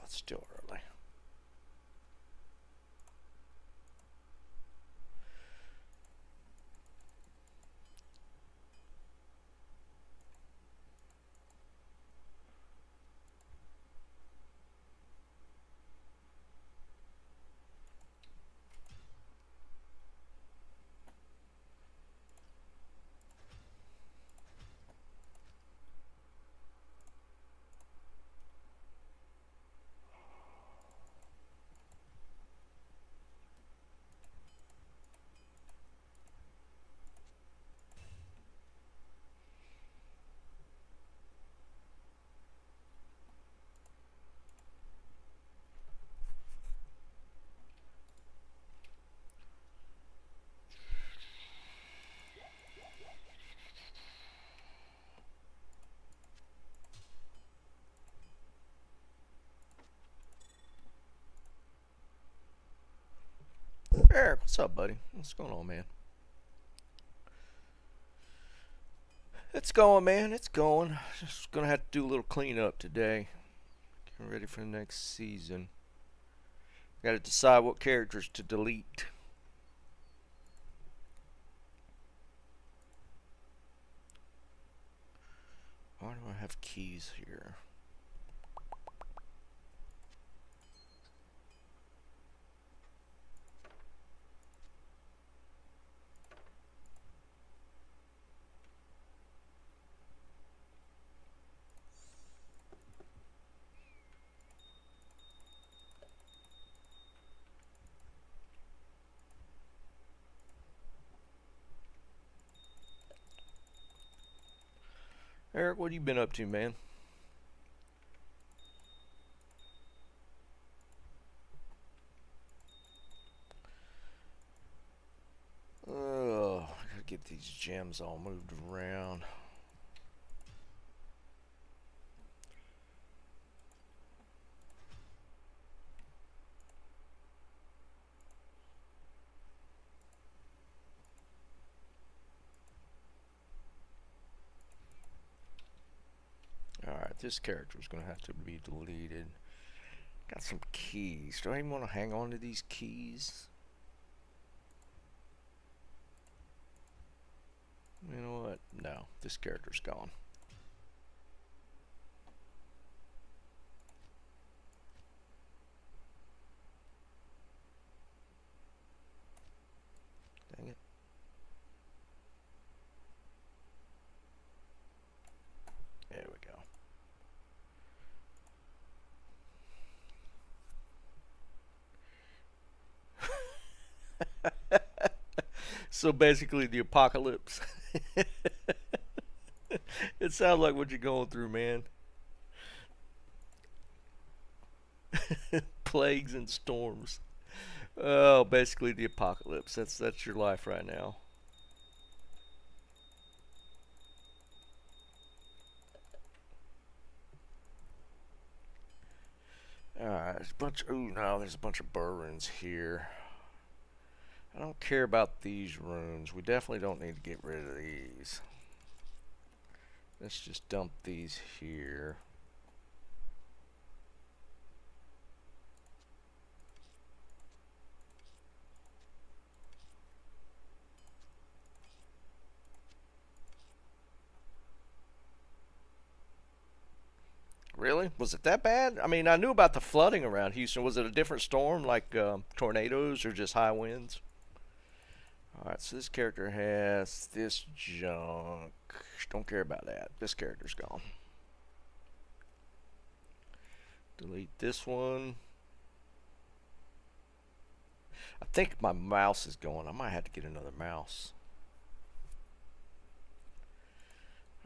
it's still early. Eric, what's up, buddy? What's going on, man? It's going, man. It's going. Just gonna have to do a little cleanup today. Getting ready for the next season. Got to decide what characters to delete. Why do I have keys here? Eric, what have you been up to, man? Oh, I gotta get these gems all moved around. Alright, this character is gonna have to be deleted. Got some keys. Do I even want to hang on to these keys? You know what? No, this character's gone. Dang it. There we go. So basically the apocalypse. It sounds like what you're going through, man. Plagues and storms. Oh, basically the apocalypse. That's your life right now. Alright, there's a bunch. Ooh, no, there's a bunch of burns here. I don't care about these runes. We definitely don't need to get rid of these. Let's just dump these here. Really? Was it that bad? I mean, I knew about the flooding around Houston. Was it a different storm, like tornadoes or just high winds? Alright, so this character has this junk. Don't care about that. This character's gone. Delete this one. I think my mouse is going. I might have to get another mouse.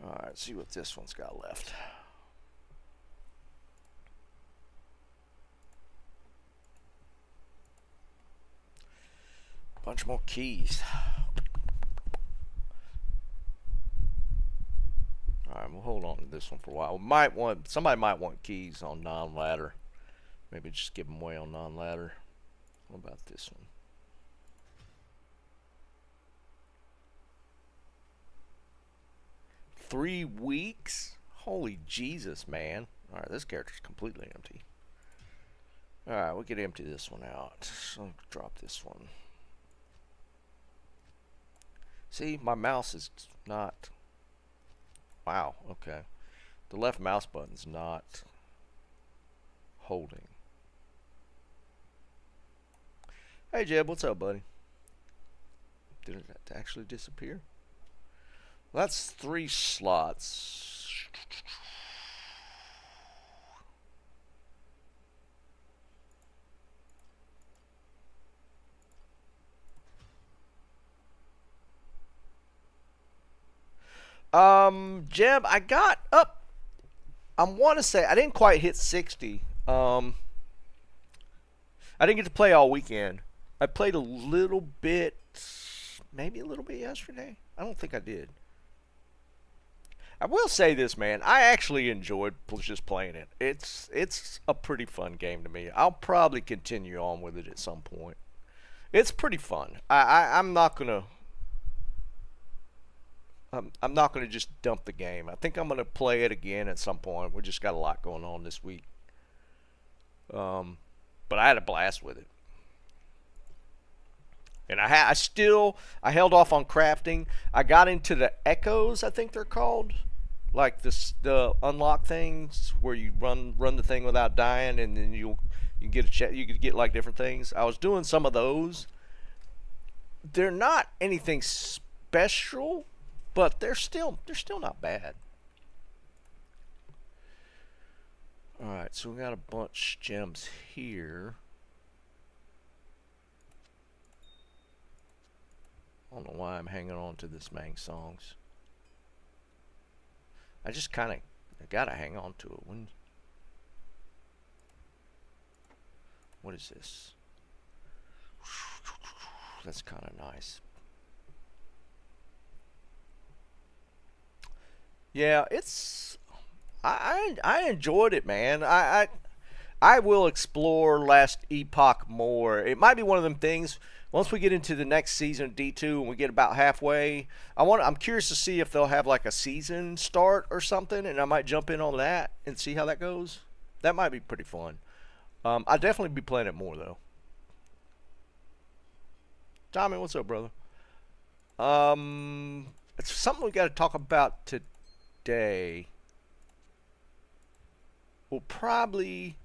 Alright, see what this one's got left. Bunch more keys. Alright, we'll hold on to this one for a while. Somebody might want keys on non-ladder. Maybe just give them away on non-ladder. What about this one? $3 weeks? Holy Jesus, man. Alright, this character's completely empty. Alright, we could empty this one out. So drop this one. See, my mouse is not... Wow, okay. The left mouse button's not holding. Hey Jeb, what's up, buddy? Did it actually disappear? Well, that's 3 slots. Jeb, I got up. I want to say I didn't quite hit 60. I didn't get to play all weekend. I played a little bit, maybe a little bit yesterday. I don't think I did. I will say this, man. I actually enjoyed just playing it. It's a pretty fun game to me. I'll probably continue on with it at some point. It's pretty fun. I'm not gonna. I'm not gonna just dump the game. I think I'm gonna play it again at some point. We just got a lot going on this week. But I had a blast with it. And I held off on crafting. I got into the echoes, I think they're called, like the unlock things where you run the thing without dying, and then you can get you could get like different things. I was doing some of those. They're not anything special, but they're still not bad. All right, so we got a bunch of gems here. I don't know why I'm hanging on to this Mang songs. I just kind of gotta hang on to it. What is this? That's kind of nice. Yeah, I enjoyed it, man. I will explore Last Epoch more. It might be one of them things. Once we get into the next season of D2 and we get about halfway, I'm curious to see if they'll have like a season start or something, and I might jump in on that and see how that goes. That might be pretty fun. I'll definitely be playing it more though. Tommy, what's up, brother? It's something we got to talk about today. We'll probably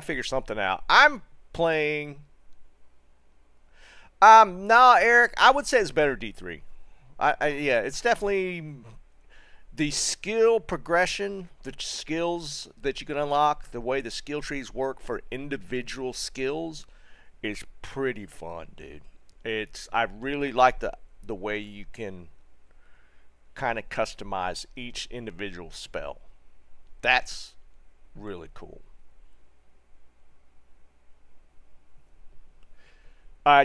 figure something out. I'm playing. No, Eric, I would say it's better D3. Yeah, it's definitely the skill progression, the skills that you can unlock, the way the skill trees work for individual skills is pretty fun, dude. I really like the way you can kind of customize each individual spell. That's really cool.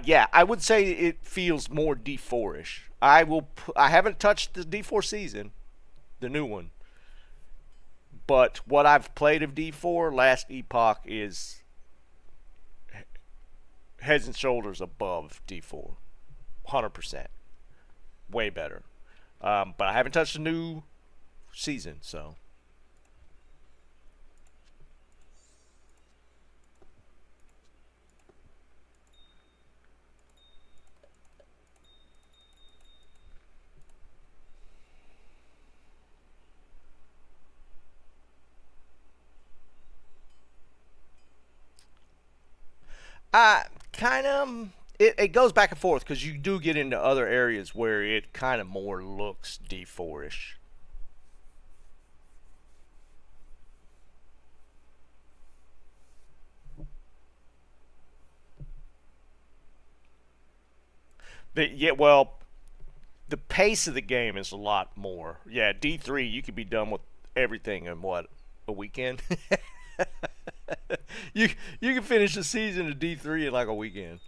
Yeah, I would say it feels more D4-ish. I haven't touched the D4 season, the new one. But what I've played of D4, Last Epoch is heads and shoulders above D4. 100%. Way better. But I haven't touched the new season, so. Kind of. It goes back and forth because you do get into other areas where it kind of more looks D4-ish. But yeah, well, the pace of the game is a lot more. Yeah, D3 you could be done with everything in what, a weekend? you can finish the season of D3 in like a weekend.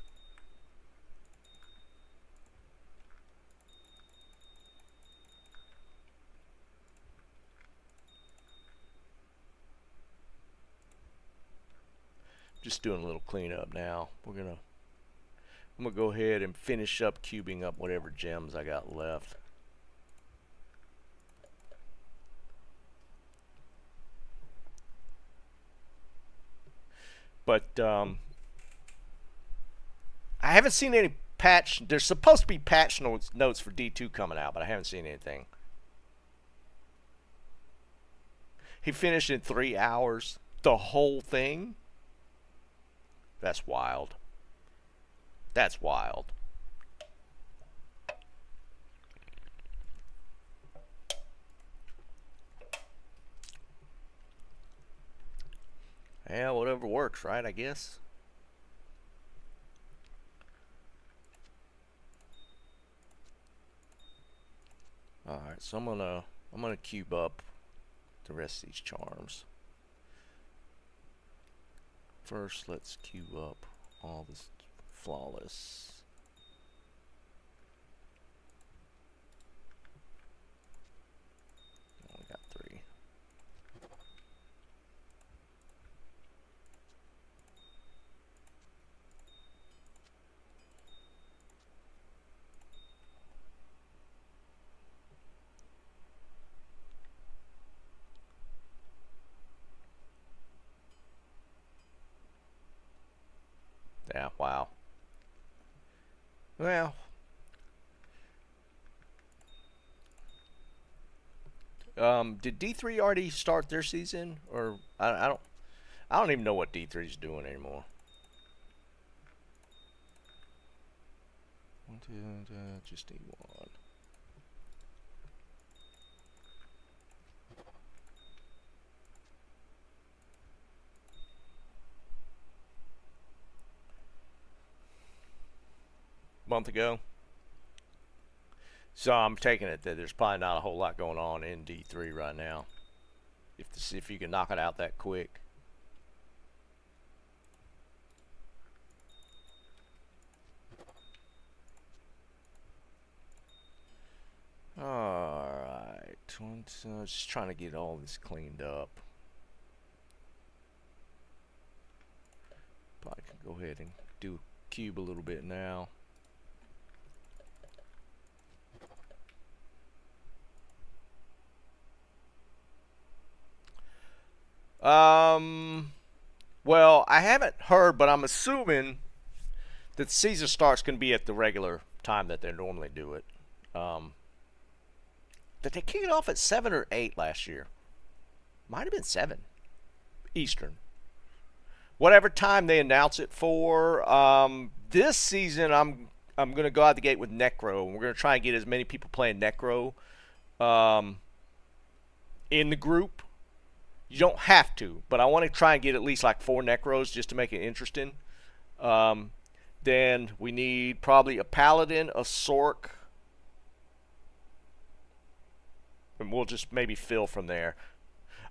Just doing a little cleanup now. I'm gonna go ahead and finish up cubing up whatever gems I got left. But I haven't seen any patch. There's supposed to be patch notes for D2 coming out, but I haven't seen anything. He finished in 3 hours. The whole thing? That's wild. That's wild. Yeah, whatever works, right? I guess. All right, so I'm gonna cube up the rest of these charms. First, let's cube up all this flawless. Only got 3. Yeah, wow. Well, did D3 already start their season, or I don't even know what D3 is doing anymore. Just need one. Month ago. So I'm taking it that there's probably not a whole lot going on in D3 right now. If you can knock it out that quick. Alright. Just trying to get all this cleaned up. Probably can go ahead and do cube a little bit now. Well, I haven't heard, but I'm assuming that the season start's going to be at the regular time that they normally do it. Did they kick it off at 7 or 8 last year? Might have been 7 Eastern. Whatever time they announce it for. This season, I'm going to go out the gate with Necro. We're going to try and get as many people playing Necro in the group. You don't have to, but I want to try and get at least like 4 Necros just to make it interesting. Then we need probably a Paladin, a Sork, and we'll just maybe fill from there.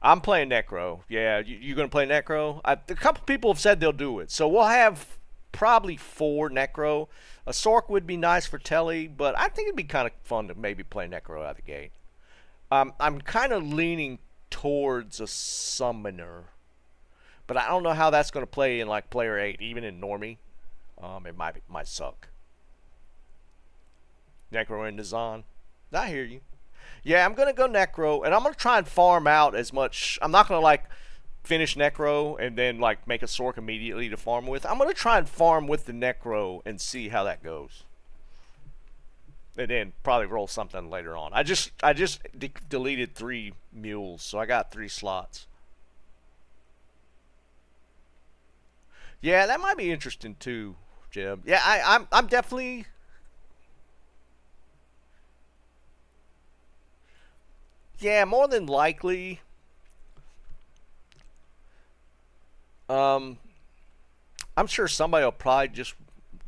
I'm playing Necro. Yeah, you going to play Necro? A couple people have said they'll do it, so we'll have probably 4 Necro. A Sork would be nice for Telly, but I think it'd be kind of fun to maybe play Necro out of the gate. I'm kind of leaning towards a Summoner, but I don't know how that's going to play in like Player 8, even in Normie. It might suck. Necro and Dazan. I hear you. Yeah, I'm going to go Necro, and I'm going to try and farm out as much. I'm not going to like finish Necro and then like make a Sork immediately to farm with. I'm going to try and farm with the Necro and see how that goes. And then probably roll something later on. I just deleted 3 mules, so I got 3 slots. Yeah, that might be interesting too, Jeb. Yeah, I'm definitely. Yeah, more than likely. I'm sure somebody will probably just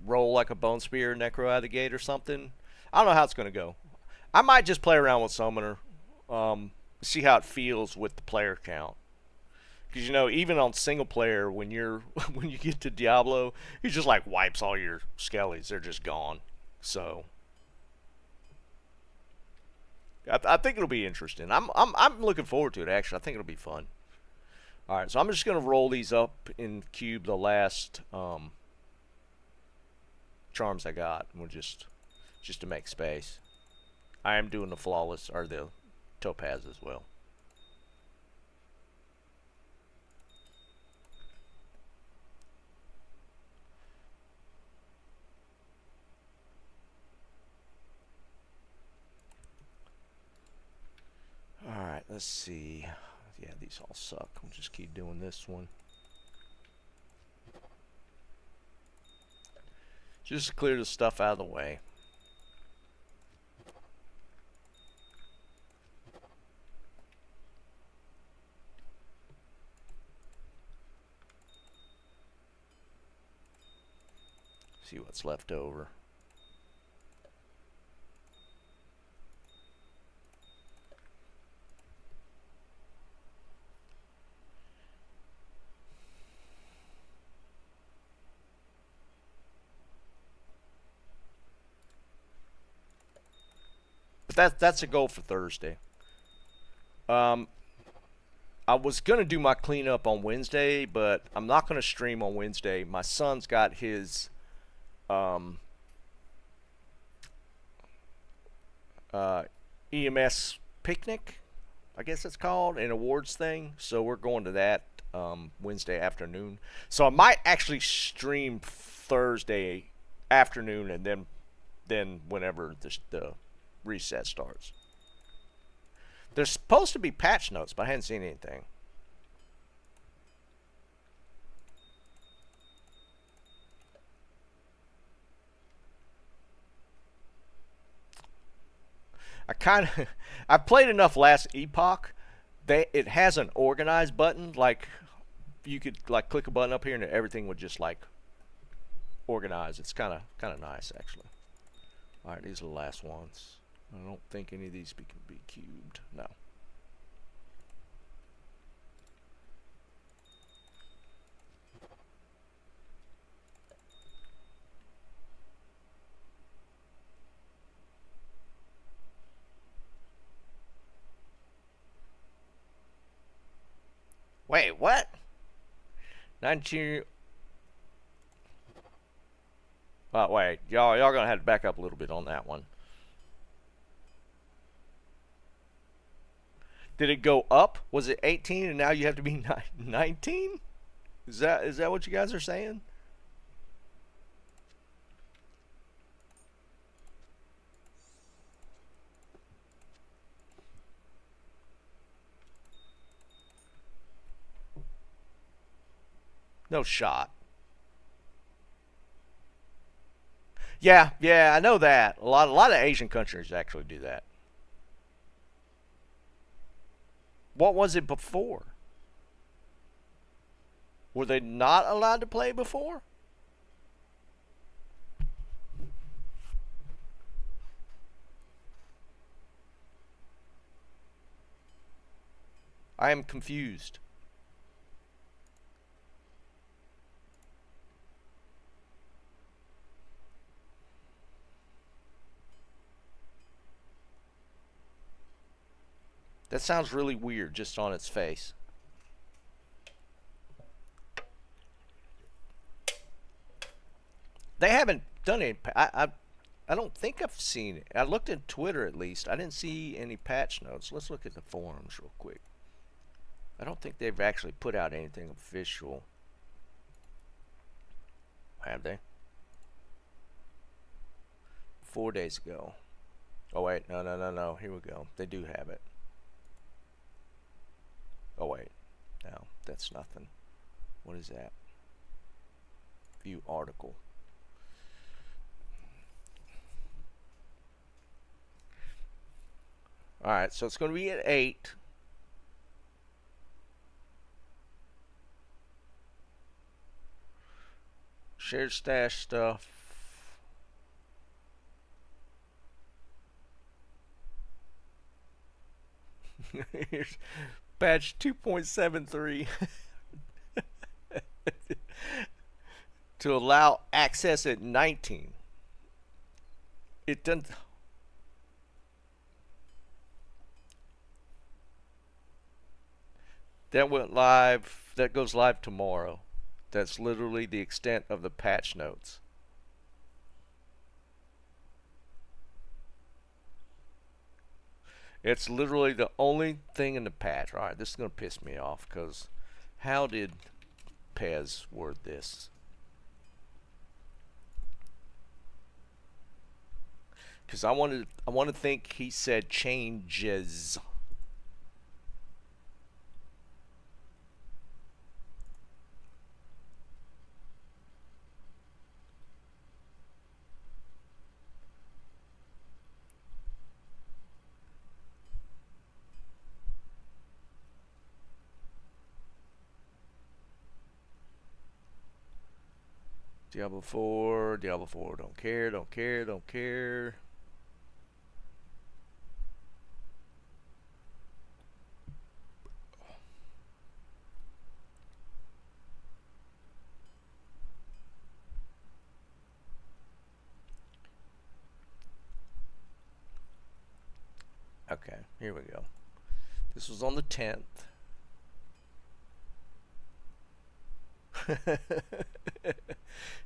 roll like a Bone Spear Necro out of the gate or something. I don't know how it's going to go. I might just play around with Summoner. See how it feels with the player count. Because, you know, even on single player, when you get to Diablo, he just like wipes all your skellies. They're just gone. So I think it'll be interesting. I'm looking forward to it, actually. I think it'll be fun. All right, so I'm just going to roll these up in cube, the last charms I got. And we'll just to make space. I am doing the flawless, or the topaz as well. let's see. Yeah, these all suck. We'll just keep doing this one. Just clear the stuff out of the way. See what's left over. But that's a goal for Thursday. I was gonna do my cleanup on Wednesday, but I'm not gonna stream on Wednesday. My son's got his um, EMS picnic, I guess it's called, an awards thing. So we're going to that Wednesday afternoon. So I might actually stream Thursday afternoon, and then whenever the reset starts. There's supposed to be patch notes, but I hadn't seen anything. I played enough last Epoch. It has an organize button, like you could like click a button up here and everything would just like organize. It's kind of nice actually. All right, these are the last ones. I don't think any of these can be cubed. No. Wait, what? 19. Oh, wait, y'all gonna have to back up a little bit on that one. Did it go up? Was it 18 and now you have to be 19? Is that what you guys are saying? No shot. Yeah, I know that. A lot of Asian countries actually do that. What was it before? Were they not allowed to play before? I am confused. That sounds really weird just on its face. They haven't done any. I don't think I've seen it. I looked at Twitter at least. I didn't see any patch notes. Let's look at the forums real quick. I don't think they've actually put out anything official. Have they? 4 days ago. Oh wait, no. Here we go. They do have it. Oh wait, no, that's nothing. What is that? View article. Alright, so it's going to be at 8. Shared stash stuff. Here's patch 2.73 to allow access at 19. It doesn't. That went live. That goes live tomorrow. That's literally the extent of the patch notes. It's literally the only thing in the patch. Alright, this is going to piss me off because how did Pez word this? Because I want to think he said changes. Diablo 4, Diablo 4, don't care, don't care, don't care. Okay, here we go. This was on the 10th.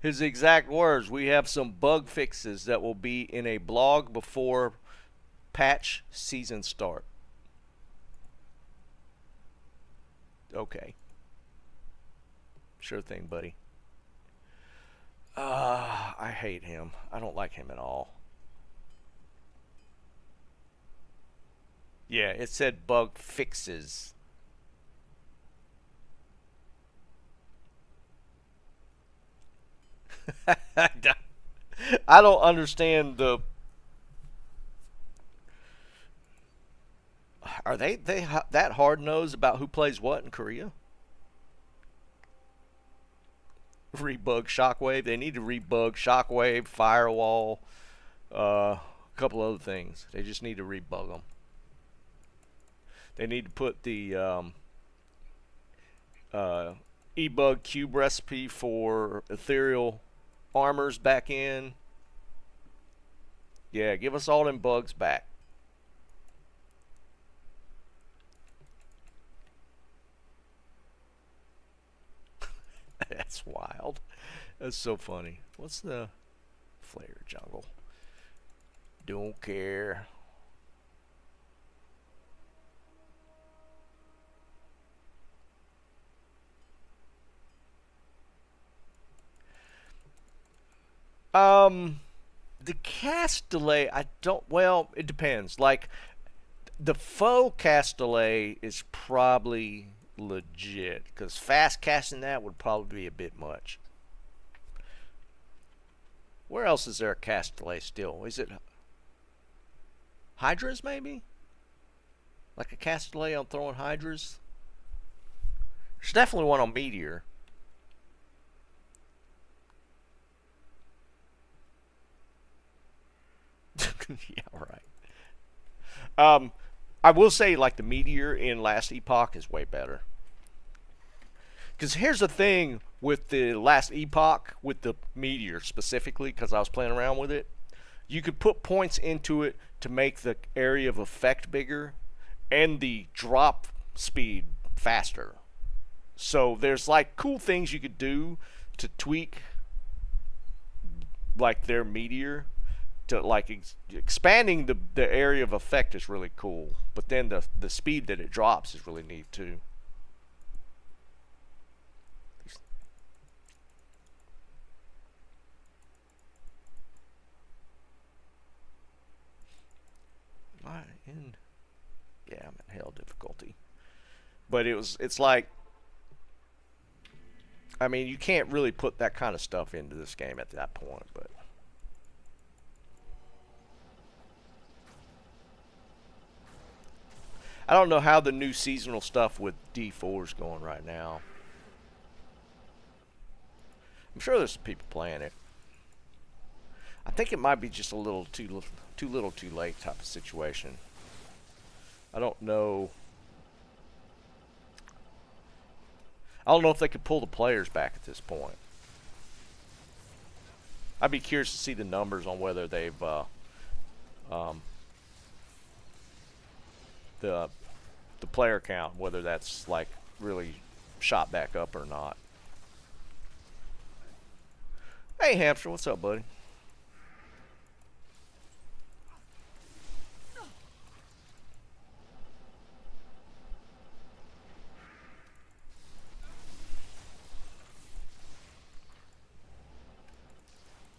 His exact words, we have some bug fixes that will be in a blog before patch season start. Okay. Sure thing, buddy. I hate him. I don't like him at all. Yeah, it said bug fixes. I don't understand the. Are they that hard nosed about who plays what in Korea? Rebug Shockwave. They need to rebug Shockwave, Firewall, a couple other things. They just need to rebug them. They need to put the ebug cube recipe for ethereal armors back in. Yeah, give us all them bugs back. That's wild. That's so funny. What's the flare jungle? Don't care. The cast delay, I don't, well, it depends. Like, the faux cast delay is probably legit, because fast casting that would probably be a bit much. Where else is there a cast delay still? Is it Hydras, maybe? Like a cast delay on throwing Hydras? There's definitely one on Meteor. Yeah, right. I will say, like, the Meteor in Last Epoch is way better. Because here's the thing with the Last Epoch, with the Meteor specifically, because I was playing around with it. You could put points into it to make the area of effect bigger and the drop speed faster. So there's, like, cool things you could do to tweak, like, their Meteor. To, like, expanding the area of effect is really cool, but then the speed that it drops is really neat too. Am I in? Yeah, I'm in hell difficulty. But it's like, I mean, you can't really put that kind of stuff into this game at that point, but. I don't know how the new seasonal stuff with D4 is going right now. I'm sure there's some people playing it. I think it might be just a little too little too late type of situation. I don't know. I don't know if they could pull the players back at this point. I'd be curious to see the numbers on whether they've the player count, whether that's like really shot back up or not. Hey Hamster, what's up, buddy?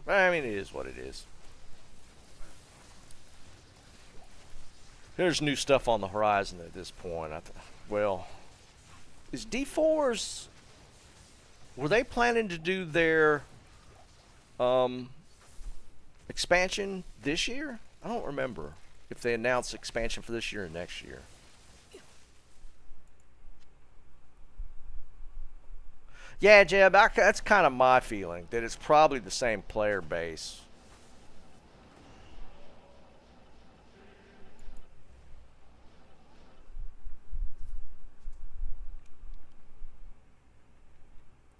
I mean, it is what it is. There's new stuff on the horizon at this point. Well, is D4's... Were they planning to do their expansion this year? I don't remember if they announced expansion for this year or next year. Yeah, Jeb, that's kind of my feeling, that it's probably the same player base.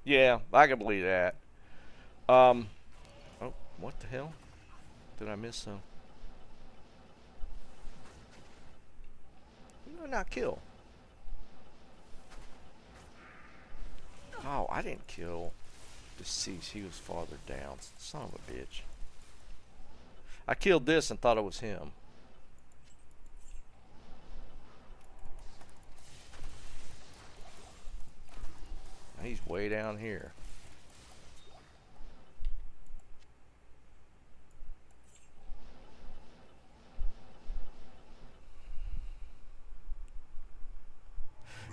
Yeah, I can believe that. Um, oh, what the hell? Did I miss some? Who did I not kill? Oh, I didn't kill Deceased. He was farther down. Son of a bitch. I killed this and thought it was him. He's way down here.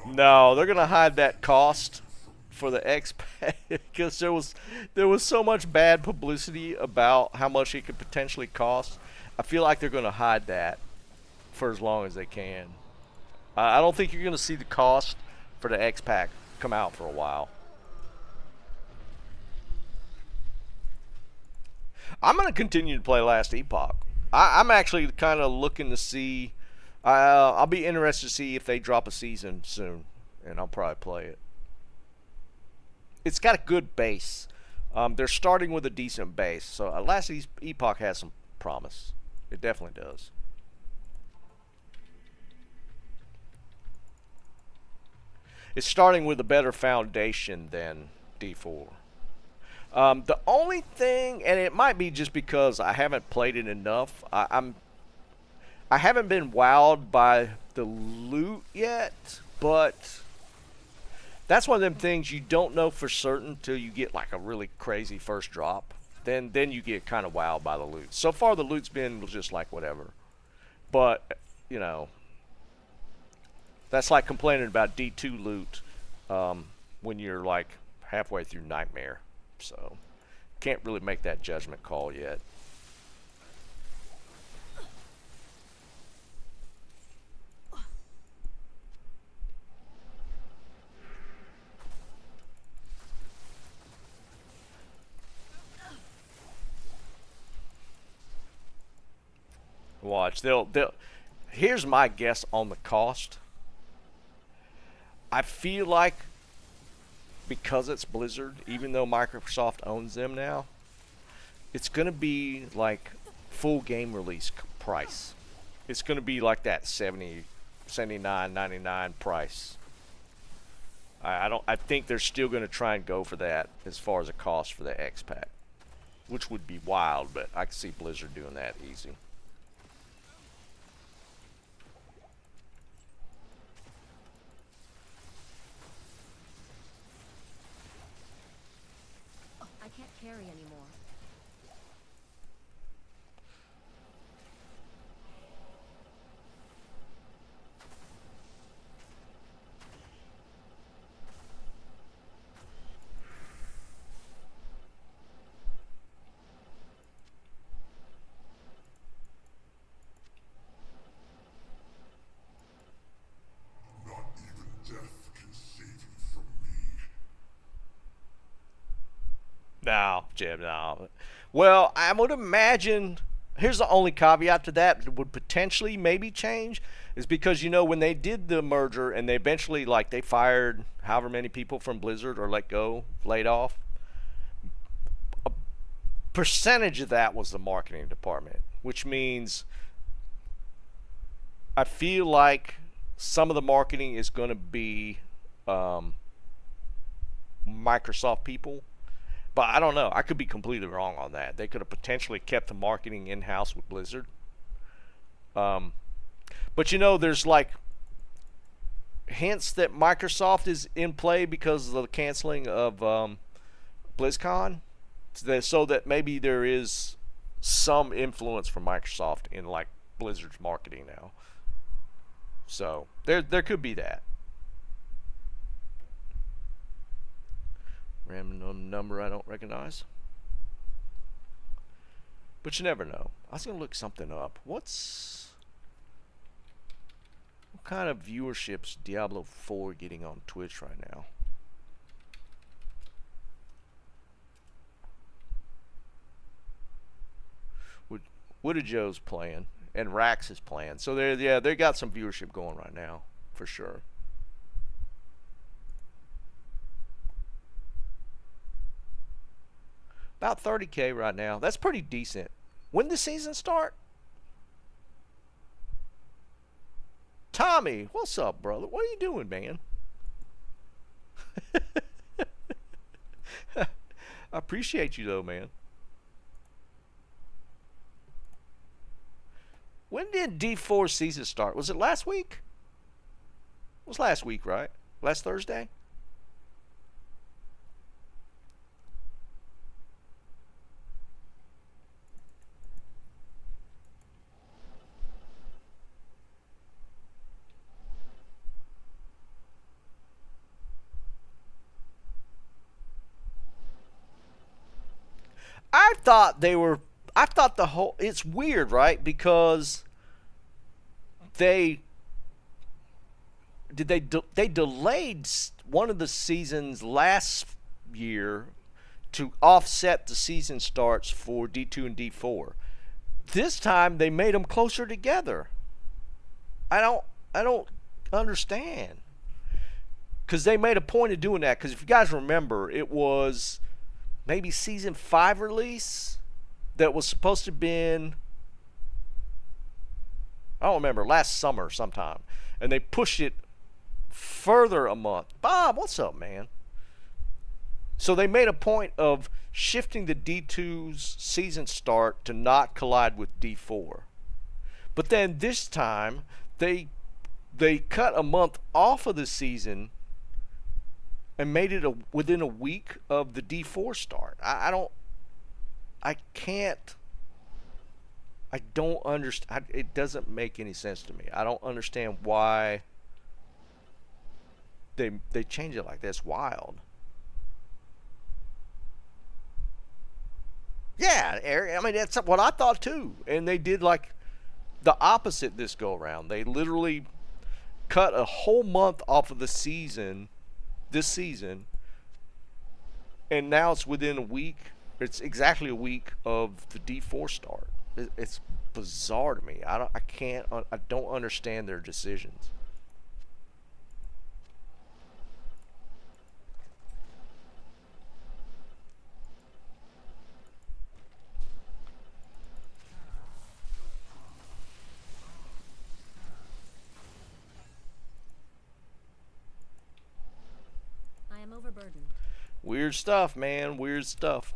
No, they're gonna hide that cost for the X pack because there was so much bad publicity about how much it could potentially cost. I feel like they're gonna hide that for as long as they can. I don't think you're gonna see the cost for the X pack come out for a while. I'm gonna continue to play Last Epoch. I'm actually kind of looking to see. I'll be interested to see if they drop a season soon, and I'll probably play it. It's got a good base. They're starting with a decent base, so Last Epoch has some promise. It definitely does. It's starting with a better foundation than D4. The only thing, and it might be just because I haven't played it enough, I haven't been wowed by the loot yet, but that's one of them things you don't know for certain till you get like a really crazy first drop. Then you get kind of wowed by the loot. So far the loot's been just like whatever. But, you know, that's like complaining about D2 loot when you're like halfway through Nightmare. So, can't really make that judgment call yet. Watch, they'll. Here's my guess on the cost. I feel like because it's Blizzard, even though Microsoft owns them now, it's gonna be like full game release price. It's gonna be like that 70, 79.99 price. I don't. I think they're still gonna try and go for that as far as a cost for the X pack, which would be wild. But I can see Blizzard doing that easy. I can't carry anymore. Not even death can save you from me. No, Jim, no. Well, I would imagine. Here's the only caveat to that would potentially maybe change is because when they did the merger and they eventually like they fired however many people from Blizzard or let go, laid off. A percentage of that was the marketing department, which means I feel like some of the marketing is going to be Microsoft people. But I don't know. I could be completely wrong on that. They could have potentially kept the marketing in-house with Blizzard. But there's like hints that Microsoft is in play because of the canceling of BlizzCon. So that maybe there is some influence from Microsoft in like Blizzard's marketing now. So there could be that. Random number I don't recognize. But you never know. I was going to look something up. What kind of viewership's Diablo 4 getting on Twitch right now? Woody Joe's playing, and Rax is playing. So they got some viewership going right now, for sure. About 30K right now. That's pretty decent. When the season start? Tommy, what's up, brother? What are you doing, man? I appreciate you though, man. When did D4 season start? Was it last week? It was last week, right? Last Thursday? I thought they were. I thought the whole. It's weird, right? Because they they delayed one of the seasons last year to offset the season starts for D2 and D4. This time they made them closer together. I don't understand. Because they made a point of doing that. Because if you guys remember, it was maybe season 5 release that was supposed to have been, I don't remember, last summer sometime. And they pushed it further a month. Bob, what's up, man? So they made a point of shifting the D2's season start to not collide with D4. But then this time they cut a month off of the season and made it within a week of the D4 start. I don't understand. It doesn't make any sense to me. I don't understand why they change it like that. It's wild. Yeah, Eric. I mean, that's what I thought too. And they did like the opposite this go around. They literally cut a whole month off of the season, this season, and now it's within a week. It's exactly a week of the D4 start. It's bizarre to me. I don't understand their decisions. I am overburdened. Weird stuff, man. Weird stuff.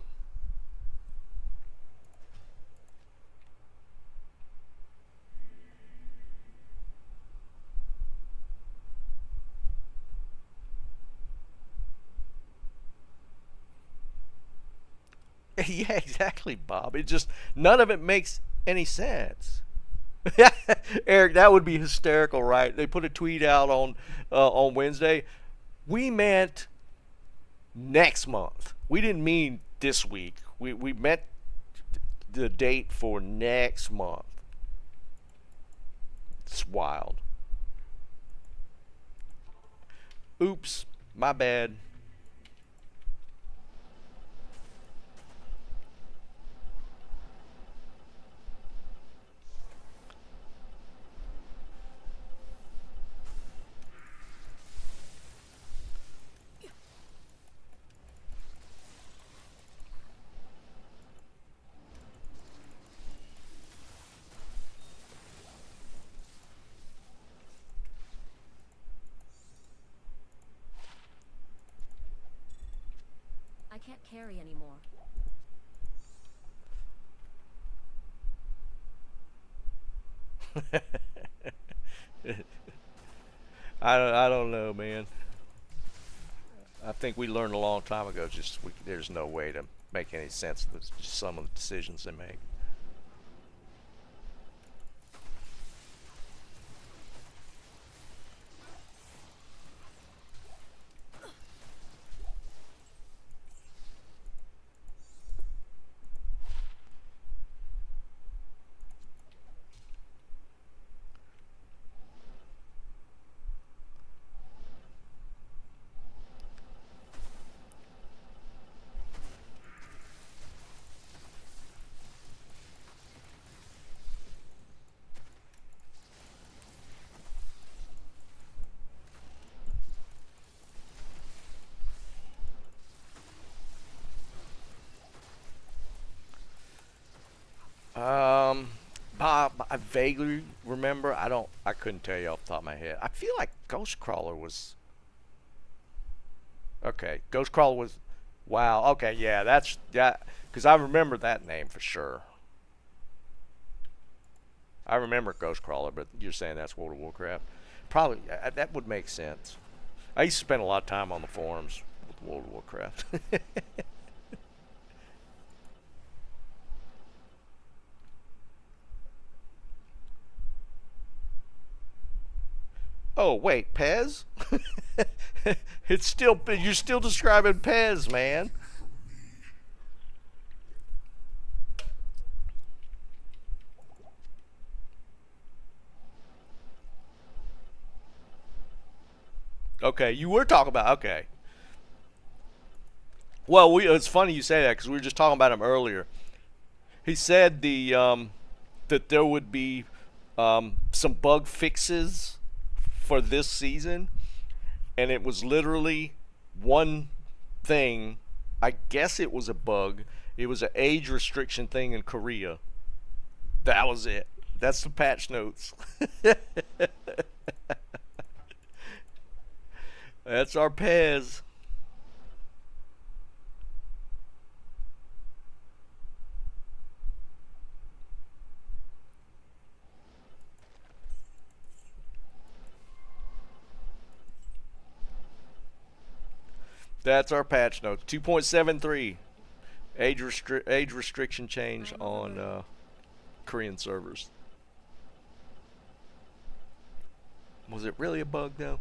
Yeah, exactly, Bob. It just, none of it makes any sense. Eric, that would be hysterical, right? They put a tweet out on Wednesday. We meant next month. We didn't mean this week. We meant the date for next month. It's wild. Oops, my bad. I can't carry anymore. I don't know, man. I think we learned a long time ago. There's no way to make any sense of some of the decisions they make. vaguely remember. I couldn't tell you off the top of my head. I feel like Ghostcrawler was. Okay, Ghostcrawler was. Wow. Okay, yeah, that's yeah. Because I remember that name for sure. I remember Ghostcrawler, but you're saying that's World of Warcraft. Probably that would make sense. I used to spend a lot of time on the forums with World of Warcraft. Oh wait, Pez? It's still you're still describing Pez, man. Okay, you were talking about okay. Well, it's funny you say that because we were just talking about him earlier. He said that there would be some bug fixes for this season, and it was literally one thing. I guess it was a bug. It was an age restriction thing in Korea. That was it. That's the patch notes. That's our Pez. That's our patch notes. 2.73 age restriction change on Korean servers. Was it really a bug though?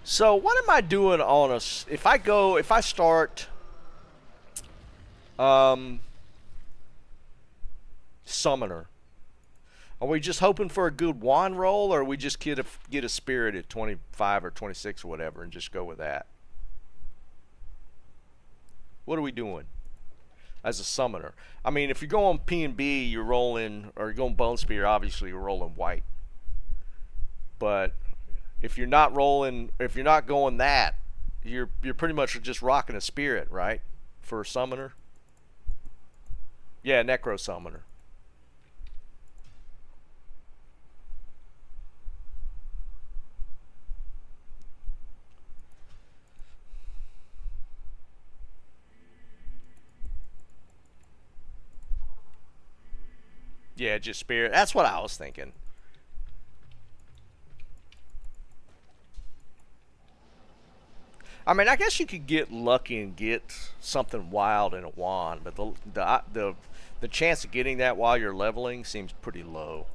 So what am I doing on if I start um summoner? Are we just hoping for a good wand roll, or are we just get a spirit at 25 or 26 or whatever and just go with that? What are we doing as a summoner? I mean, if you're going P and B, you're rolling, or you're going Bone Spear, obviously you're rolling white. But if you're not rolling, if you're not going that, you're pretty much just rocking a spirit, right? For a summoner. Yeah, Necro Summoner. Yeah, just spirit. That's what I was thinking. I mean, I guess you could get lucky and get something wild in a wand, but the chance of getting that while you're leveling seems pretty low.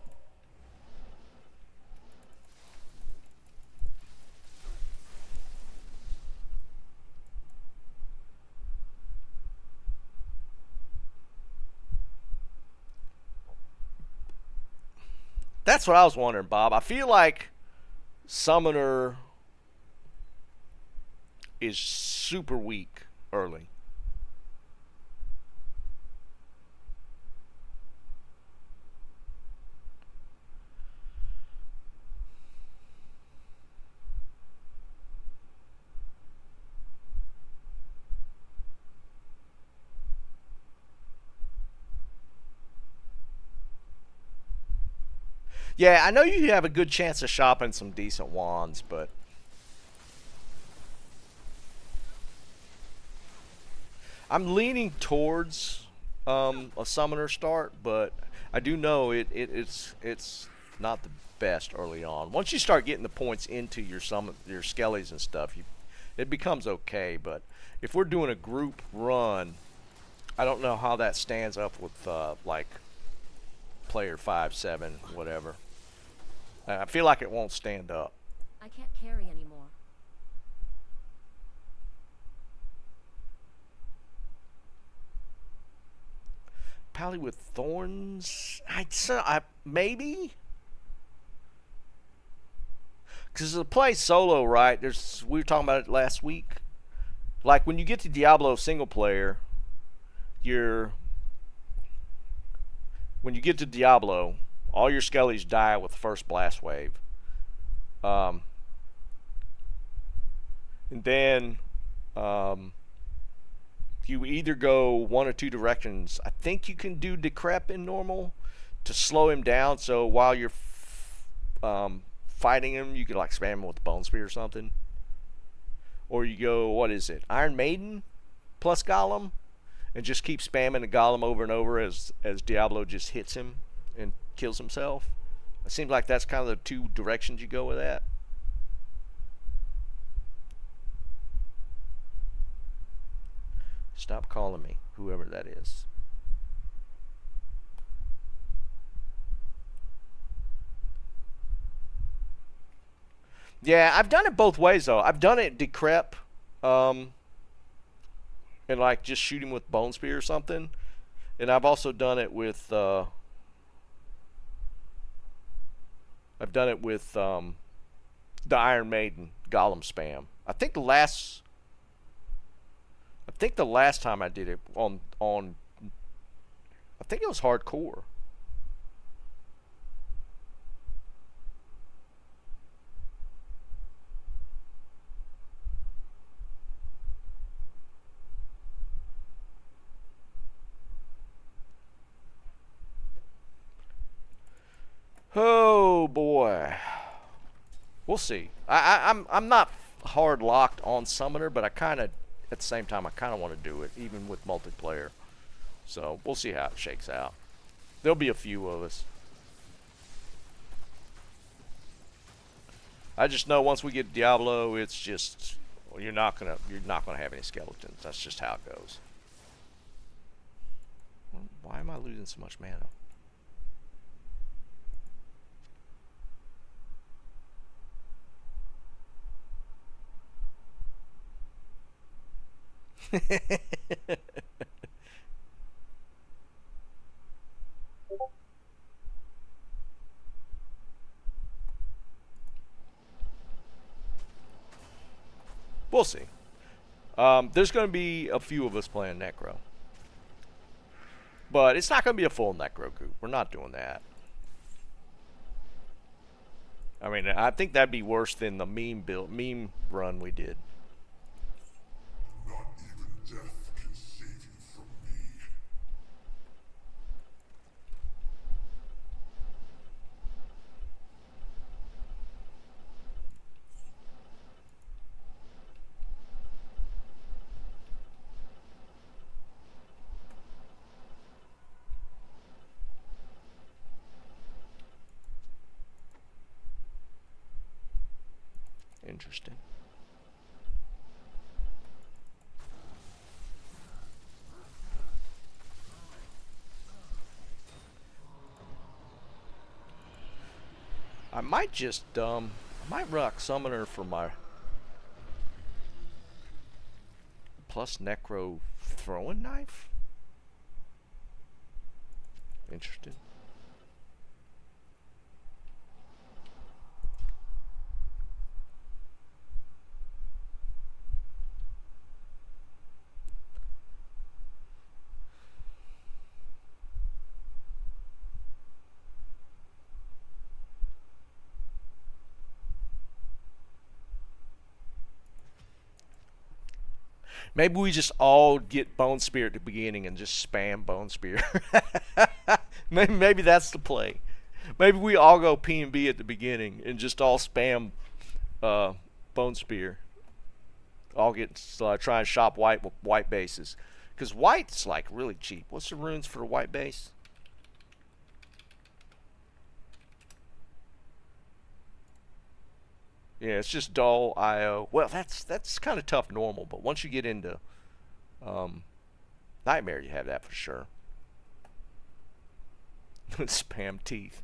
That's what I was wondering, Bob. I feel like Summoner is super weak early. Yeah, I know you have a good chance of shopping some decent wands, but I'm leaning towards a summoner start, but I do know it's not the best early on. Once you start getting the points into your skellies and stuff, it becomes okay. But if we're doing a group run, I don't know how that stands up with like player 5, 7, whatever. I feel like it won't stand up. I can't carry anymore. Pally with thorns? Maybe? Because to play solo, right? We were talking about it last week. Like when you get to Diablo single player, when you get to Diablo, all your skellies die with the first blast wave. And then You either go one or two directions. I think you can do Decrep in normal to slow him down. So while you're fighting him, you can like spam him with the Bone Spear or something. Or you go, what is it? Iron Maiden plus Golem, and just keep spamming the Golem over and over as Diablo just hits him and kills himself. It seems like that's kind of the two directions you go with that. Stop calling me, whoever that is. Yeah, I've done it both ways though. I've done it Decrep, and like just shoot him with Bone Spear or something. And I've also done it with the Iron Maiden Golem spam. I think the last time I did it on I think it was hardcore. Oh boy, we'll see. I'm not hard locked on Summoner, but I kind of at the same time I kind of want to do it even with multiplayer. So we'll see how it shakes out. There'll be a few of us. I just know once we get Diablo, it's just well, you're not gonna have any skeletons. That's just how it goes. Why am I losing so much mana? We'll see. There's going to be a few of us playing Necro. But it's not going to be a full Necro group. We're not doing that. I mean, I think that'd be worse than the meme run we did. Not even death can save you from me. Interesting. I might just I might rock Summoner for my plus Necro throwing knife. Interesting. Maybe we just all get Bone Spear at the beginning and just spam Bone Spear. maybe that's the play. Maybe we all go P and B at the beginning and just all spam Bone Spear. All get try and shop white with white bases, because white's like really cheap. What's the runes for a white base? Yeah, it's just dull IO. Well, that's kind of tough normal, but once you get into Nightmare, you have that for sure. Spam teeth.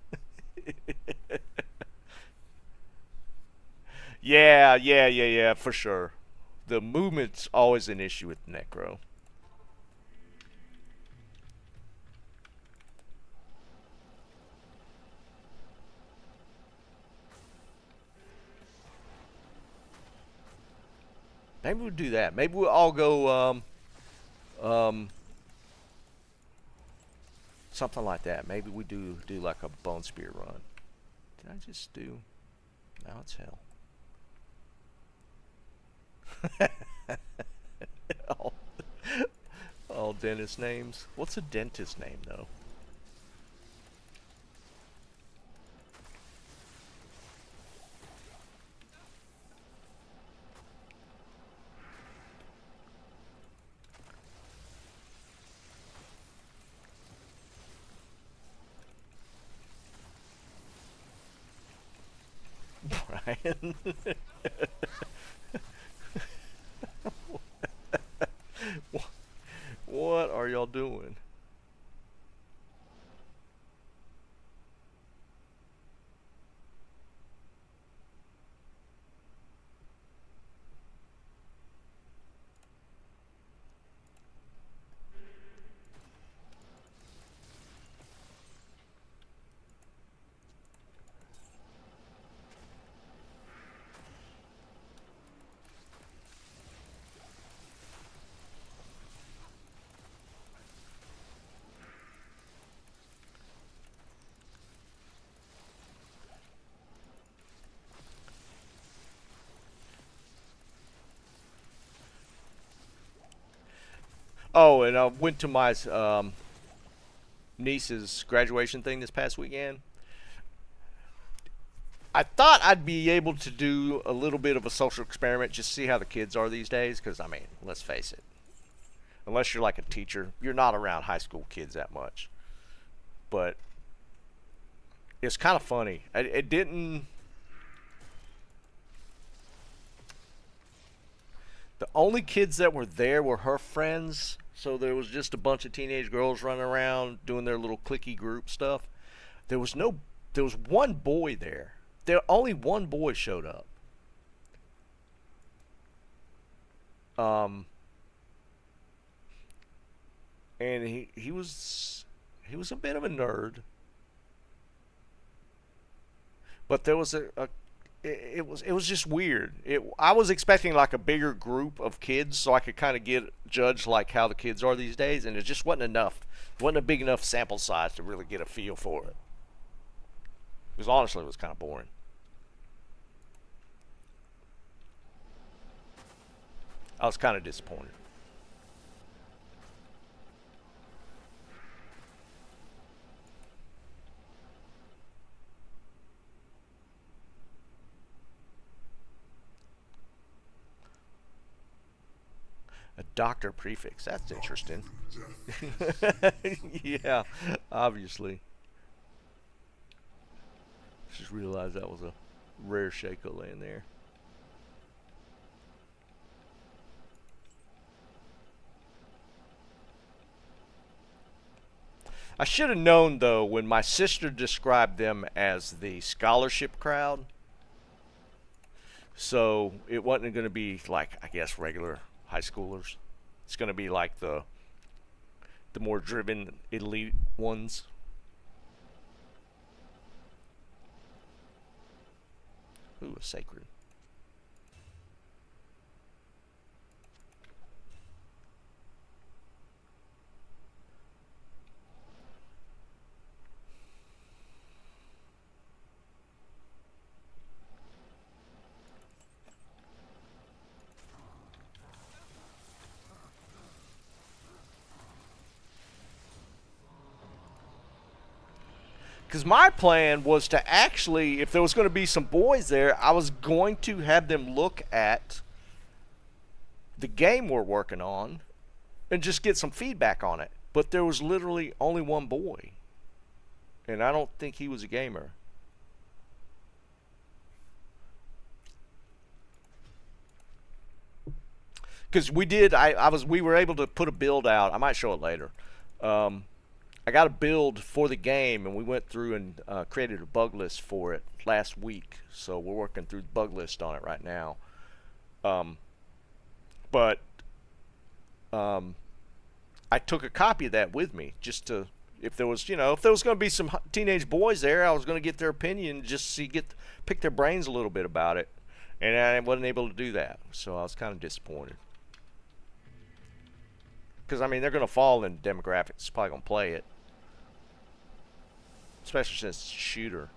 Yeah, for sure. The movement's always an issue with Necro. Maybe we'll do that. Maybe we'll all go something like that. Maybe we do like a Bone Spear run. Did I just do? Now it's hell. dentist names. What's a dentist name though? Brian. What are y'all doing? Oh, and I went to my niece's graduation thing this past weekend. I thought I'd be able to do a little bit of a social experiment, just see how the kids are these days. Because I mean, let's face it, unless you're like a teacher, you're not around high school kids that much. But it's kind of funny. It didn't. The only kids that were there were her friends. So there was just a bunch of teenage girls running around doing their little clicky group stuff. There was no. There was one boy there. Only one boy showed up. And he was a bit of a nerd. But there was it was just weird. I was expecting like a bigger group of kids so I could kind of judge like how the kids are these days, and it just wasn't enough. It wasn't a big enough sample size to really get a feel for it. Because honestly, it was kind of boring. I was kind of disappointed. A doctor prefix. That's interesting. Yeah, obviously. Just realized that was a rare Shaco laying there. I should have known though when my sister described them as the scholarship crowd. So it wasn't going to be like, I guess, regular high schoolers. It's going to be like the more driven elite ones. Ooh, a sacred. Because my plan was to actually, if there was going to be some boys there, I was going to have them look at the game we're working on and just get some feedback on it. But there was literally only one boy. And I don't think he was a gamer. Because we were able to put a build out. I might show it later. I got a build for the game, and we went through and created a bug list for it last week. So we're working through the bug list on it right now. But I took a copy of that with me just to, if there was going to be some teenage boys there, I was going to get their opinion, just pick their brains a little bit about it, and I wasn't able to do that. So I was kind of disappointed. Because, I mean, they're going to fall in demographics. It's probably going to play it. Especially since it's a shooter.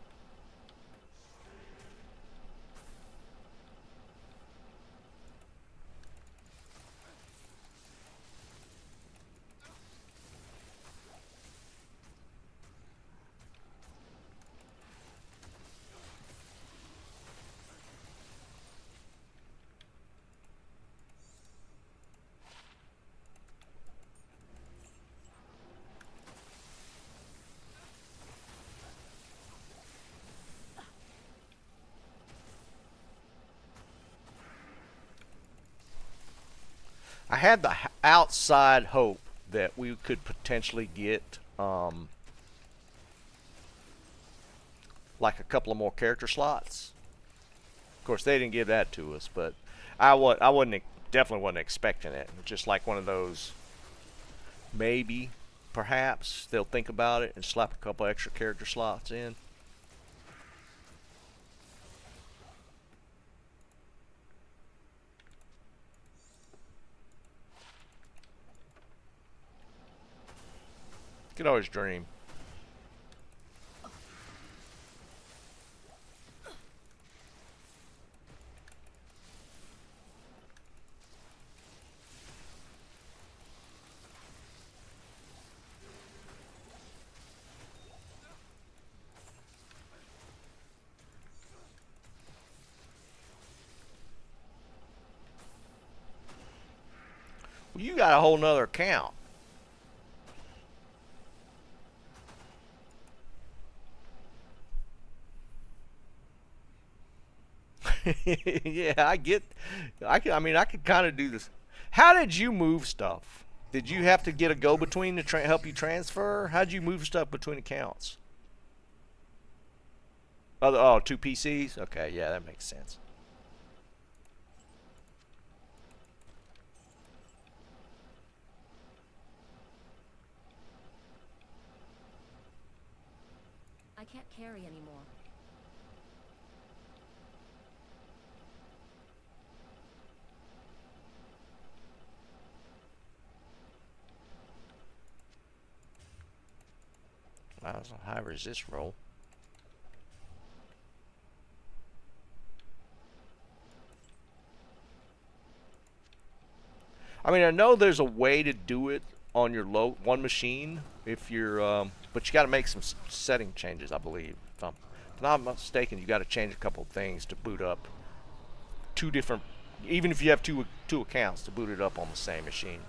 I had the outside hope that we could potentially get like a couple of more character slots. Of course, they didn't give that to us, but I wasn't definitely wasn't expecting it. Just like one of those, maybe, perhaps they'll think about it and slap a couple extra character slots in. Could always dream. Well, you got a whole nother account. Yeah, I mean, I could kind of do this. How did you move stuff? Did you have to get a go-between to help you transfer? How'd you move stuff between accounts? Oh, two PCs? Okay, yeah, that makes sense. I can't carry anymore. That was a high resist roll. I mean, I know there's a way to do it on your one machine if you're, but you got to make some setting changes, I believe. If I'm not mistaken, you got to change a couple of things to boot up two different, even if you have two accounts, to boot it up on the same machine.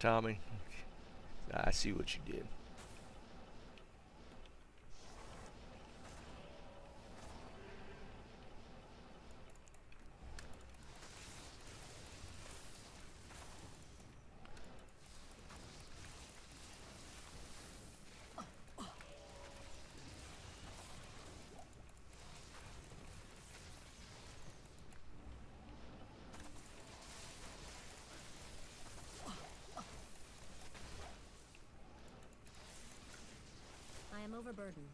Tommy, I see what you did. I am overburdened.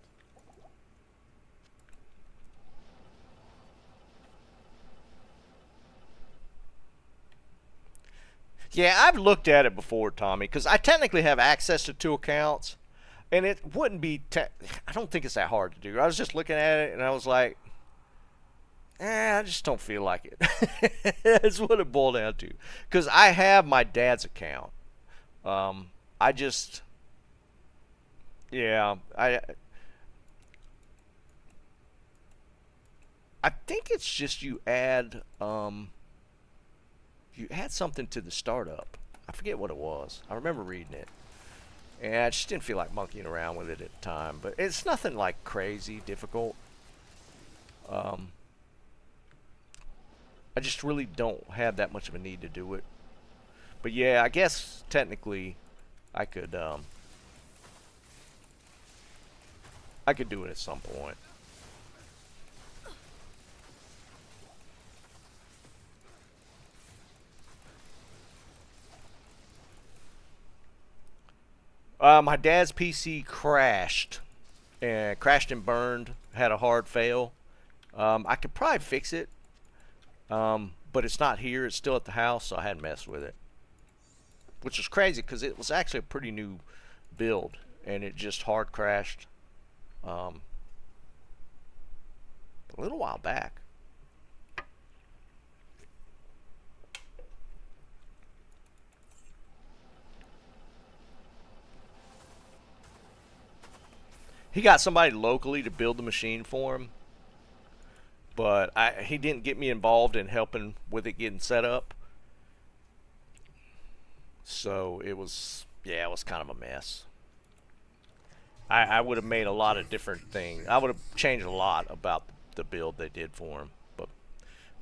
Yeah, I've looked at it before, Tommy, because I technically have access to two accounts, and it wouldn't be. I don't think it's that hard to do. I was just looking at it, and I was like, I just don't feel like it. That's what it boiled down to. Because I have my dad's account. I just, yeah, I think it's just you add something to the startup. I forget what it was. I remember reading it. And I just didn't feel like monkeying around with it at the time. But it's nothing like crazy difficult. I just really don't have that much of a need to do it. But yeah, I guess technically I could do it at some point. My dad's PC crashed and burned. Had a hard fail. I could probably fix it, but it's not here. It's still at the house, so I hadn't messed with it. Which is crazy because it was actually a pretty new build, and it just hard crashed a little while back. He got somebody locally to build the machine for him, but he didn't get me involved in helping with it getting set up. So it was, yeah, it was kind of a mess. I would have made a lot of different things. I would have changed a lot about the build they did for him. But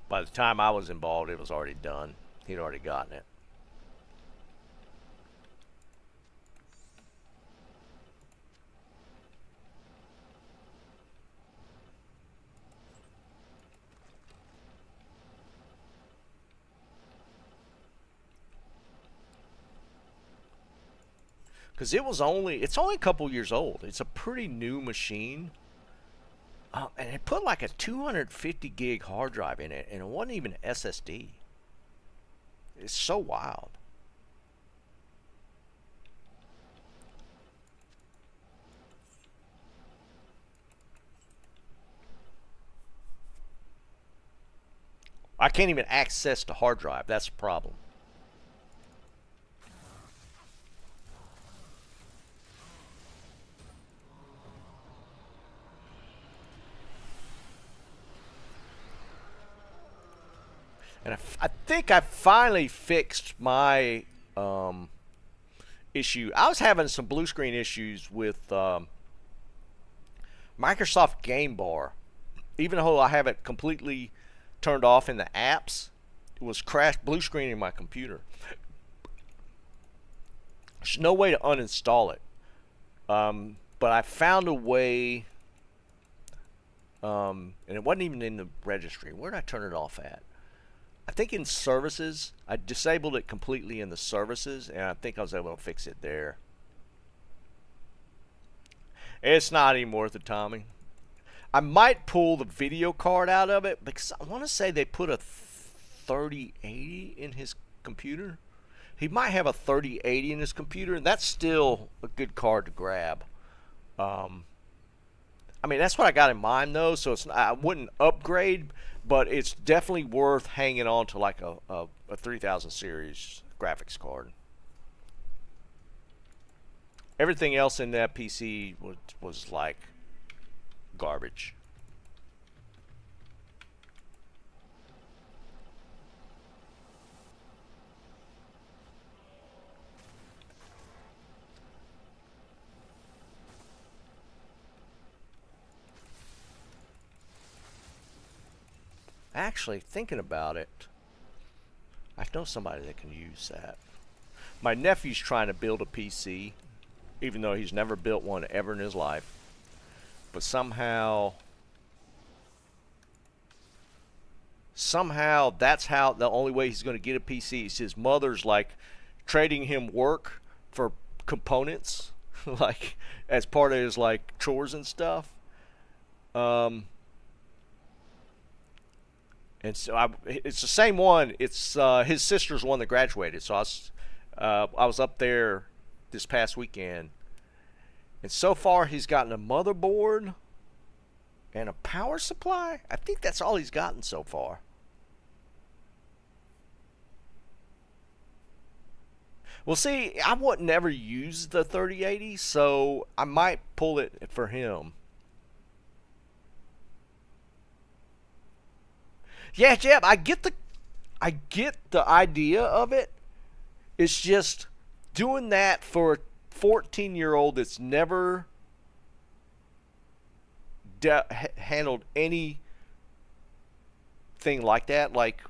by the time I was involved, it was already done. He'd already gotten it. Because it's only a couple years old. It's a pretty new machine. And it put like a 250 gig hard drive in it, and it wasn't even SSD. It's so wild. I can't even access the hard drive. That's the problem. And I think I finally fixed my issue. I was having some blue screen issues with Microsoft Game Bar. Even though I have it completely turned off in the apps, it was crashed blue screening my computer. There's no way to uninstall it. But I found a way, and it wasn't even in the registry. Where did I turn it off at? I think in services. I disabled it completely in the services, and I think I was able to fix it there. It's not even worth it, Tommy. I might pull the video card out of it because I want to say they put a 3080 in his computer. He might have a 3080 in his computer, and that's still a good card to grab. I mean, that's what I got in mind, though, so I wouldn't upgrade, but it's definitely worth hanging on to like a 3000 series graphics card. Everything else in that PC was like garbage. Actually, thinking about it, I know somebody that can use that. My nephew's trying to build a PC, even though he's never built one ever in his life. But somehow that's how the only way he's going to get a PC is his mother's like trading him work for components, like as part of his like chores and stuff. Um, and so it's the same one. It's his sister's one that graduated. So I was up there this past weekend, and so far he's gotten a motherboard and a power supply. I think that's all he's gotten so far. Well, see, I would never use the 3080, so I might pull it for him. Yeah, Jeb, I get the idea of it. It's just doing that for a 14-year-old that's never handled anything like that. Like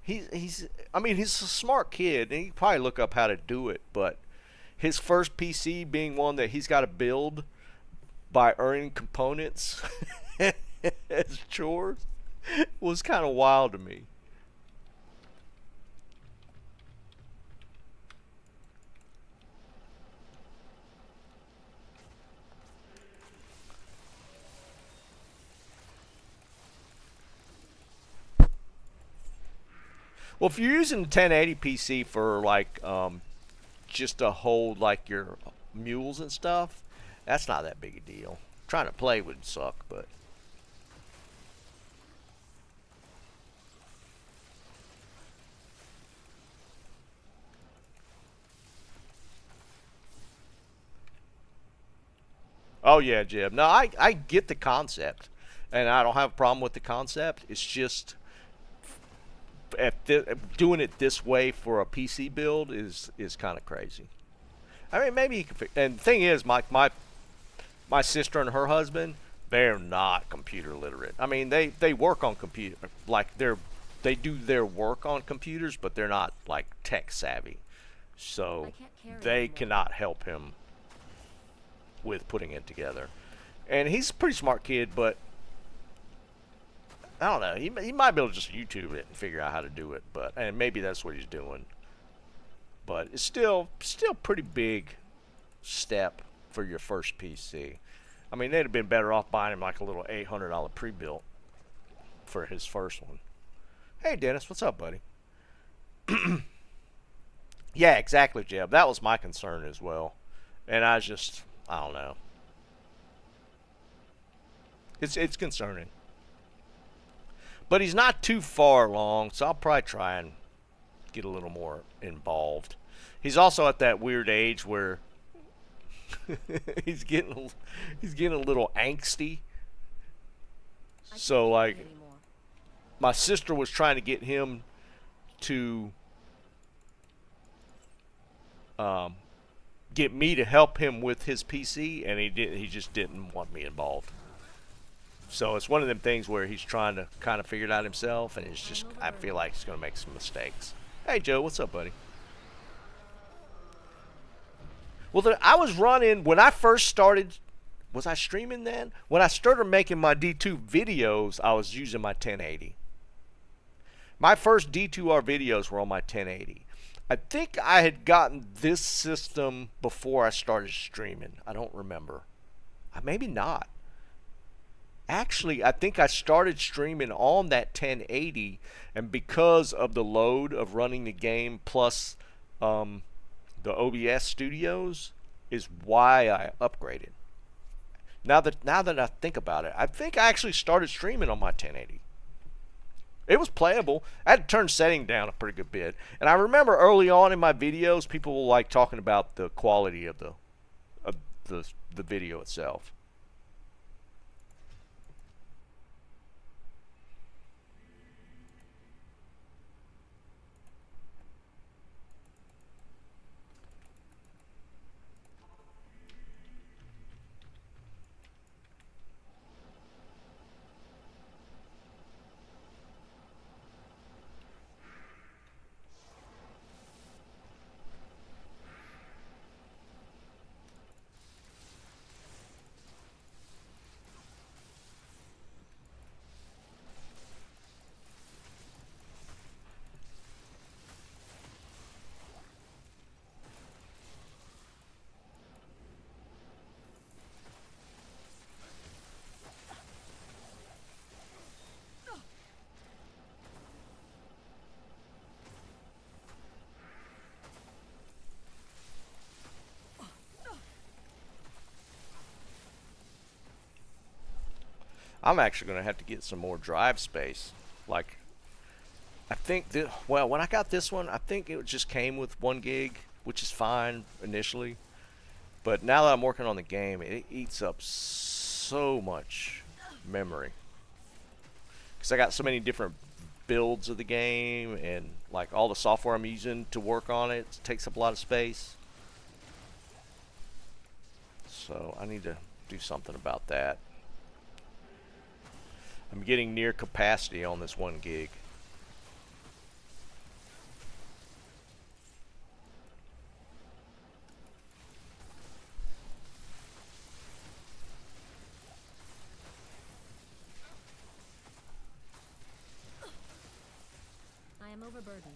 I mean, he's a smart kid, and he can probably look up how to do it. But his first PC being one that he's got to build by earning components as chores was kind of wild to me. Well, if you're using 1080 PC for like just to hold like your mules and stuff, that's not that big a deal. Trying to play would suck, but Oh yeah, Jeb. No, I get the concept, and I don't have a problem with the concept. It's just doing it this way for a PC build is kind of crazy. I mean, maybe you can. And the thing is, my sister and her husband, they're not computer literate. I mean, they work on computer, like they do their work on computers, but they're not like tech savvy. So I can't carry they anymore. cannot help him with putting it together. And he's a pretty smart kid, but I don't know. He might be able to just YouTube it and figure out how to do it, but and maybe that's what he's doing. But it's still pretty big step for your first PC. I mean, they'd have been better off buying him like a little $800 pre-built for his first one. Hey, Dennis, what's up, buddy? Yeah, exactly, Jeb. That was my concern as well. And I don't know. It's concerning. But he's not too far along, so I'll probably try and get a little more involved. He's also at that weird age where he's getting a little angsty. I So can't like carry anymore. my sister was trying to get him to get me to help him with his PC, and he just didn't want me involved. So it's one of them things where he's trying to kind of figure it out himself, and it's just I feel like he's going to make some mistakes. Hey Joe, what's up, buddy? Well, I was running when I first started. Was I streaming then? When I started making my D2 videos, I was using my 1080. My first D2R videos were on my 1080. I think I had gotten this system before I started streaming. I don't remember. Maybe not. Actually, I think I started streaming on that 1080, and because of the load of running the game plus the OBS studios is why I upgraded. Now that I think about it, I think I actually started streaming on my 1080. It was playable. I had to turn setting down a pretty good bit. And I remember early on in my videos, people were like talking about the quality of the video itself. I'm actually going to have to get some more drive space. Like, I think well, when I got this one, I think it just came with 1 gig, which is fine initially. But now that I'm working on the game, it eats up so much memory. Because I got so many different builds of the game, and like all the software I'm using to work on it takes up a lot of space. So I need to do something about that. I'm getting near capacity on this 1 gig. I am overburdened.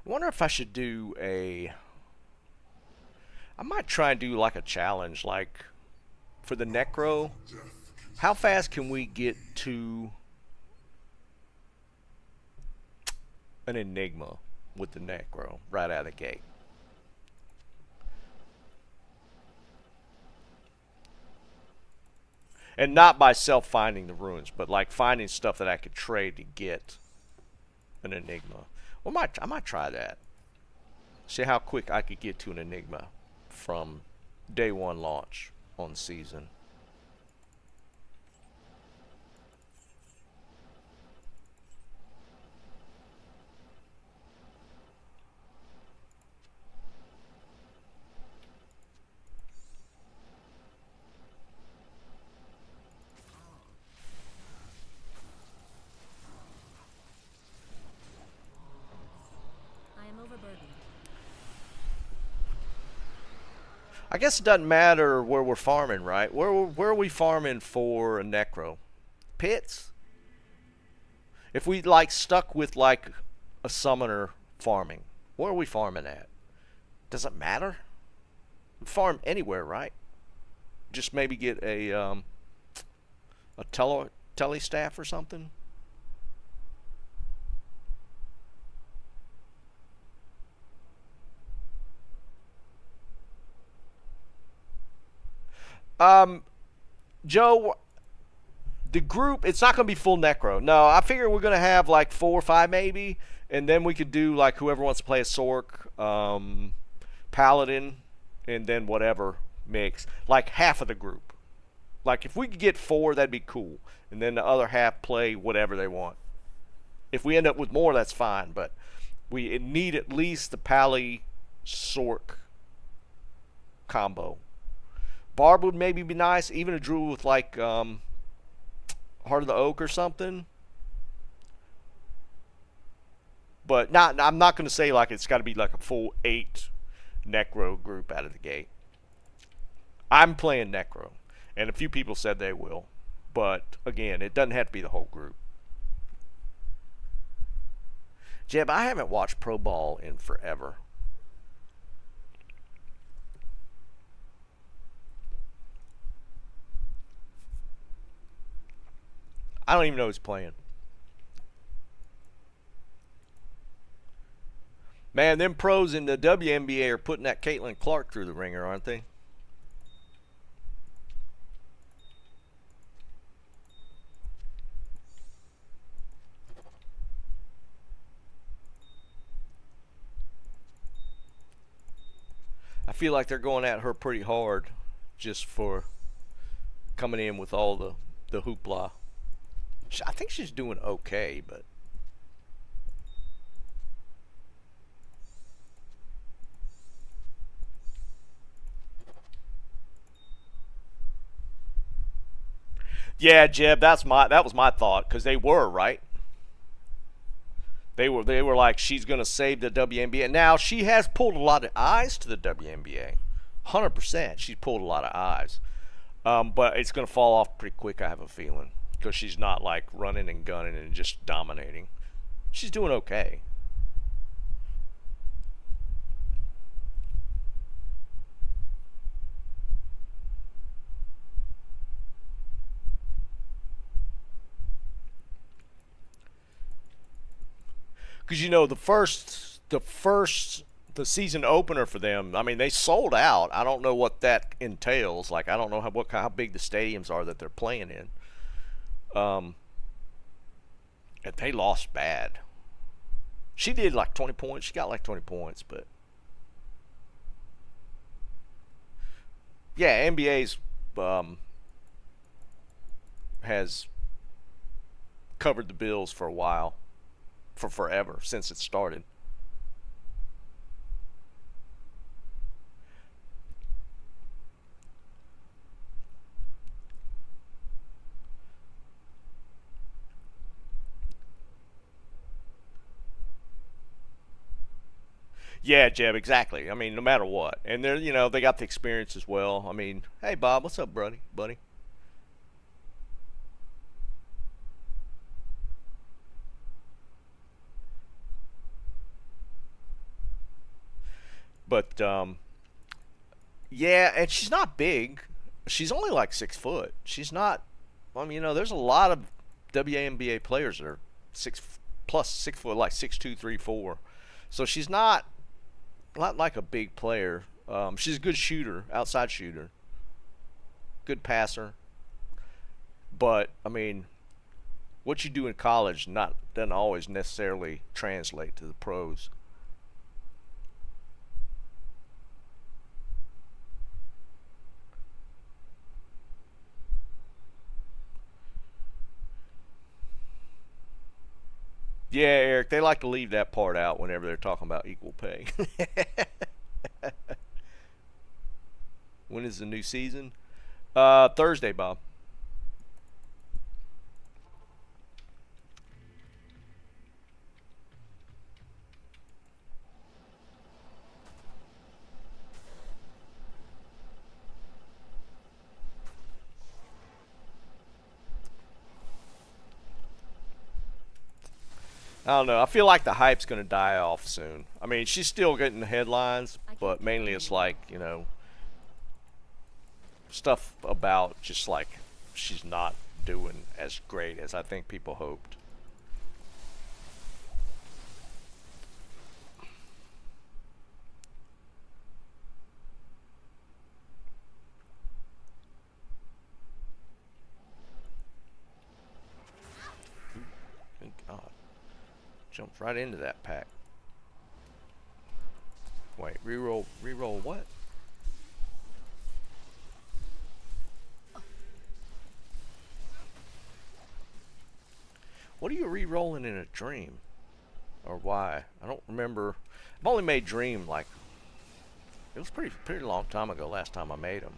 I wonder if I should do I might try and do like a challenge, like for the Necro. How fast can we get to an Enigma with the Necro right out of the gate? And not by self-finding the runes, but like finding stuff that I could trade to get an Enigma. Well, I might try that. See how quick I could get to an Enigma from day one launch on season. I am overburdened. I guess it doesn't matter where we're farming, right? Where are we farming for a Necro? Pits? If we like stuck with like a summoner farming, where are we farming at? Does it matter? Farm anywhere, right? Just maybe get a tele staff or something. Um, Joe, the group, it's not going to be full Necro. No, I figure we're going to have like 4 or 5 maybe, and then we could do like whoever wants to play a Sork, Paladin, and then whatever mix. Like half of the group. Like if we could get 4, that'd be cool, and then the other half play whatever they want. If we end up with more, that's fine, but we need at least the Pally Sork combo. Barb would maybe be nice, even a druid with like Heart of the Oak or something. But not, I'm not going to say like it's got to be like a full 8 Necro group out of the gate. I'm playing Necro, and a few people said they will. But again, it doesn't have to be the whole group. Jeb, I haven't watched Pro Ball in forever. I don't even know who's playing. Man, them pros in the WNBA are putting that Caitlin Clark through the ringer, aren't they? I feel like they're going at her pretty hard just for coming in with all the hoopla. I think she's doing okay, but yeah, Jeb, that was my thought because they were right. They were like she's gonna save the WNBA. Now she has pulled a lot of eyes to the WNBA, 100%. She's pulled a lot of eyes, but it's gonna fall off pretty quick. I have a feeling because she's not like running and gunning and just dominating. She's doing okay. Because you know the season opener for them. I mean, they sold out. I don't know what that entails. Like, I don't know how big the stadiums are that they're playing in. And they lost bad. She did like 20 points. She got like 20 points, but yeah, NBA's has covered the bills for a while, for forever since it started. Yeah, Jeb, exactly. I mean, no matter what, and they're they got the experience as well. I mean, hey Bob, what's up, buddy? But yeah, and she's not big. She's only like 6 foot. She's not. I mean, there's a lot of WNBA players that are 6 foot, like 6'2", 3'4". So she's not like a big player. She's a good shooter, outside shooter, good passer. But I mean, what you do in college not doesn't always necessarily translate to the pros. Yeah, Eric, they like to leave that part out whenever they're talking about equal pay. When is the new season? Thursday, Bob. I don't know. I feel like the hype's going to die off soon. I mean, she's still getting the headlines, I can't but get mainly them it's anymore. like, stuff about just like she's not doing as great as I think people hoped. Good God. Jumps right into that pack. Wait, reroll what? What are you re-rolling in a dream? Or why? I don't remember. I've only made dream like it was pretty long time ago last time I made them.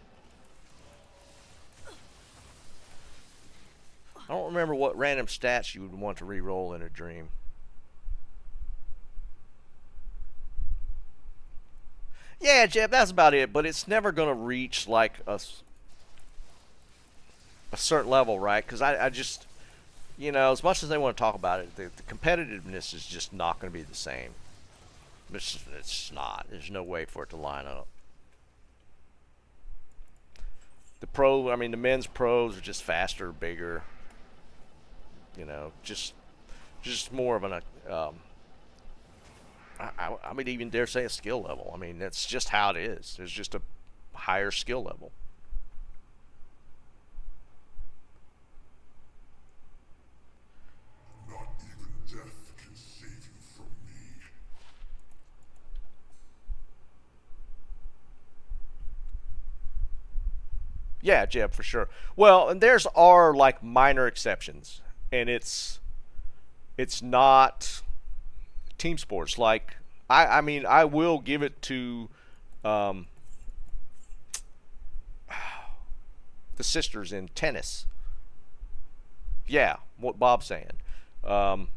I don't remember what random stats you would want to re-roll in a dream. Yeah, Jeb, that's about it. But it's never gonna reach like a certain level, right? Because I just as much as they want to talk about it, the competitiveness is just not going to be the same. It's not. There's no way for it to line up. The men's pros are just faster, bigger. Just more of an. I would even dare say a skill level. I mean, that's just how it is. There's just a higher skill level. Not even death can save you from me. Yeah, Jeb, for sure. Well, and there's are like minor exceptions, and it's not team sports. Like I mean, I will give it to um, the sisters in tennis. Yeah, what Bob's saying. Um,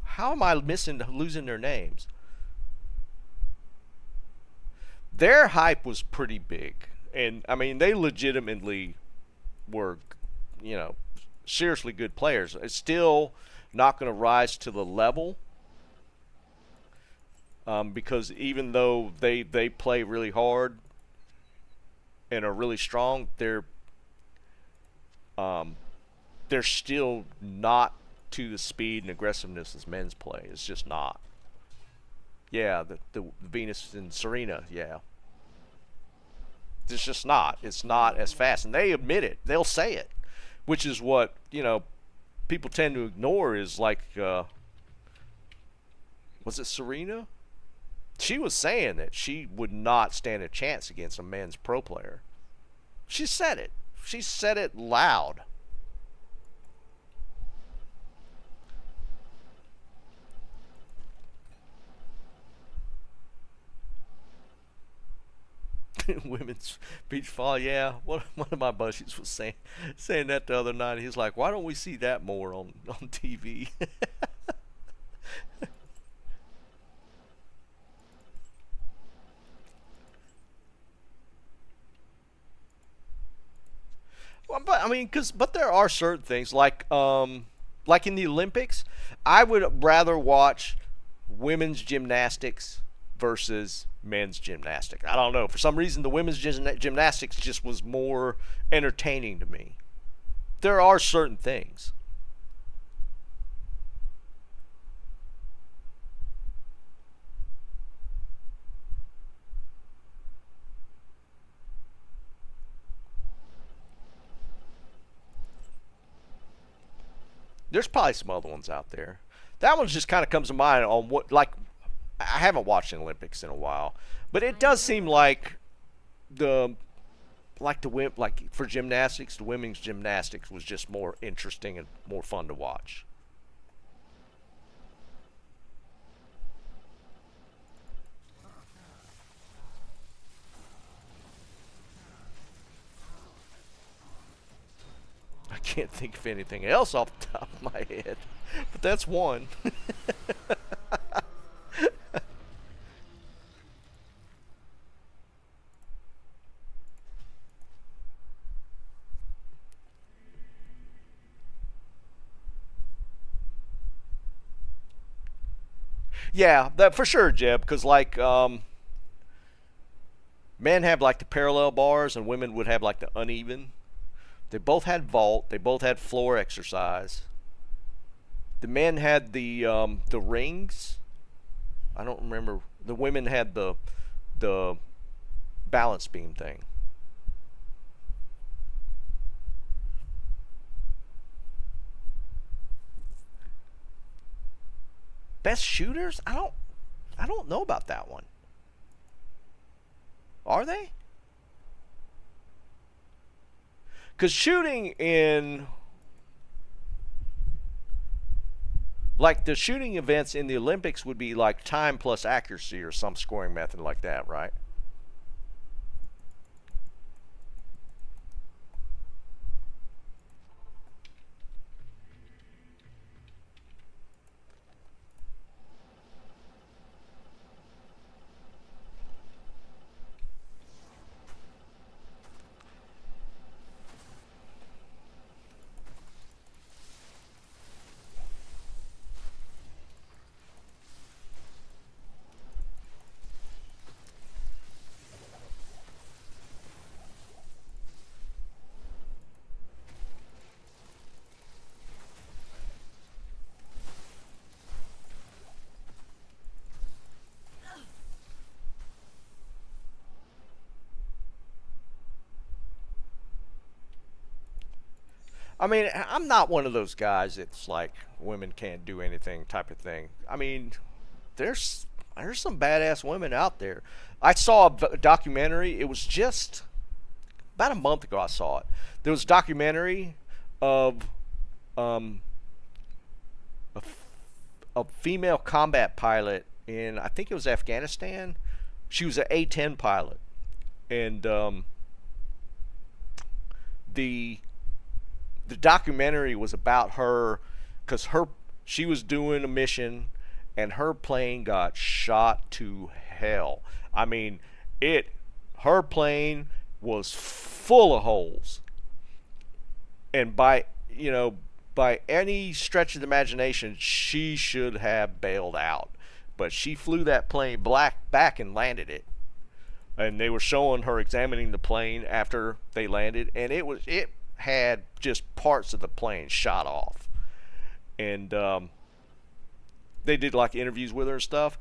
how am I missing losing their names? Their hype was pretty big, and I mean they legitimately were, you know, seriously good players. It's still not going to rise to the level because even though they play really hard and are really strong, um, they're still not to the speed and aggressiveness as men's play. It's just not. Yeah, the Venus and Serena. Yeah, it's just not. It's not as fast, and they admit it. They'll say it, which is what people tend to ignore. Is like, was it Serena? She was saying that she would not stand a chance against a men's pro player. She said it. She said it loud. Women's beach fall, yeah. One of my buddies was saying that the other night. He's like, "Why don't we see that more on TV?" Well, but I mean, but there are certain things like in the Olympics, I would rather watch women's gymnastics versus men's gymnastics. I don't know. For some reason, the women's gymnastics just was more entertaining to me. There are certain things. There's probably some other ones out there. That one just kind of comes to mind on what, like, I haven't watched the Olympics in a while, but it does seem the like for gymnastics, the women's gymnastics was just more interesting and more fun to watch. I can't think of anything else off the top of my head, but that's one. Yeah, that for sure, Jeb. Because like men have like the parallel bars, and women would have like the uneven. They both had vault. They both had floor exercise. The men had the rings. I don't remember. The women had the balance beam thing. Best shooters? I don't know about that one. Are they? Cuz shooting in like the shooting events in the Olympics would be like time plus accuracy or some scoring method like that, right? I mean, I'm not one of those guys that's like women can't do anything type of thing. I mean, there's there's some badass women out there. I saw a documentary. It was just about a month ago. I saw it. There was a documentary of um, a, a female combat pilot in, I think it was Afghanistan. She was an A-10 pilot, and the the documentary was about her because her she was doing a mission and her plane got shot to hell. I mean, it her plane was full of holes, and by any stretch of the imagination, she should have bailed out. But she flew that plane black back and landed it. And they were showing her examining the plane after they landed, and it had just parts of the plane shot off. And they did like interviews with her and stuff.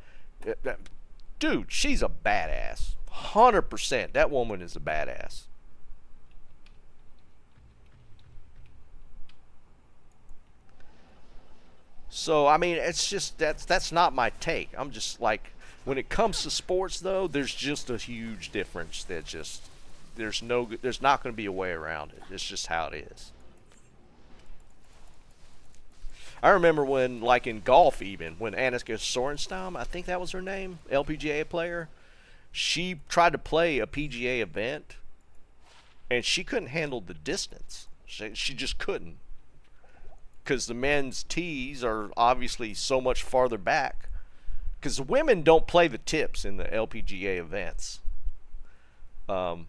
Dude, she's a badass. 100%. That woman is a badass. So I mean, it's just that's not my take. I'm just like, when it comes to sports though, there's just a huge difference. That just there's not going to be a way around it. It's just how it is. I remember when, like in golf, even when Annika Sorenstam, I think that was her name, LPGA player, she tried to play a PGA event, and she couldn't handle the distance. She just couldn't, because the men's tees are obviously so much farther back. Because the women don't play the tips in the LPGA events. Um,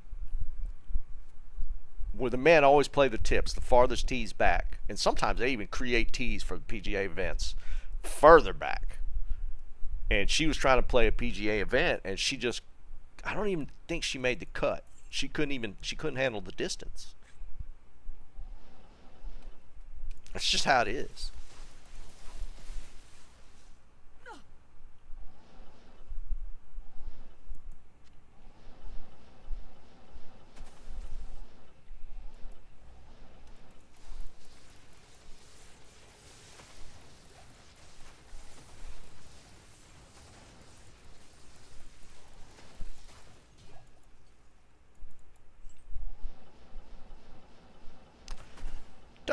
where the men always play the tips, the farthest tees back. And sometimes they even create tees for the PGA events further back. And she was trying to play a PGA event, and I don't even think she made the cut. She couldn't handle the distance. That's just how it is.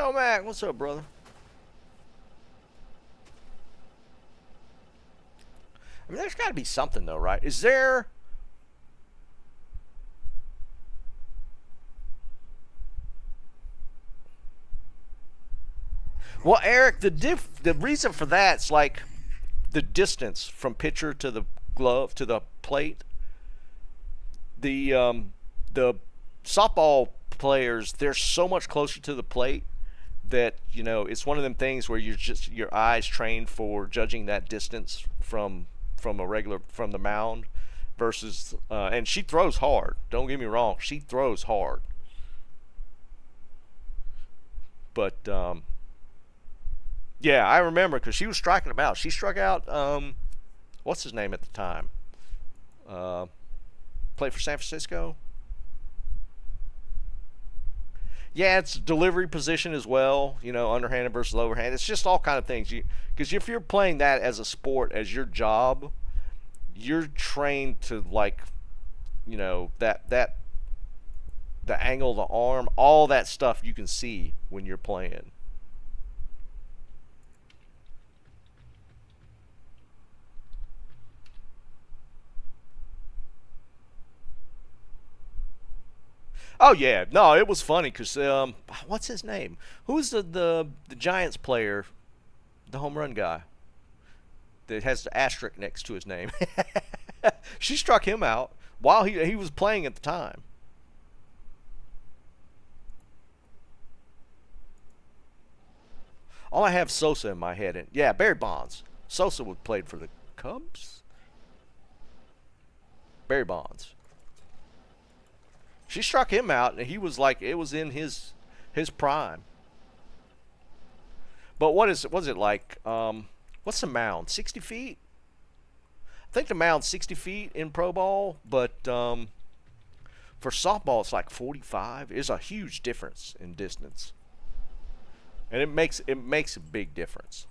Joe Mac, what's up, brother? I mean, there's got to be something, though, right? Is there? Well, Eric, the reason for that's like the distance from pitcher to the glove to the plate. The softball players, they're so much closer to the plate that it's one of them things where your eyes trained for judging that distance from the mound versus and she throws hard. Don't get me wrong, she throws hard, but yeah, I remember because she was striking them out. She struck out what's his name at the time? Played for San Francisco. Yeah, it's delivery position as well. Underhanded versus overhand. It's just all kind of things. Because if you're playing that as a sport, as your job, you're trained to that the angle of the arm, all that stuff you can see when you're playing. Oh yeah, no, it was funny because what's his name? Who's the Giants player, the home run guy that has the asterisk next to his name? She struck him out while he was playing at the time. All I have Sosa in my head, and yeah, Barry Bonds. Sosa would played for the Cubs. Barry Bonds. She struck him out, and he was like, it was in his prime. But was it like? What's the mound? 60 feet? I think the mound's 60 feet in pro ball, but for softball it's like 45. It's a huge difference in distance, and it makes a big difference.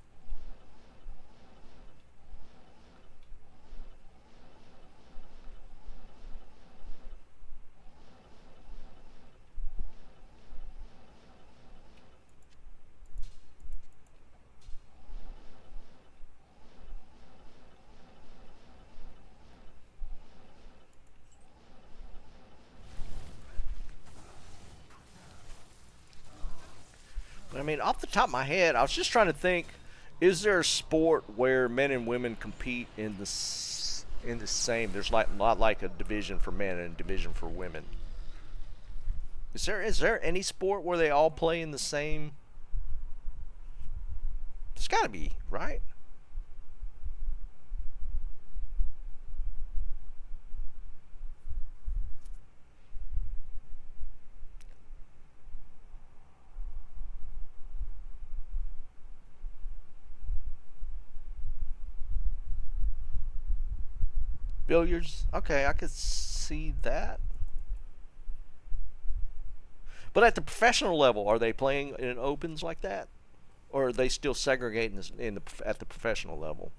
I mean, off the top of my head, I was just trying to think: is there a sport where men and women compete in the same? There's not like a division for men and a division for women. Is there any sport where they all play in the same? There's got to be, right? Billiards. Okay, I could see that. But at the professional level, are they playing in opens like that, or are they still segregating at the professional level?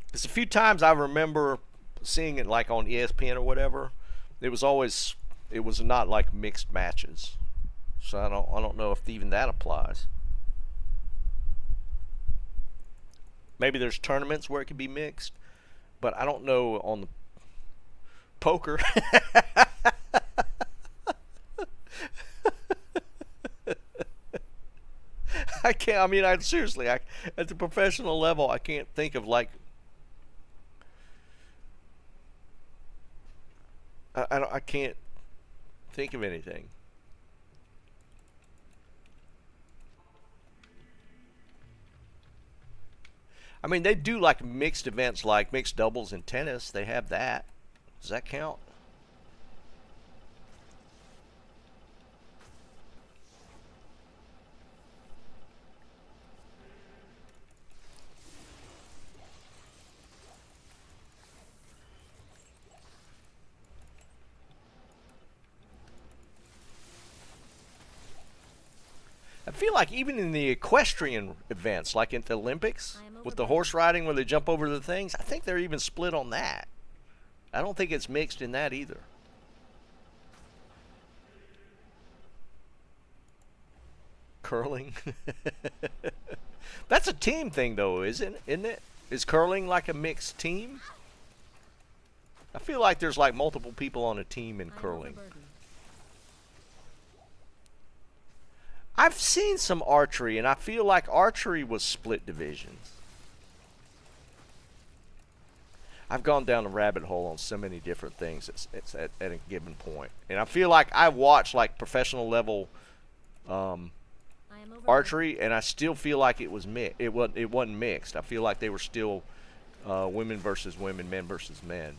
Because a few times I remember seeing it like on ESPN or whatever. It was not like mixed matches. So I don't know if even that applies. Maybe there's tournaments where it can be mixed, but I don't know on the poker. I can't. I mean, seriously. At the professional level, I can't think of like. I can't think of anything. I mean, they do like mixed events, like mixed doubles in tennis. They have that. Does that count? I feel like even in the equestrian events, like in the Olympics, with the horse riding where they jump over the things, I think they're even split on that. I don't think it's mixed in that either. Curling. That's a team thing, though, isn't it? Is curling like a mixed team? I feel like there's like multiple people on a team in I am curling. overburdened. I've seen some archery, and I feel like archery was split divisions. I've gone down a rabbit hole on so many different things at a given point, and I feel like I watched like professional level I am overburdened. archery, and I still feel like it was It wasn't mixed. I feel like they were still women versus women, men versus men.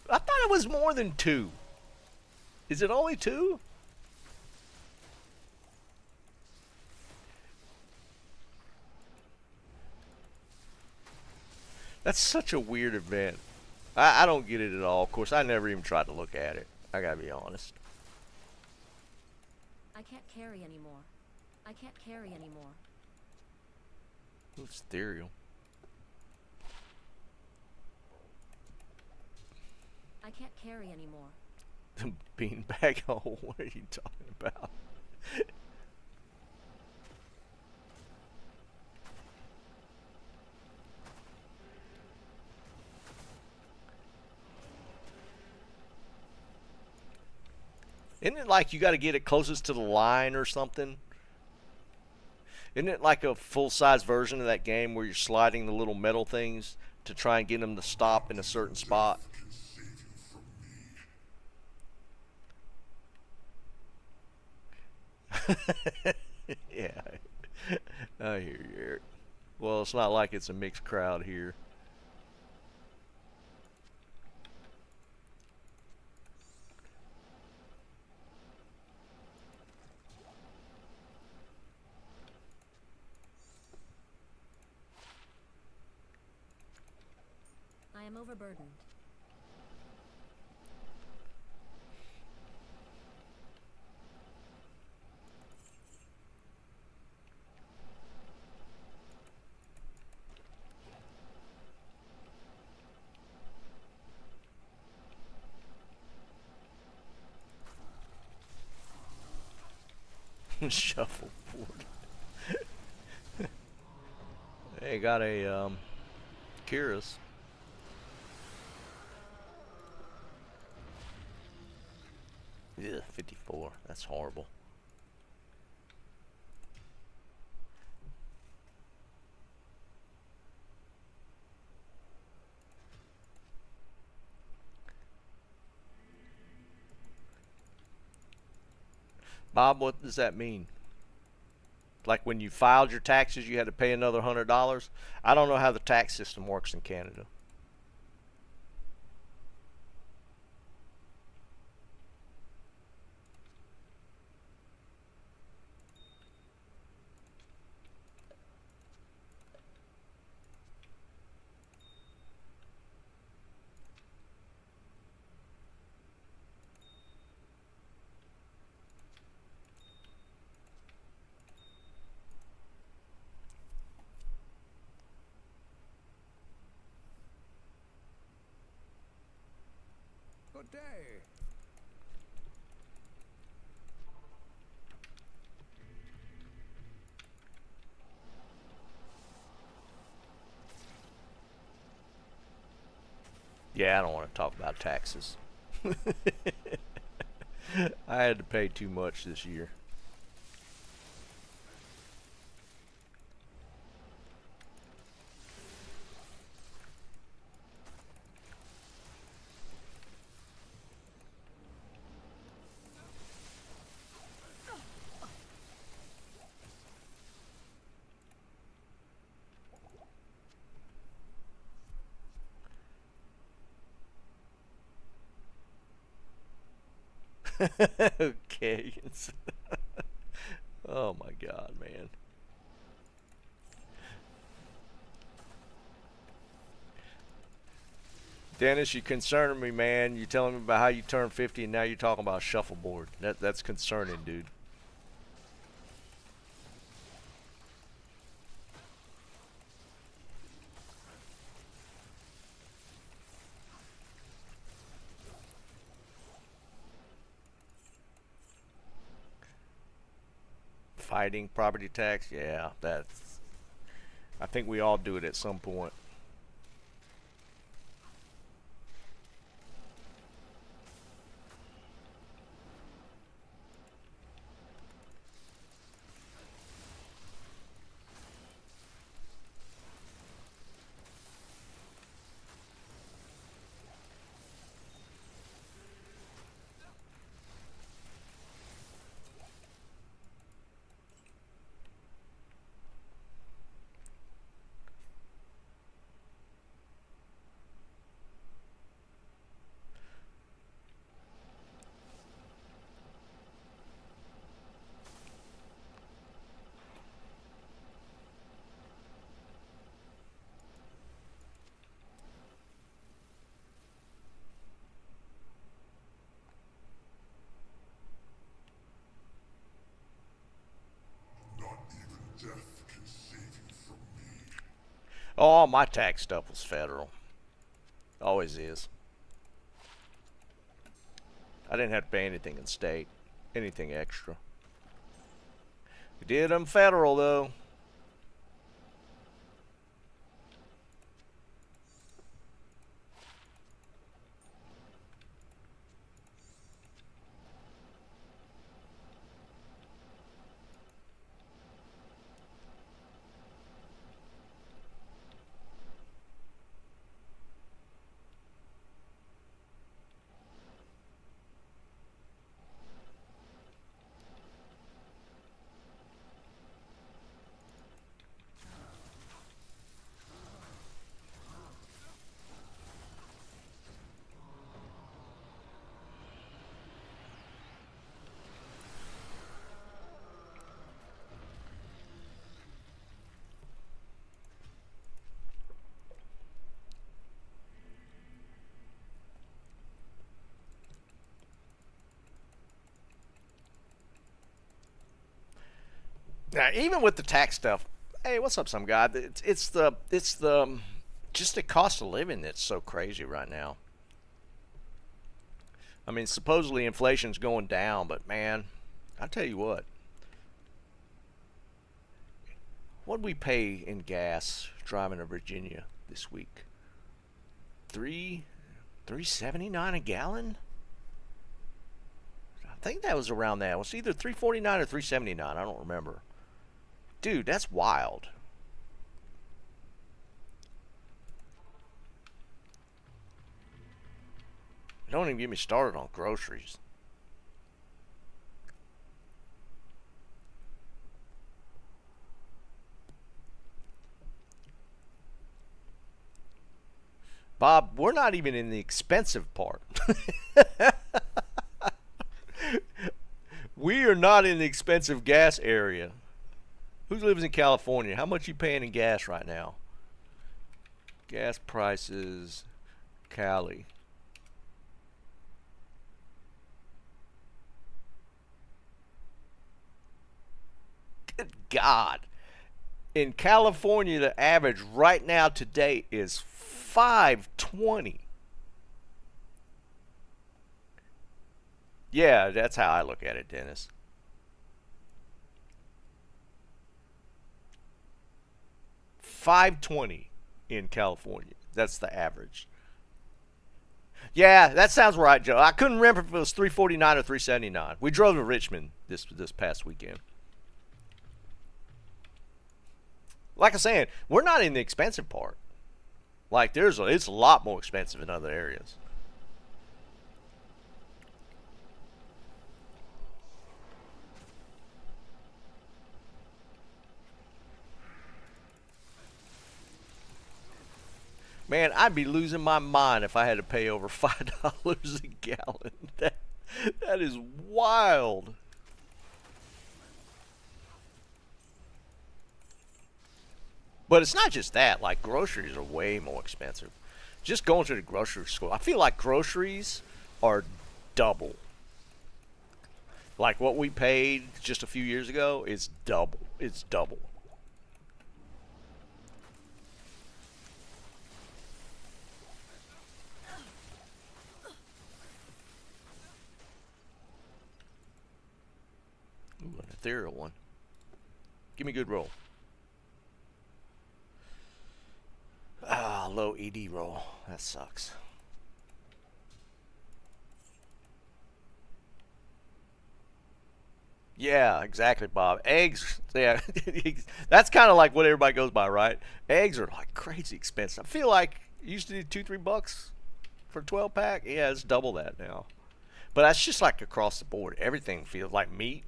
I thought it was more than two. Is it only two? That's such a weird event. I don't get it at all. Of course, I never even tried to look at it. I gotta be honest. I can't carry anymore. I can't carry anymore. It's ethereal. I can't carry anymore. The beanbag hole. What are you talking about? Isn't it like you got to get it closest to the line or something? Isn't it like a full-size version of that game where you're sliding the little metal things to try and get them to stop in a certain spot? Can save you from me. Yeah, I hear you, Eric. Well, it's not like it's a mixed crowd here. I am overburdened. Shuffleboard. They got a Kyrus. Yeah, 54. That's horrible. Bob, what does that mean? Like when you filed your taxes, you had to pay another $100? I don't know how the tax system works in Canada. Good day. Yeah, I don't want to talk about taxes. I had to pay too much this year. Okay. Oh my God, man. Dennis, you concerning me, man. You telling me about how you turned 50 and now you're talking about shuffleboard. That's concerning, dude. Fighting property tax, yeah, that's. I think we all do it at some point. Not even death can save you from me. Oh, my tax stuff was federal. Always is. I didn't have to pay anything in state, anything extra. We did them federal though. Now, even with the tax stuff, hey, what's up, some guy? It's the just the cost of living that's so crazy right now. I mean, supposedly inflation's going down, but man, I tell you what we pay in gas driving to Virginia this week? 3.79 a gallon. I think that was around that. It was either 3.49 or 3.79. I don't remember. Dude, that's wild. Don't even get me started on groceries. Bob, we're not even in the expensive part. We are not in the expensive gas area. Who lives in California? How much you paying in gas right now? Gas prices, Cali. Good God. In California, the average right now today is 5.20. Yeah, that's how I look at it, Dennis. 5.20 in California. That's the average. Yeah, that sounds right, Joe. I couldn't remember if it was 3.49 or 3.79. We drove to Richmond this past weekend. Like I'm saying, we're not in the expensive part. Like it's a lot more expensive in other areas. Man, I'd be losing my mind if I had to pay over $5 a gallon. That is wild. But it's not just that. Like groceries are way more expensive. Just going to the grocery store. I feel like groceries are double. Like what we paid just a few years ago is double. It's double. Ooh, an ethereal one. Give me a good roll. Ah, low ED roll. That sucks. Yeah, exactly, Bob. Eggs, yeah, that's kind of like what everybody goes by, right? Eggs are like crazy expensive. I feel like it used to be $2-3 for a 12 pack. Yeah, it's double that now. But that's just like across the board. Everything feels like meat.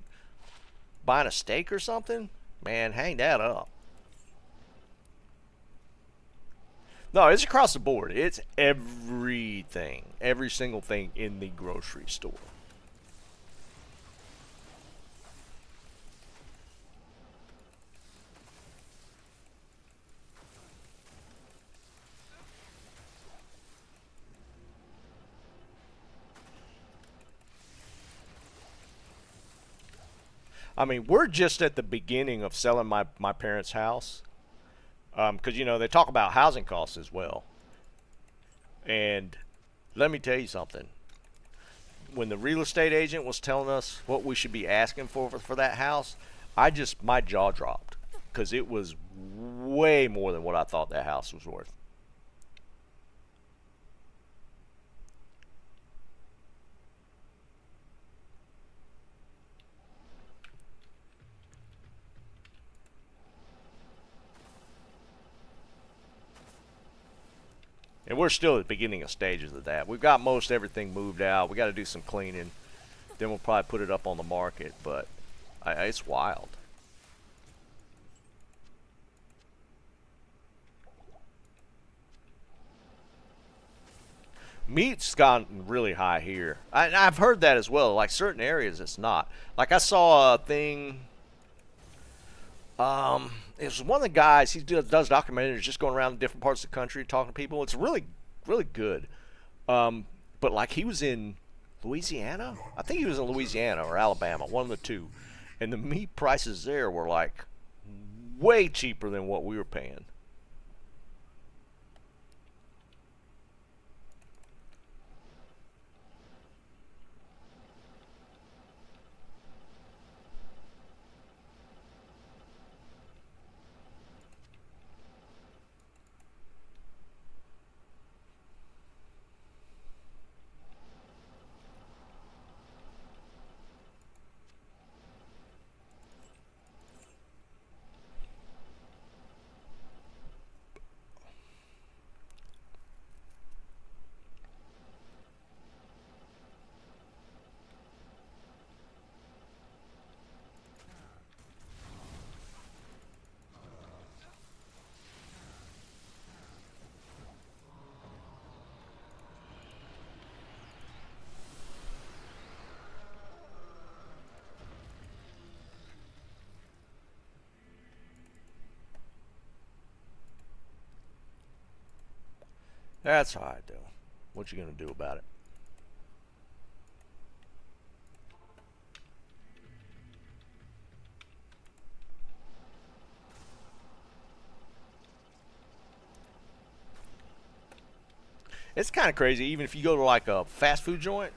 Buying a steak or something, man, hang that up. No, it's across the board. It's everything, every single thing in the grocery store. I mean, we're just at the beginning of selling my parents' house. Because, you know, they talk about housing costs as well. And let me tell you something. When the real estate agent was telling us what we should be asking for that house, my jaw dropped. Because it was way more than what I thought that house was worth. And we're still at the beginning of stages of that. We've got most everything moved out. We got to do some cleaning. Then we'll probably put it up on the market. But it's wild. Meat's gotten really high here. I've heard that as well. Like certain areas, it's not. Like I saw a thing. It was one of the guys. He does documentaries, just going around different parts of the country talking to people. It's really, really good. But like he was in Louisiana. I think he was in Louisiana or Alabama, one of the two. And the meat prices there were like way cheaper than what we were paying. That's all right, though. What you gonna do about it? It's kind of crazy. Even if you go to like a fast food joint,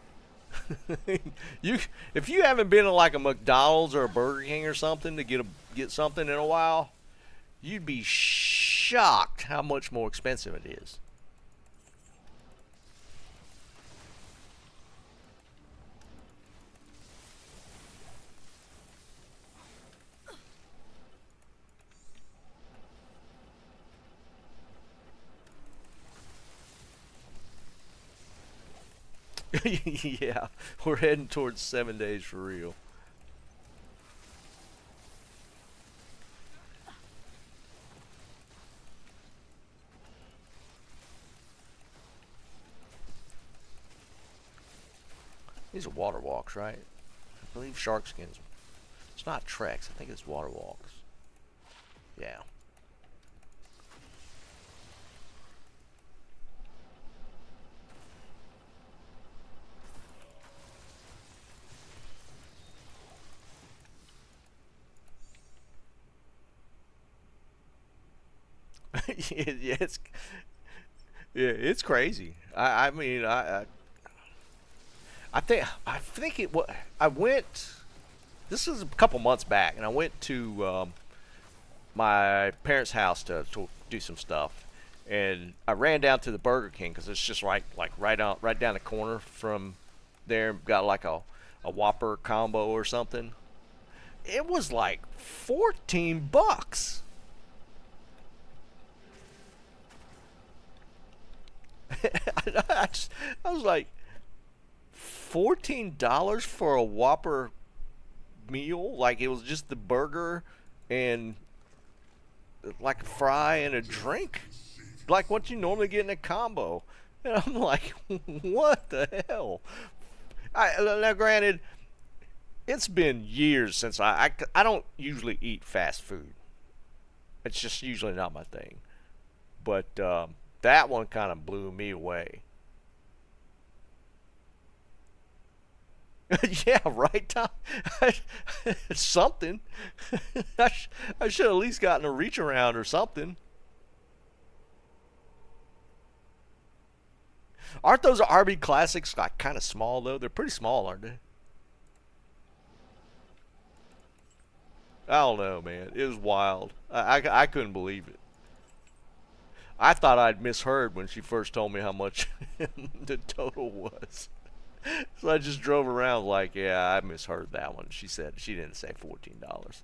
you if you haven't been to like a McDonald's or a Burger King or something to get something in a while, you'd be shocked how much more expensive it is. Yeah, we're heading towards 7 days for real. These are water walks, right? I believe shark skins. It's not treks. I think it's water walks. Yeah. Yeah, it's crazy. I mean, I think it. What I went. This is a couple months back, and I went to my parents' house to do some stuff, and I ran down to the Burger King because it's just right down the corner from there. Got like a Whopper combo or something. It was like $14. I was like, $14 for a Whopper meal? Like it was just the burger and like a fry and a drink, like what you normally get in a combo. And I'm like, what the hell? Now, granted, it's been years since I don't usually eat fast food. It's just usually not my thing. But that one kind of blew me away. Yeah, right, Tom. Something. I should at least gotten a reach around or something. Aren't those RB classics like kind of small though? They're pretty small, aren't they? I don't know, man. It was wild. I couldn't believe it. I thought I'd misheard when she first told me how much the total was. So I just drove around like, yeah, I misheard that one. She said she didn't say $14.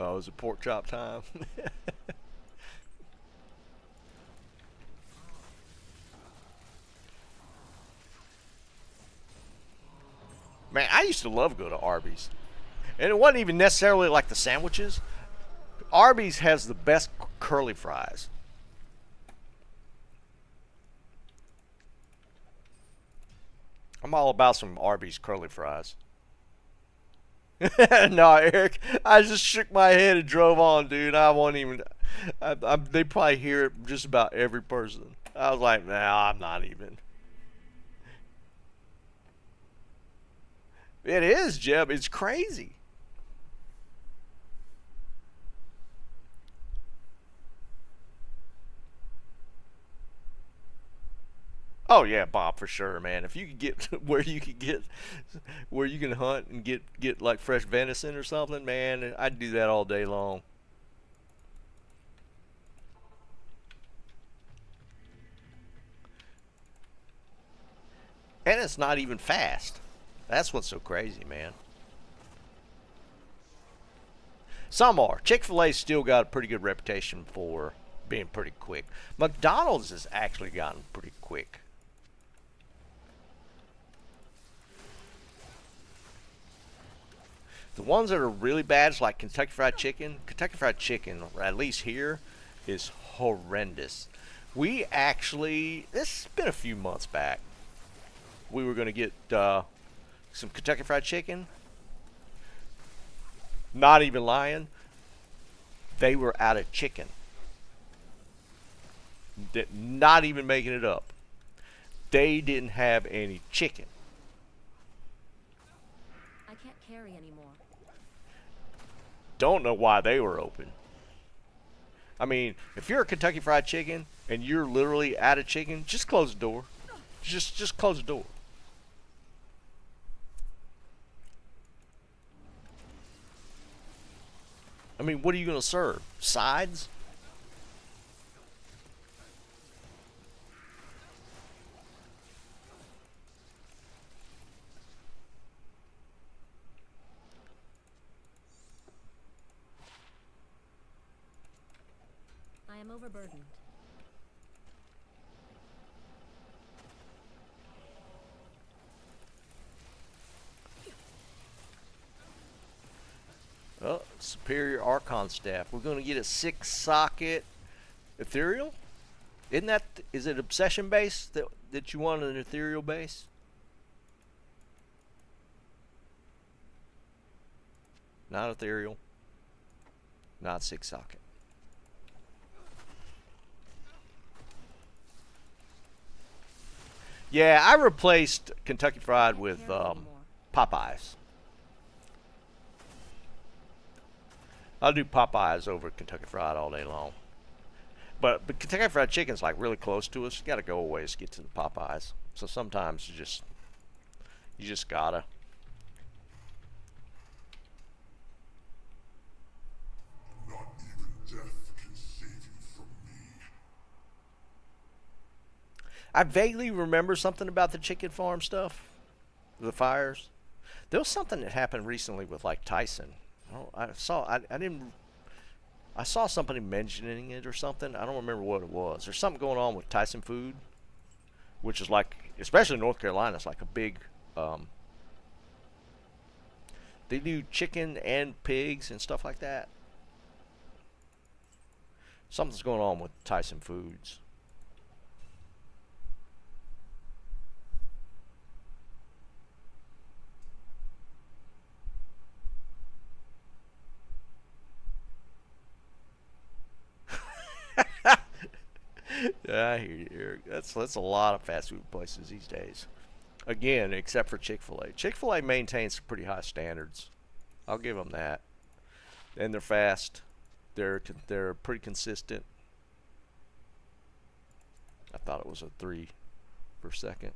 Oh, is it pork chop time? Man, I used to love go to Arby's. And it wasn't even necessarily like the sandwiches. Arby's has the best curly fries. I'm all about some Arby's curly fries. No, Eric, I just shook my head and drove on, dude. I won't even. They probably hear it just about every person. I was like, nah, I'm not even. It is, Jeb. It's crazy. Oh yeah, Bob, for sure, man. If you could get where you can hunt and get like fresh venison or something, man, I'd do that all day long. And it's not even fast. That's what's so crazy, man. Some are. Chick-fil-A's still got a pretty good reputation for being pretty quick. McDonald's has actually gotten pretty quick. The ones that are really bad is like Kentucky Fried Chicken. Kentucky Fried Chicken, at least here, is horrendous. We actually, this has been a few months back. We were going to get some Kentucky Fried Chicken. Not even lying. They were out of chicken. Not even making it up. They didn't have any chicken. I can't carry anymore. Don't know why they were open. I mean, if you're a Kentucky Fried Chicken and you're literally out of chicken, just close the door. Just close the door. I mean, what are you going to serve? Sides? I am overburdened. Oh, Superior Archon Staff. We're going to get a 6-socket ethereal? Isn't that, is it obsession base that you want an ethereal base? Not ethereal. Not 6-socket. Yeah, I replaced Kentucky Fried Can't with carry anymore. Popeyes. I'll do Popeyes over Kentucky Fried all day long. But Kentucky Fried Chicken's like really close to us. You got to go a ways to get to the Popeyes. So sometimes you just gotta. Not even death can save you from me. I vaguely remember something about the chicken farm stuff, the fires. There was something that happened recently with like Tyson. I didn't. I saw somebody mentioning it or something. I don't remember what it was. There's something going on with Tyson Food, which is like, especially in North Carolina, it's like a big. They do chicken and pigs and stuff like that. Something's going on with Tyson Foods. Yeah, I hear you, Eric. That's a lot of fast food places these days. Again, except for Chick-fil-A. Chick-fil-A maintains pretty high standards. I'll give them that. And they're fast. They're pretty consistent. I thought it was a 3 per second.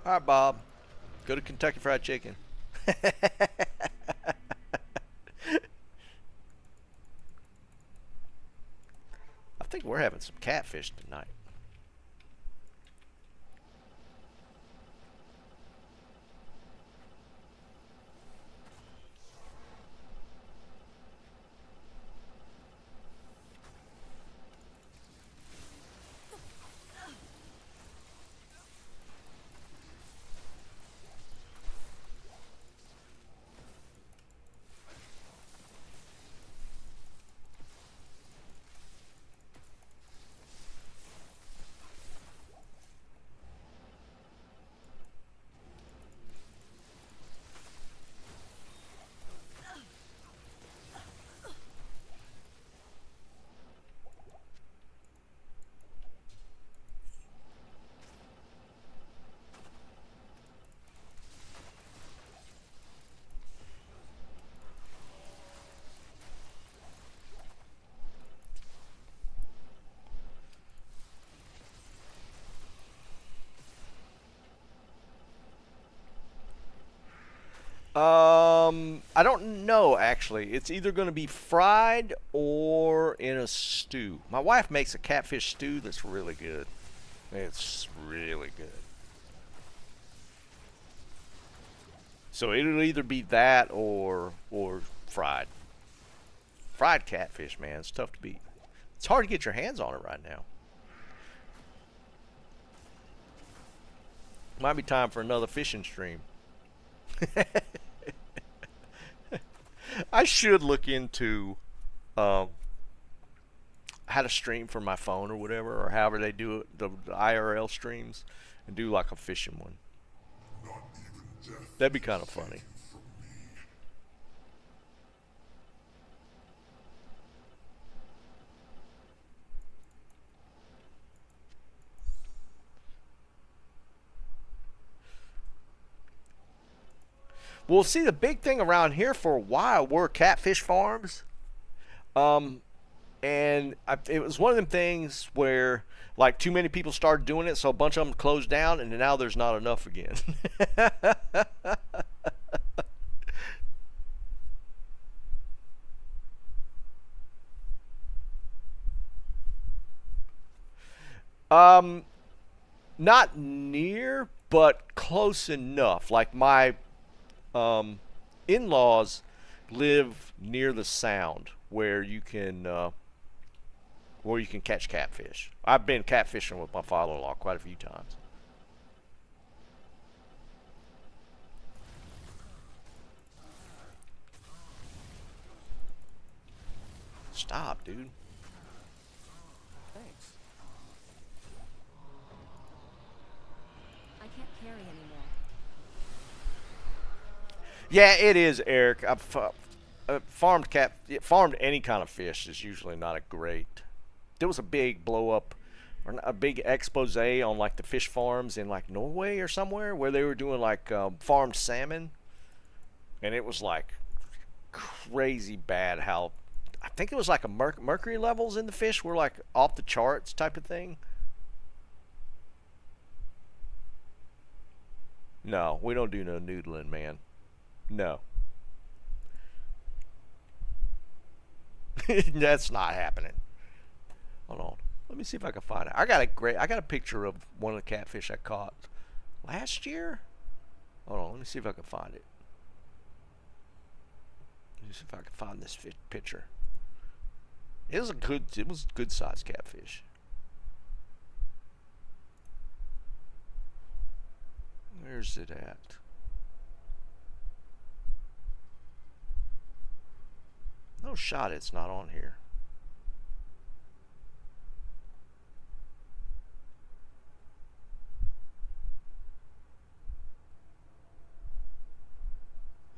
All right, Bob. Go to Kentucky Fried Chicken. I think we're having some catfish tonight. I don't know actually. It's either going to be fried or in a stew. My wife makes a catfish stew that's really good. It's really good. So it'll either be that or fried. Fried catfish, man, it's tough to beat. It's hard to get your hands on it right now. Might be time for another fishing stream. I should look into um, how to stream from my phone or whatever, or however they do it, the IRL streams, and do like a fishing one. Not even death That'd be kind of funny. from me. Well, see, the big thing around here for a while were catfish farms. Um, it was one of them things where like too many people started doing it, so a bunch of them closed down, and now there's not enough again. um, not near, but close enough. Like my in-laws live near the sound where you can catch catfish. I've been catfishing with my father-in-law quite a few times. Stop, dude. Thanks. I can't carry anymore. Yeah, it is, Eric. Farmed any kind of fish is usually not a great. There was a big blow up, or a big expose on like the fish farms in like Norway or somewhere where they were doing like farmed salmon, and it was like crazy bad how I think it was like a mercury levels in the fish were like off the charts type of thing. No, we don't do no noodling, man. No. That's not happening. Hold on. Let me see if I can find it. I got a picture of one of the catfish I caught last year. Hold on, let me see if I can find it. Let me see if I can find this picture. It was a good sized catfish. Where's it at? No shot it's not on here.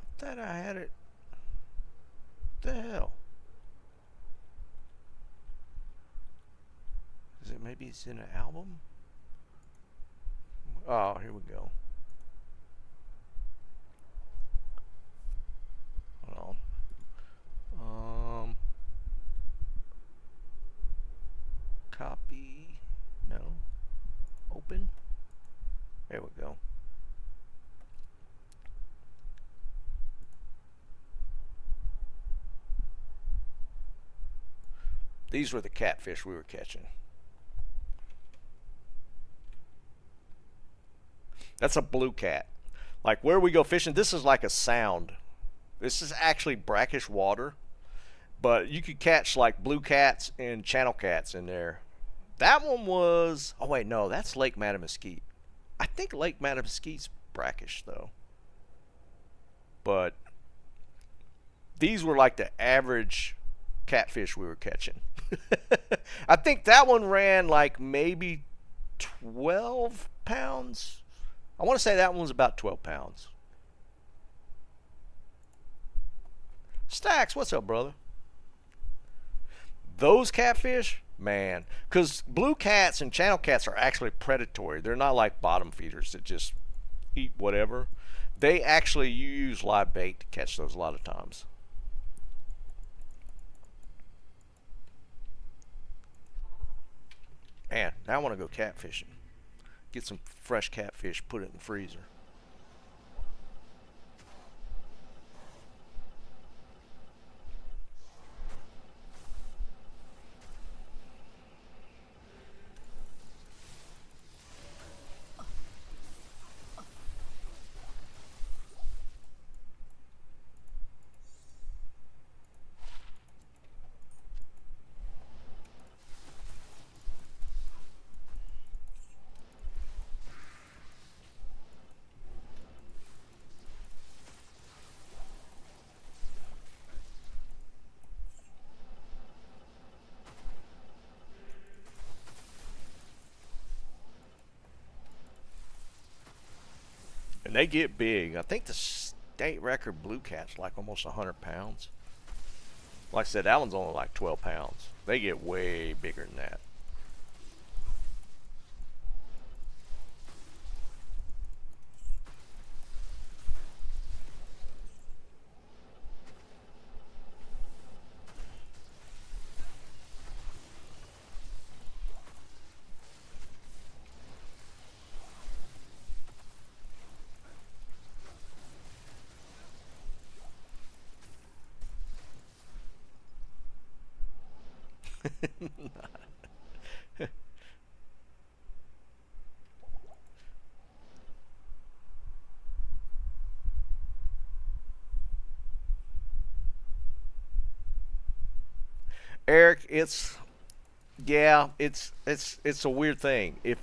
I thought I had it. What the hell? Is it maybe it's in an album? Oh, here we go. Hold on. Copy. No. Open. There we go. These were the catfish we were catching. That's a blue cat. Like where we go fishing, this is like a sound. This is actually brackish water, but you could catch like blue cats and channel cats in there. That one was, oh wait, no, that's Lake Mattamuskeet. I think Lake Mattamuskeet's brackish though. But these were like the average catfish we were catching. I think that one ran like maybe 12 pounds. I want to say that one was about 12 pounds. Stacks, what's up, brother? Those catfish, man, because blue cats and channel cats are actually predatory. They're not like bottom feeders that just eat whatever. They actually use live bait to catch those a lot of times. Man, now I want to go catfishing. Get some fresh catfish, put it in the freezer. And they get big. I think the state record blue cat's like almost 100 pounds. Like I said, that one's only like 12 pounds. They get way bigger than that. Eric, it's yeah, it's a weird thing. If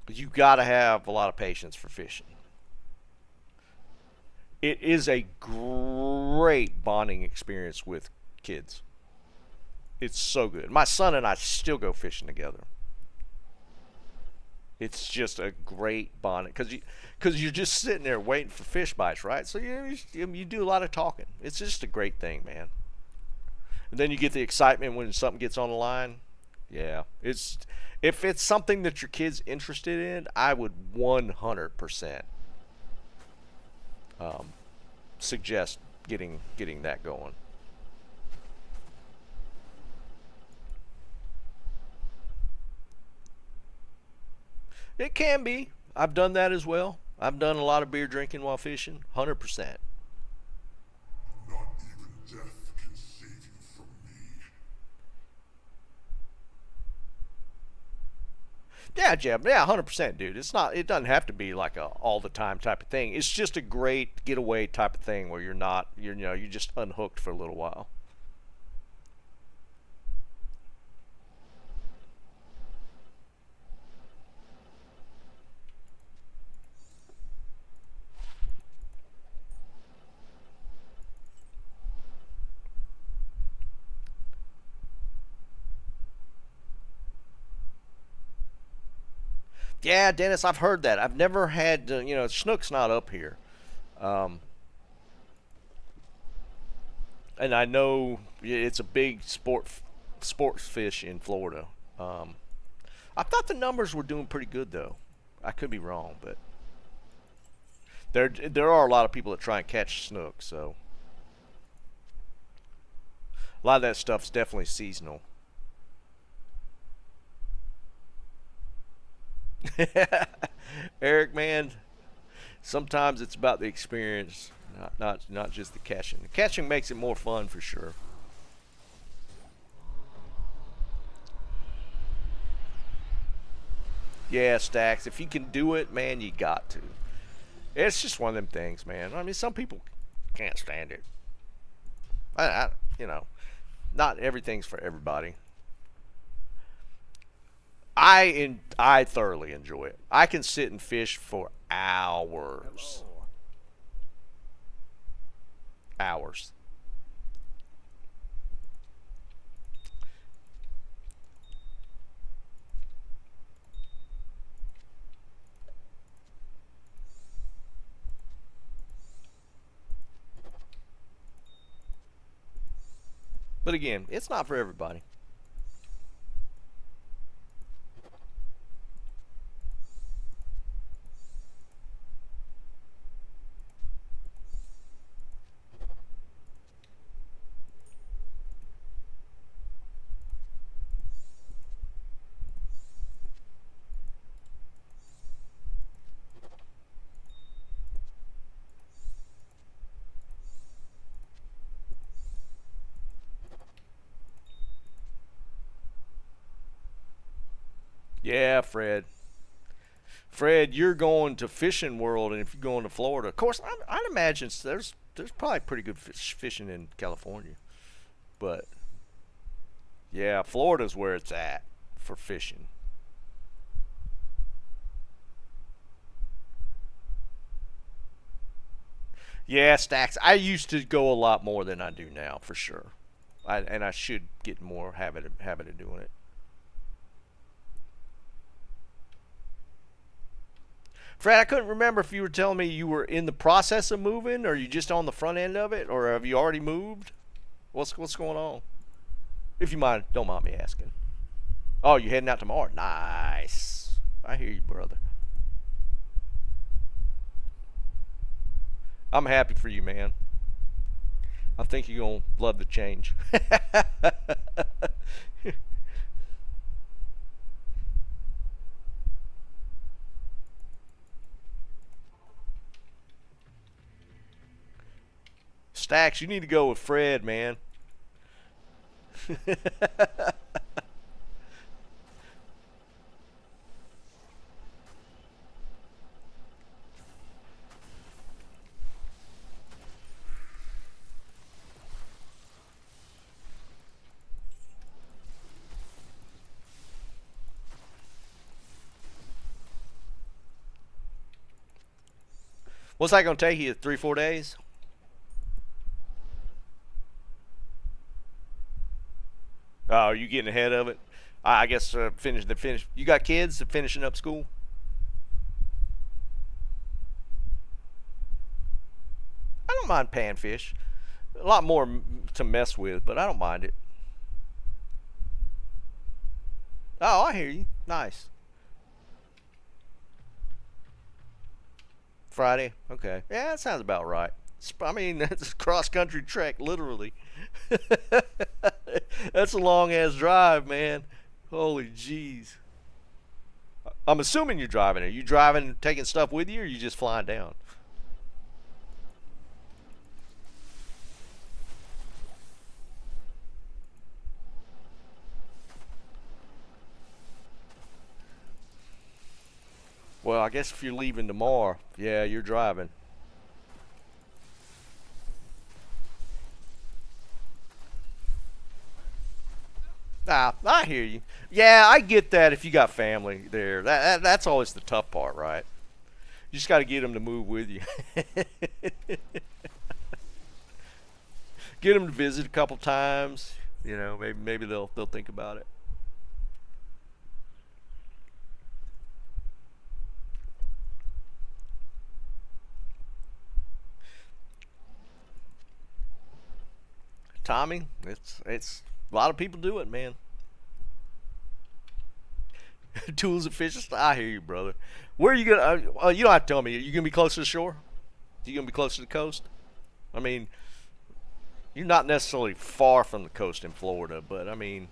you got to have a lot of patience for fishing. It is a great great bonding experience with kids. It's so good. My son and I still go fishing together. It's just a great bonding because you're just sitting there waiting for fish bites, right? So you do a lot of talking. It's just a great thing, man. And then you get the excitement when something gets on the line. Yeah, if it's something that your kid's interested in, I would 100% suggest getting that going. It can be. I've done that as well. I've done a lot of beer drinking while fishing. 100%. Not even death can save you from me. Yeah, Jeb. Yeah, 100%, dude. It's not. It doesn't have to be like a all the time type of thing. It's just a great getaway type of thing where you're not. You're just unhooked for a little while. Yeah, Dennis, I've heard that. I've never had. Snook's not up here, um, and I know it's a big sports fish in Florida. Um, I thought the numbers were doing pretty good though. I could be wrong, but there are a lot of people that try and catch snook, so a lot of that stuff's definitely seasonal. Eric, man, sometimes it's about the experience, not just the catching. The catching makes it more fun for sure. Yeah, Stacks, if you can do it, man, you got to. It's just one of them things, man. I mean, some people can't stand it. I you know, not everything's for everybody. I thoroughly enjoy it. I can sit and fish for hours, Hello. hours. But again, it's not for everybody. Yeah, Fred. Fred, you're going to Fishing World, and if you're going to Florida, of course, I'd imagine there's probably pretty good fishing in California, but yeah, Florida's where it's at for fishing. Yeah, Stacks. I used to go a lot more than I do now, for sure. And I should get more habit of doing it. Fred, I couldn't remember if you were telling me you were in the process of moving, or you just on the front end of it, or have you already moved? What's going on? If you mind, don't mind me asking. Oh, you heading out tomorrow? Nice. I hear you, brother. I'm happy for you, man. I think you're gonna love the change. Stacks, you need to go with Fred, man. What's that gonna take you? 3, 4 days? Oh, you getting ahead of it? I guess finish. You got kids finishing up school? I don't mind panfish. A lot more to mess with, but I don't mind it. Oh, I hear you. Nice. Friday. Okay. Yeah, that sounds about right. I mean, that's a cross country trek, literally. That's a long ass drive, man. Holy jeez. I'm assuming you're driving. Are you driving, taking stuff with you, or are you just flying down? Well, I guess if you're leaving tomorrow, yeah, you're driving. Ah, I hear you. Yeah, I get that if you got family there. That's always the tough part, right? You just got to get them to move with you. Get them to visit a couple times. You know, maybe they'll think about it. Tommy, it's a lot of people do it, man. Tools and fishes. I hear you, brother. Where are you gonna? You don't have to tell me. Are you gonna be close to the shore? Are you gonna be close to the coast? I mean, you're not necessarily far from the coast in Florida, but I mean,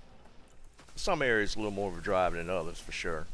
some areas a little more of a drive than others for sure.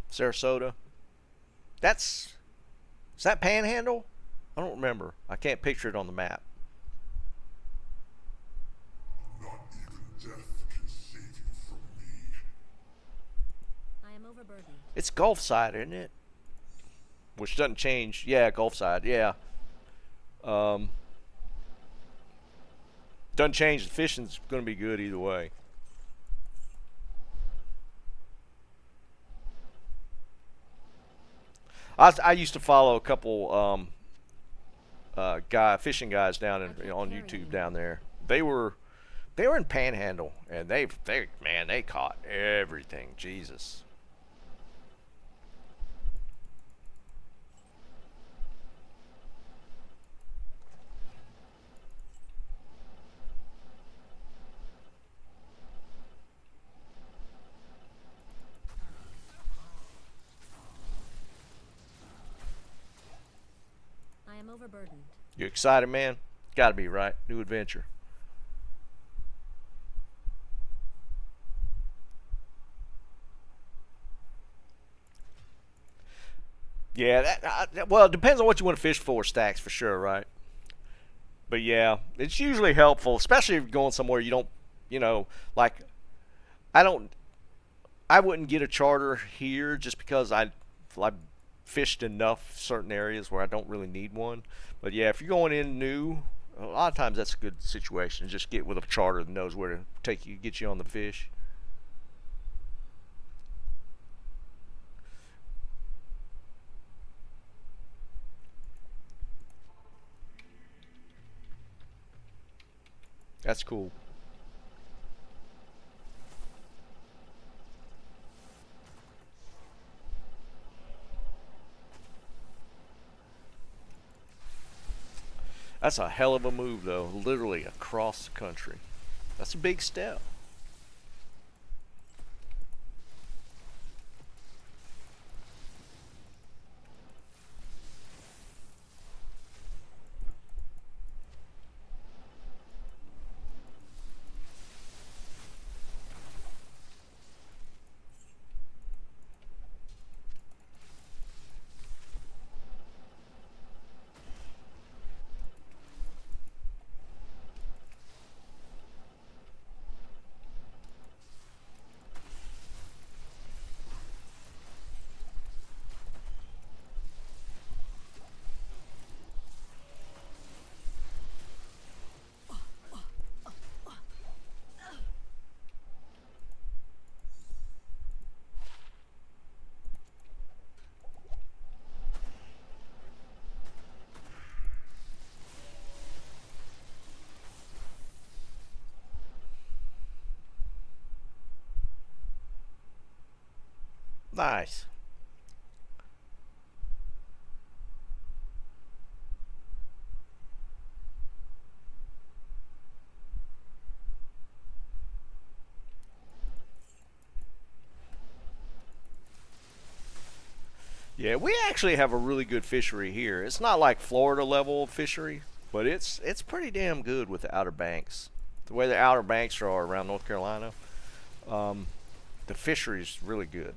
Sarasota. That's is that Panhandle? I don't remember. I can't picture it on the map. Not even death can save you from me. I am overburdened. It's Gulfside, isn't it? Which doesn't change. Yeah, Gulfside. Yeah. Um, doesn't change. The fishing's going to be good either way. I used to follow a couple fishing guys down on YouTube down there. They were in Panhandle, and they caught everything. Jesus. I am overburdened. You excited, man? Got to be right. New adventure. Yeah, well, it depends on what you want to fish for, stacks for sure, right? But yeah, it's usually helpful, especially if you're going somewhere you don't, like I don't, I wouldn't get a charter here just because I fished enough certain areas where I don't really need one. But yeah, if you're going in new, a lot of times that's a good situation. Just get with a charter that knows where to take you, get you on the fish. That's cool. That's a hell of a move, though. Literally across the country. That's a big step. Nice. Yeah, we actually have a really good fishery here. It's not like Florida level fishery, but it's pretty damn good with the Outer Banks. The way the Outer Banks are around North Carolina, um, the fishery's really good.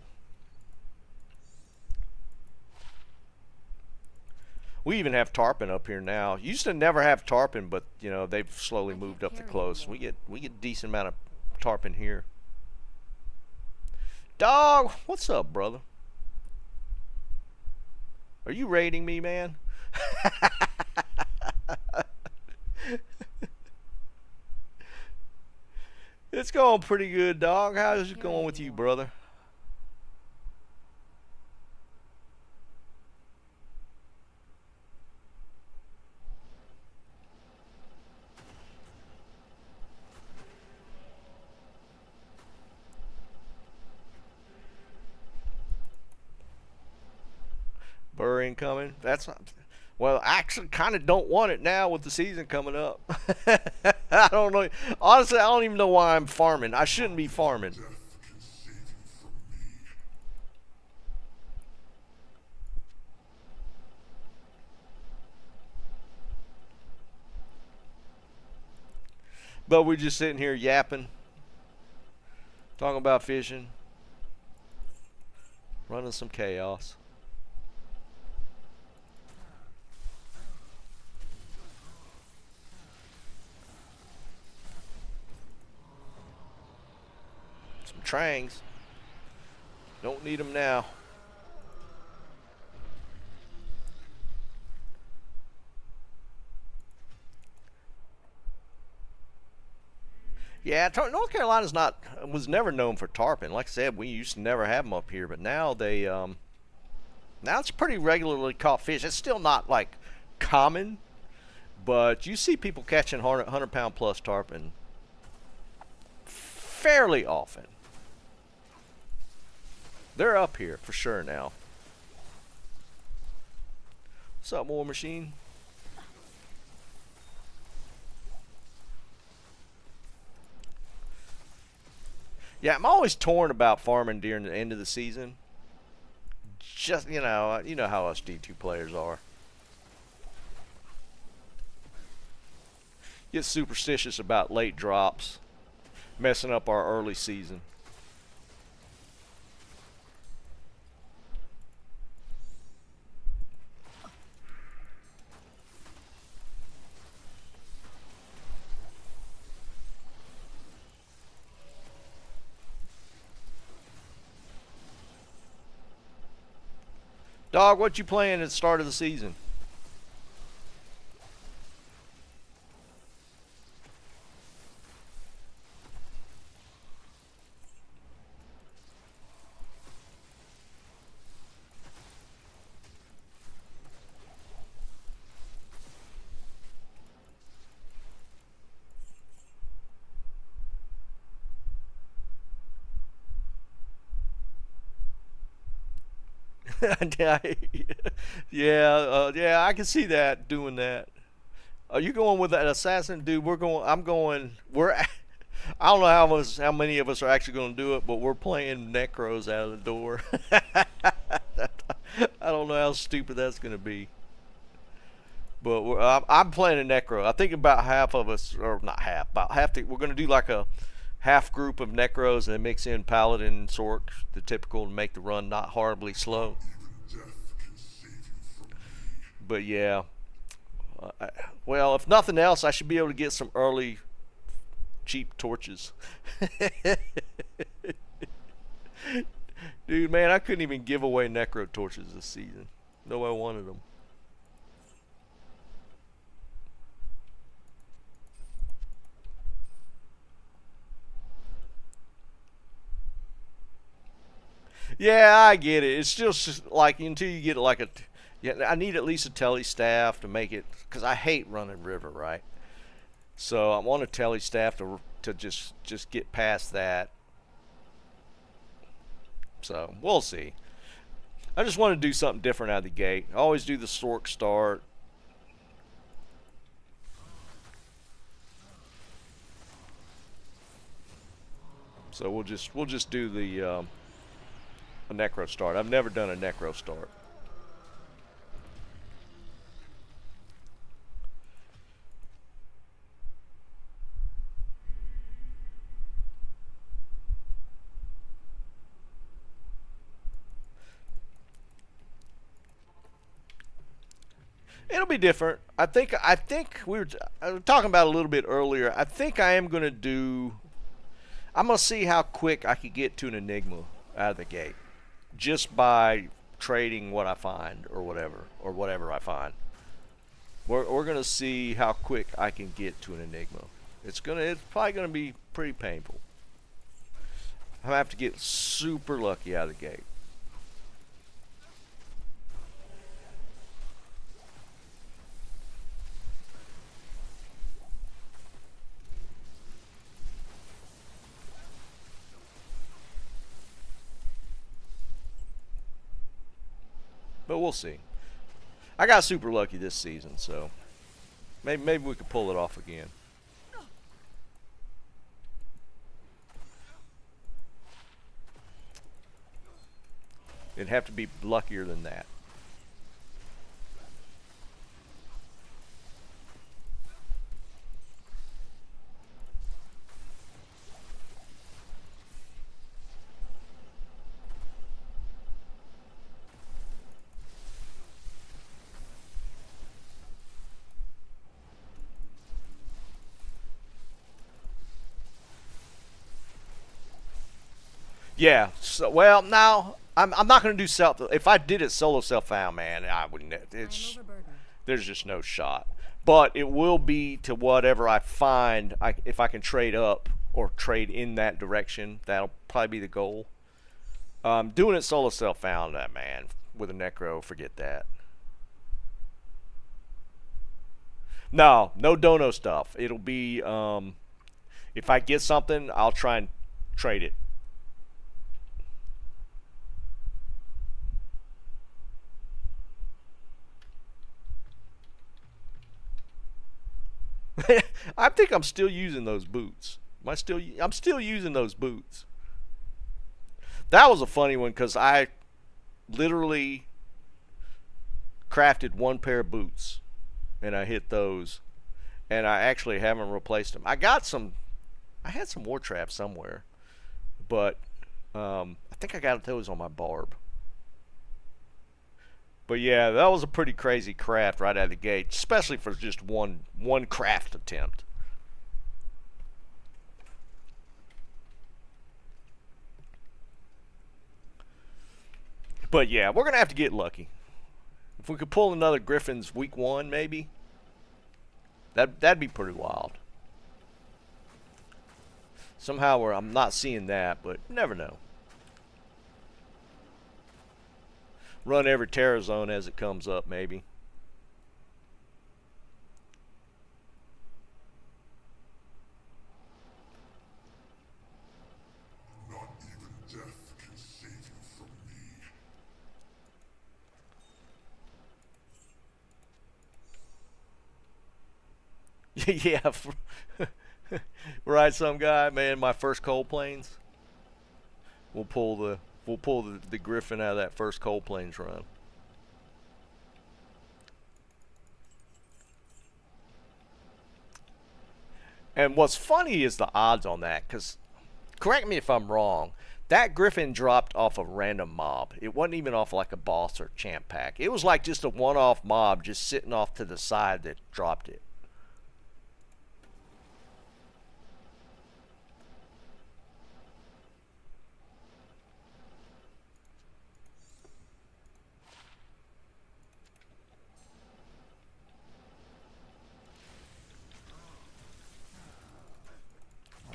We even have tarpon up here now. Used to never have tarpon, but you know they've slowly I moved can't up the carry coast. anymore. We get decent amount of tarpon here. Dog, what's up, brother? Are you raiding me, man? It's going pretty good, dog. How's it Carry going with you, anymore. brother? Burr incoming. That's not. Well, I actually kind of don't want it now with the season coming up. I don't know. Honestly, I don't even know why I'm farming. I shouldn't be farming. Death can save you from me. But we're just sitting here yapping, talking about fishing, running some chaos. Some trangs. Don't need them now. Yeah, North Carolina's not was never known for tarpon. Like I said, we used to never have them up here, but now now it's pretty regularly caught fish. It's still not like common, but you see people catching 100-pound plus tarpon fairly often. They're up here for sure now. What's up, War Machine? Yeah, I'm always torn about farming during the end of the season. Just you know how us D2 players are. Get superstitious about late drops, messing up our early season. Dog, what you playing at the start of the season? Yeah, I can see that doing that. Are you going with that assassin, dude? We're going. I'm going. We're. I don't know how many of us are actually going to do it, but we're playing necros out of the door. I don't know how stupid that's going to be, but I'm playing a necro. I think about half of us, or not half, about half. We're going to do like a half group of necros and then mix in paladin and sork, the typical, to make the run not horribly slow. Even death can save you from me. But yeah, well, if nothing else, I should be able to get some early cheap torches. Dude, man, I couldn't even give away necro torches this season. Nobody wanted them. Yeah, I get it. It's just like until you get like yeah, I need at least a telly staff to make it, because I hate running river, right? So I want a telly staff to just get past that. So we'll see. I just want to do something different out of the gate. I always do the Stork start. So we'll just do the a necro start. I've never done a necro start. It'll be different. I think we were talking about it a little bit earlier. I think I am going to do. I'm going to see how quick I can get to an Enigma out of the gate, just by trading what I find or whatever I find. We're going to see how quick I can get to an Enigma. It's probably going to be pretty painful. I have to get super lucky out of the gate. But we'll see. I got super lucky this season, so maybe we could pull it off again. It'd have to be luckier than that. Yeah. So, well, now I'm not going to do self. If I did it solo self found, man, I wouldn't. It's I'm overburdened. there's just no shot. But it will be to whatever I find. If I can trade up or trade in that direction, that'll probably be the goal. Doing it solo self found, that man with a necro, forget that. No dono stuff. It'll be if I get something, I'll try and trade it. I think I'm still using those boots. I'm still using those boots. That was a funny one because I literally crafted one pair of boots and I hit those, and I actually haven't replaced them. I had some war traps somewhere, but I think I got those on my barb. But yeah, that was a pretty crazy craft right out of the gate, especially for just one craft attempt. But yeah, we're gonna have to get lucky. If we could pull another Griffin's week 1, maybe that'd be pretty wild. Somehow I'm not seeing that, but you never know. Run every Terror Zone as it comes up, maybe. Not even death can save you from me. Yeah, right. Some guy, man. My first coal plains. We'll pull the Griffin out of that first coal plains run. And what's funny is the odds on that, because correct me if I'm wrong, that Griffin dropped off a random mob. It wasn't even off like a boss or champ pack. It was like just a one-off mob just sitting off to the side that dropped it.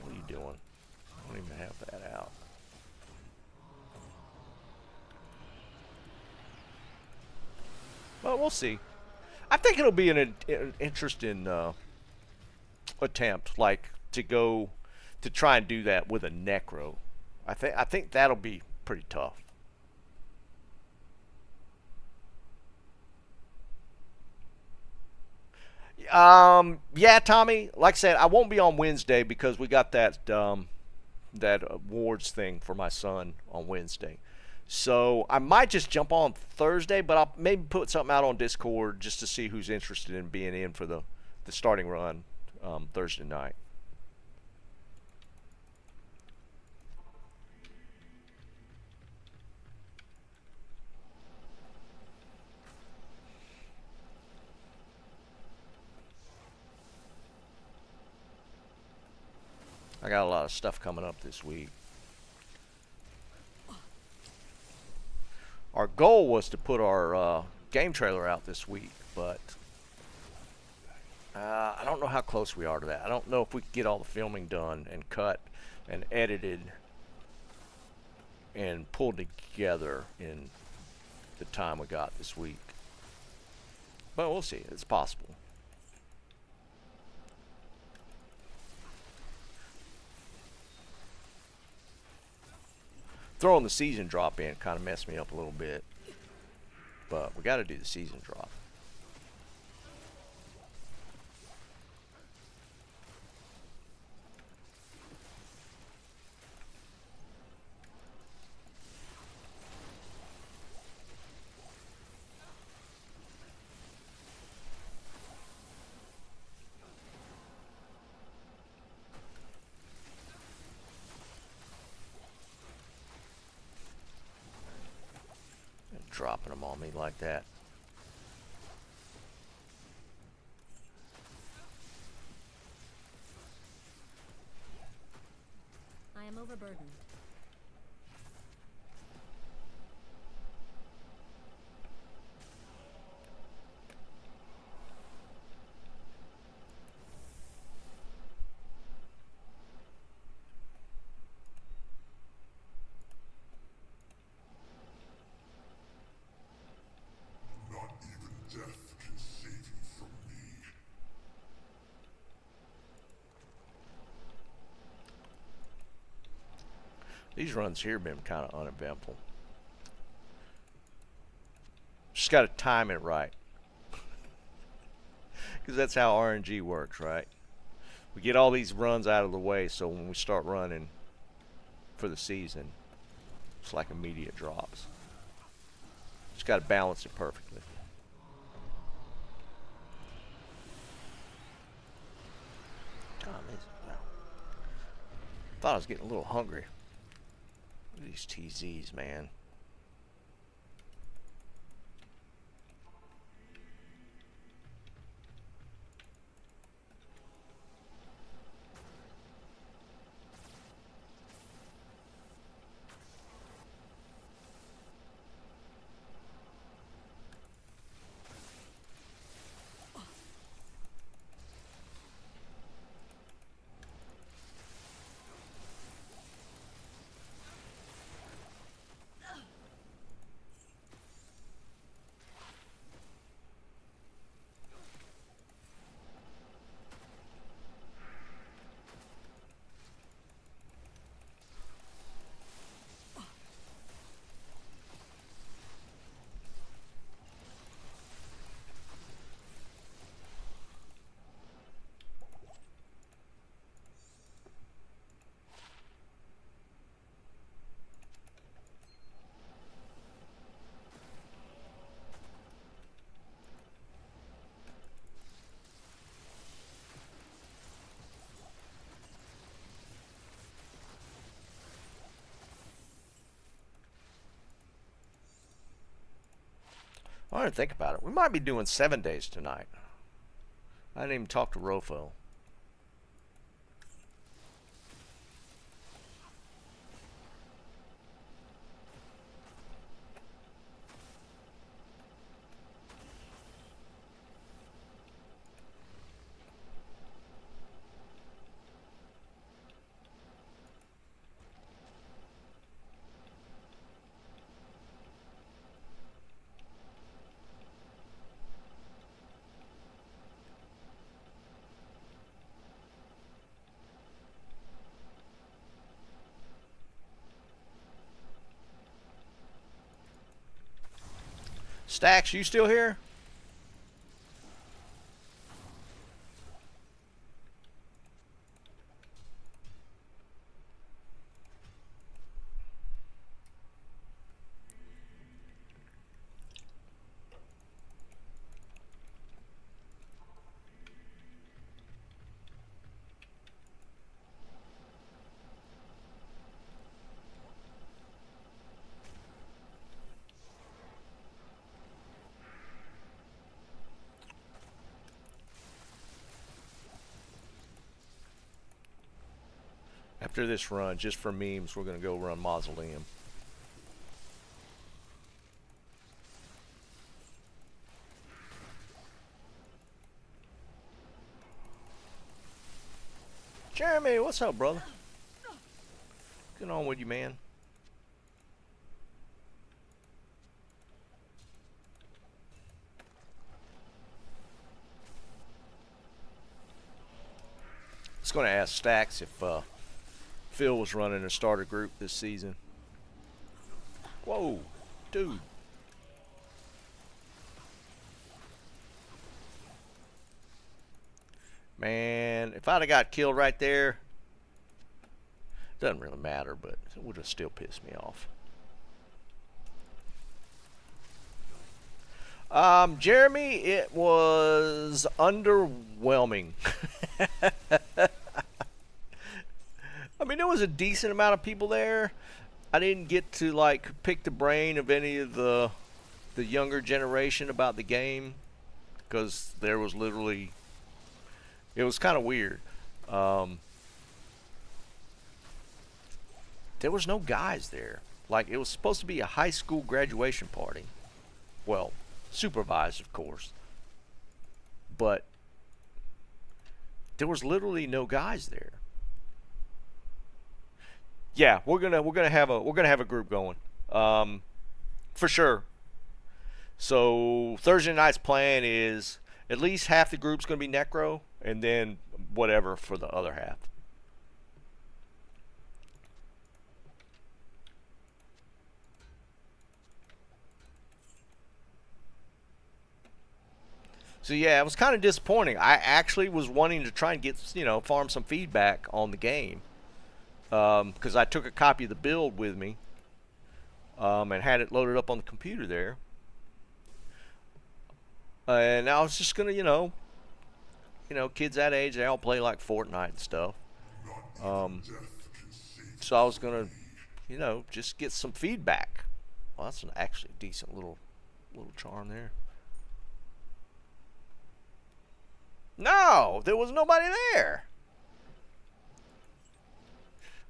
What are you doing? I don't even have that out. Well, we'll see. I think it'll be an interesting attempt, like to try and do that with a necro. I think that'll be pretty tough. Yeah, Tommy. Like I said, I won't be on Wednesday because we got that awards thing for my son on Wednesday. So I might just jump on Thursday, but I'll maybe put something out on Discord just to see who's interested in being in for the starting run Thursday night. I got a lot of stuff coming up this week. Our goal was to put our game trailer out this week, but I don't know how close we are to that. I don't know if we can get all the filming done and cut and edited and pulled together in the time we got this week. But we'll see. It's possible. Throwing the season drop in kind of messed me up a little bit. But we got to do the season drop. Dropping them on me like that. I am overburdened. Not even death can save you from me. These runs here have been kind of uneventful. Just got to time it right. Because that's how RNG works, right? We get all these runs out of the way so when we start running for the season, it's like immediate drops. Just got to balance it perfectly. God, thought I was getting a little hungry. Look at these TZs, man. I didn't think about it. We might be doing 7 days tonight. I didn't even talk to Rofo. Stacks, you still here? After this run, just for memes, we're going to go run Mausoleum. Jeremy, what's up, brother? What's going on with you, man? I was going to ask Stacks if Phil was running a starter group this season. Whoa, dude. Man, if I'd have got killed right there, doesn't really matter, but it would have still pissed me off. Jeremy, it was underwhelming. I mean, there was a decent amount of people there. I didn't get to like pick the brain of any of the younger generation about the game because there was literally, it was kind of weird. There was no guys there. Like, it was supposed to be a high school graduation party. Well, supervised, of course. But there was literally no guys there. Yeah, we're gonna have a group going, for sure. So Thursday night's plan is at least half the group's gonna be Necro, and then whatever for the other half. So yeah, it was kind of disappointing. I actually was wanting to try and get, farm some feedback on the game. Because I took a copy of the build with me and had it loaded up on the computer there. And I was just going to, kids that age, they all play like Fortnite and stuff. So I was going to, just get some feedback. Well, that's actually a decent little charm there. No, there was nobody there.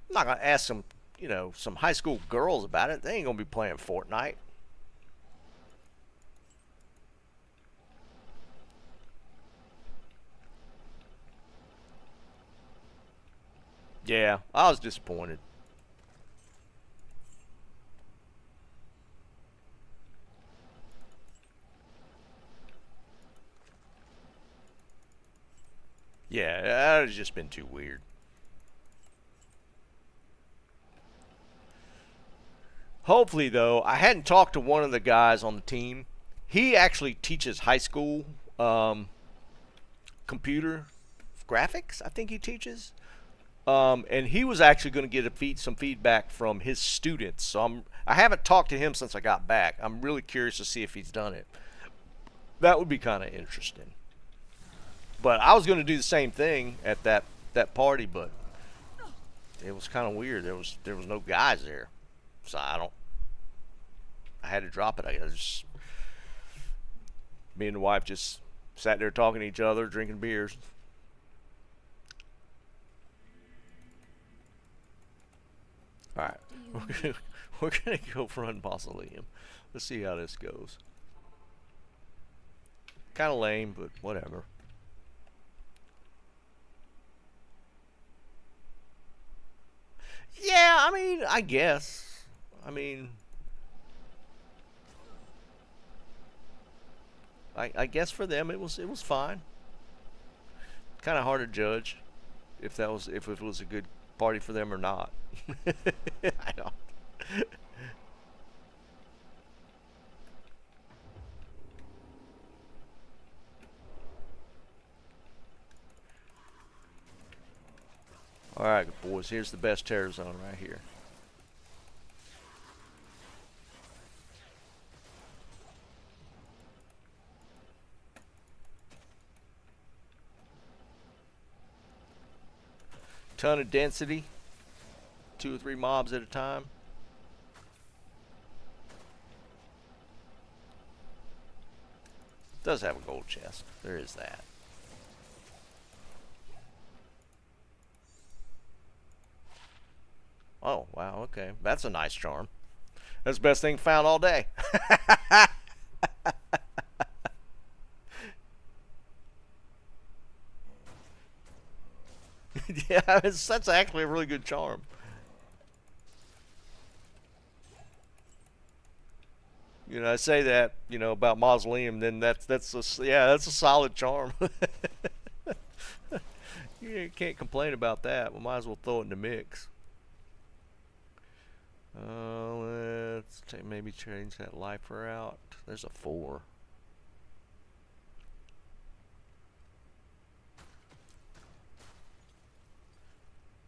I'm not going to ask some high school girls about it. They ain't going to be playing Fortnite. Yeah, I was disappointed. Yeah, that has just been too weird. Hopefully, though, I hadn't talked to one of the guys on the team. He actually teaches high school computer graphics, I think he teaches. And he was actually going to get some feedback from his students. So I haven't talked to him since I got back. I'm really curious to see if he's done it. That would be kind of interesting. But I was going to do the same thing at that party, but it was kind of weird. There was no guys there. So I had to drop it. Me and the wife just sat there talking to each other, drinking beers. All right, we're gonna go run Mausoleum. Let's see how this goes. Kind of lame, but whatever. Yeah, I mean, I guess. I guess for them it was fine. Kind of hard to judge if it was a good party for them or not. I don't. Alright, boys, here's the best terror zone right here. Ton of density. 2 or 3 mobs at a time. Does have a gold chest. There is that. Oh, wow, okay. That's a nice charm. That's the best thing found all day. Yeah, that's actually a really good charm. You know, I say that, you know, about Mausoleum, then that's a solid charm. You can't complain about that. We might as well throw it in the mix. Let's maybe change that lifer out. There's a 4.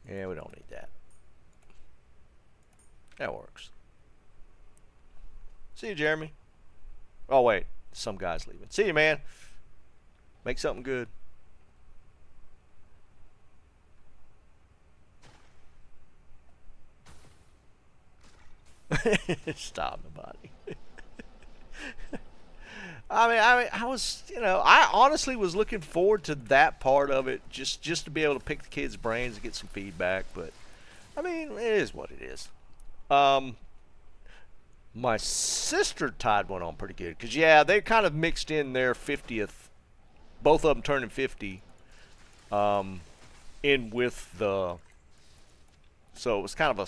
Yeah, we don't need that. That works. See you, Jeremy. Oh, wait. Some guy's leaving. See you, man. Make something good. Stop, nobody. I was, you know, I honestly was looking forward to that part of it, just to be able to pick the kids' brains and get some feedback. But I mean, it is what it is. My sister tied one on pretty good because yeah, they kind of mixed in their 50th, both of them turning 50, in with the. So it was kind of a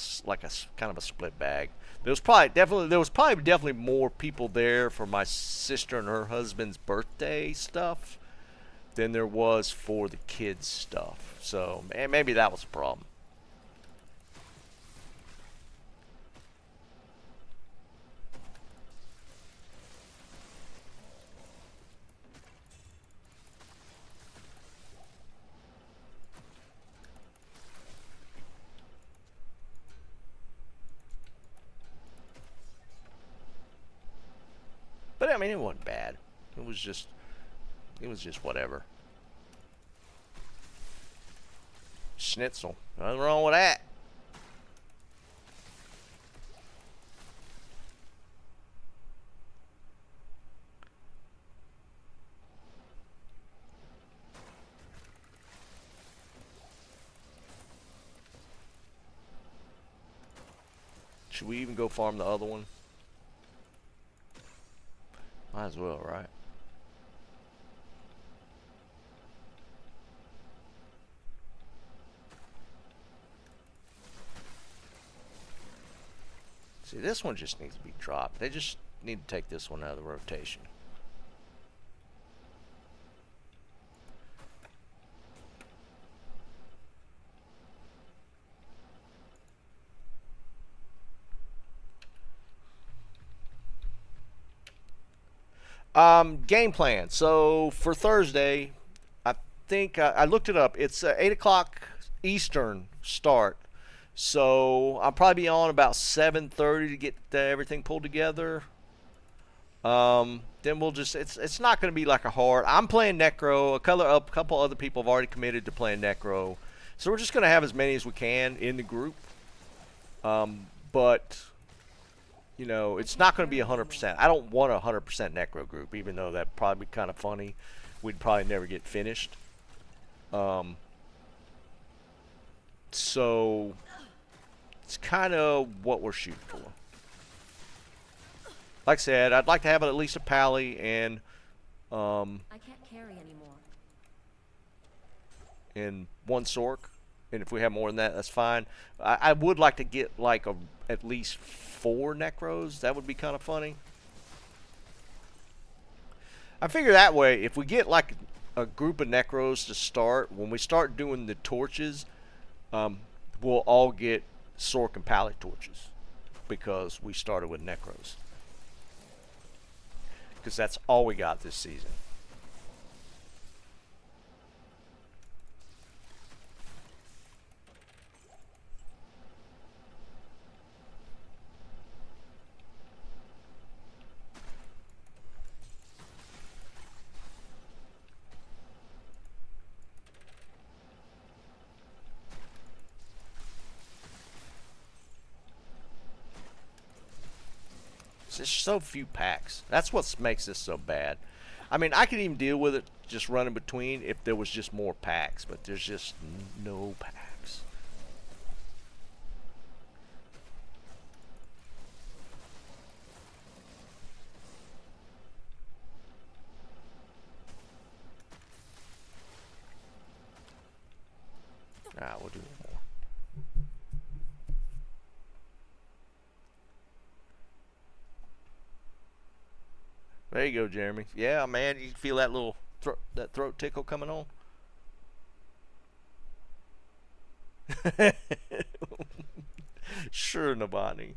split bag. There was probably definitely more people there for my sister and her husband's birthday stuff than there was for the kids stuff. So maybe that was a problem. But I mean, it wasn't bad. It was just whatever. Schnitzel. Nothing wrong with that. Should we even go farm the other one? Might as well, right? See, this one just needs to be dropped. They just need to take this one out of the rotation. Game plan. So for Thursday, I think I looked it up. It's 8 o'clock Eastern start. So I'll probably be on about 7:30 to get everything pulled together. Then we'll just it's not going to be like a hard. I'm playing Necro. A couple other people have already committed to playing Necro. So we're just going to have as many as we can in the group. But you know, it's not going to be 100%. I don't want a 100% Necro group, even though that'd probably be kind of funny. We'd probably never get finished. So it's kind of what we're shooting for. Like I said, I'd like to have at least a Pally and I can't carry anymore. and one Sork. And if we have more than that, that's fine. I would like to get like at least 4 Necros. That would be kind of funny. I figure that way, if we get like a group of Necros to start, when we start doing the torches, we'll all get Sork and Pally torches because we started with Necros. Because that's all we got this season. There's so few packs. That's what makes this so bad. I mean, I could even deal with it just running between if there was just more packs, but there's just no packs. We'll do one more. There you go, Jeremy. Yeah, man, you feel that little throat tickle coming on? Sure, Nabani.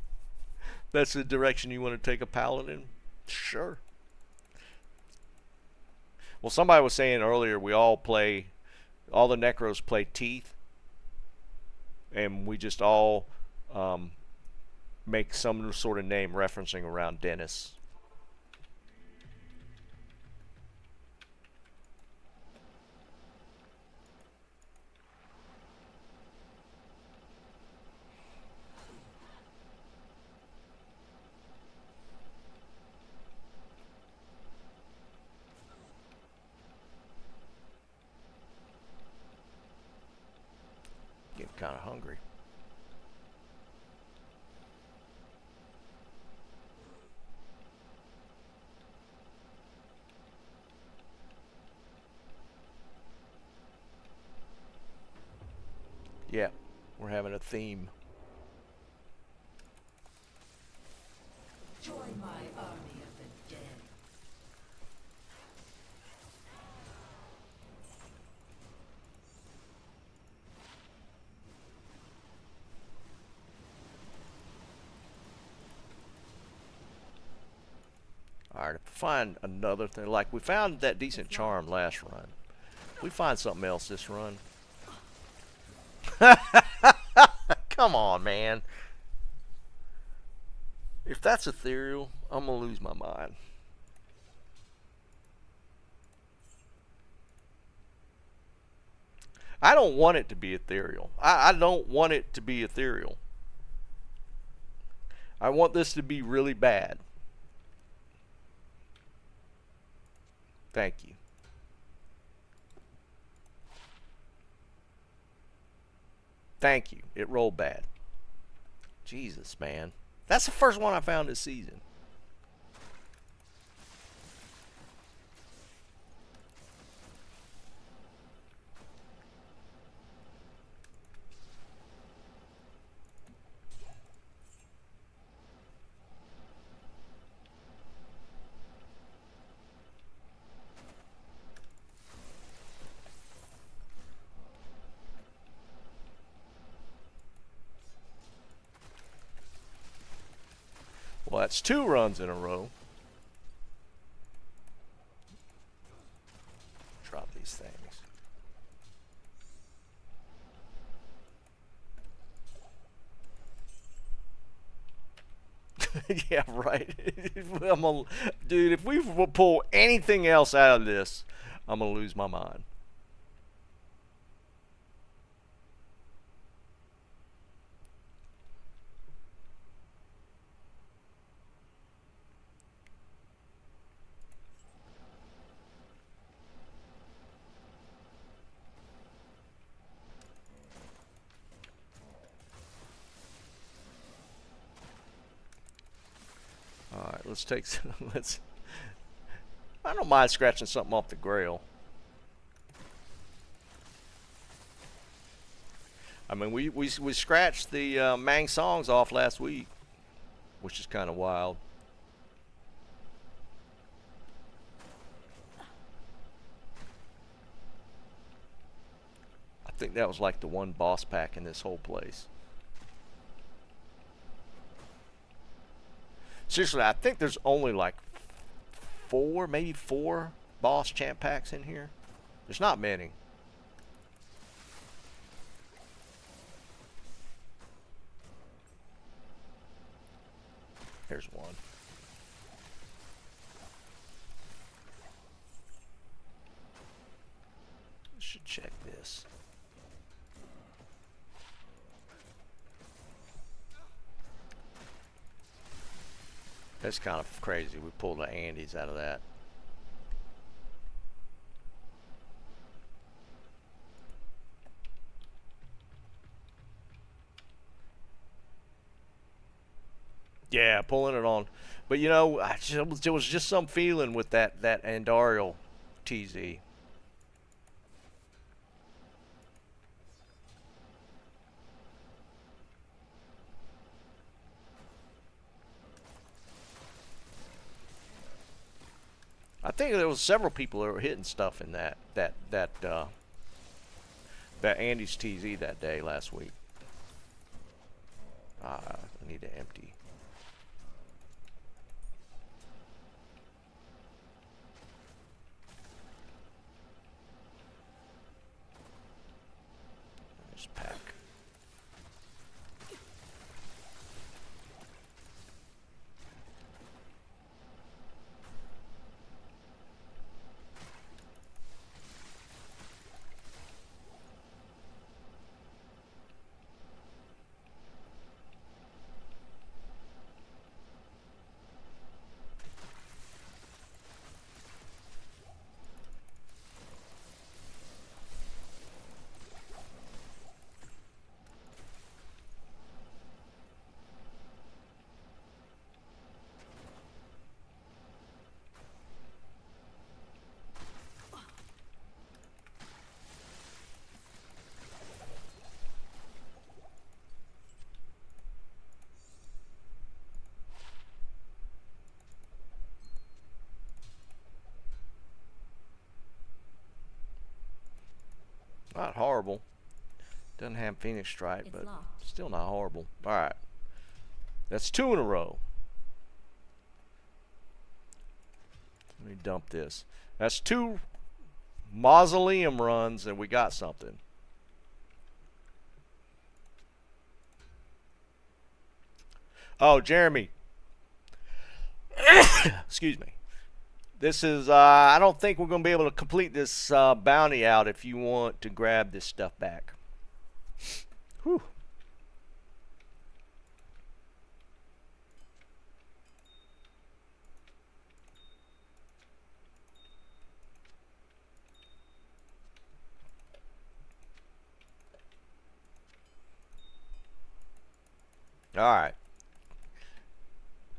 That's the direction you want to take a paladin? Sure. Well, somebody was saying earlier we all the Necros play Teeth, and we just all make some sort of name referencing around Dennis. Getting kind of hungry. Yeah, we're having a theme. Join my army of the dead. Alright, if we find another thing, like we found that decent charm last run. We find something else this run. Come on, man. If that's ethereal, I'm gonna lose my mind. I don't want it to be ethereal. I don't want it to be ethereal. I want this to be really bad. Thank you. Thank you. It rolled bad. Jesus, man. That's the first one I found this season. Well, that's 2 runs in a row. Drop these things. Yeah, right. Dude, if we pull anything else out of this, I'm going to lose my mind. Alright, let's take some, I don't mind scratching something off the grail. I mean, we scratched the Mang songs off last week, which is kind of wild. I think that was like the one boss pack in this whole place. Seriously, I think there's only like 4, maybe 4 boss champ packs in here. There's not many. Here's one. Should check this. That's kind of crazy. We pulled the Andes out of that. Yeah, pulling it on. But you know, there was just some feeling with that Andariel TZ. I think there was several people that were hitting stuff in that Andy's TZ that day last week. I need to empty. There's pack. Not horrible. Doesn't have Phoenix Strike, It's but locked. still not horrible. Alright. That's 2 in a row. Let me dump this. That's 2 mausoleum runs, and we got something. Oh, Jeremy. Excuse me. This is, I don't think we're going to be able to complete this bounty out if you want to grab this stuff back. Whew. All right.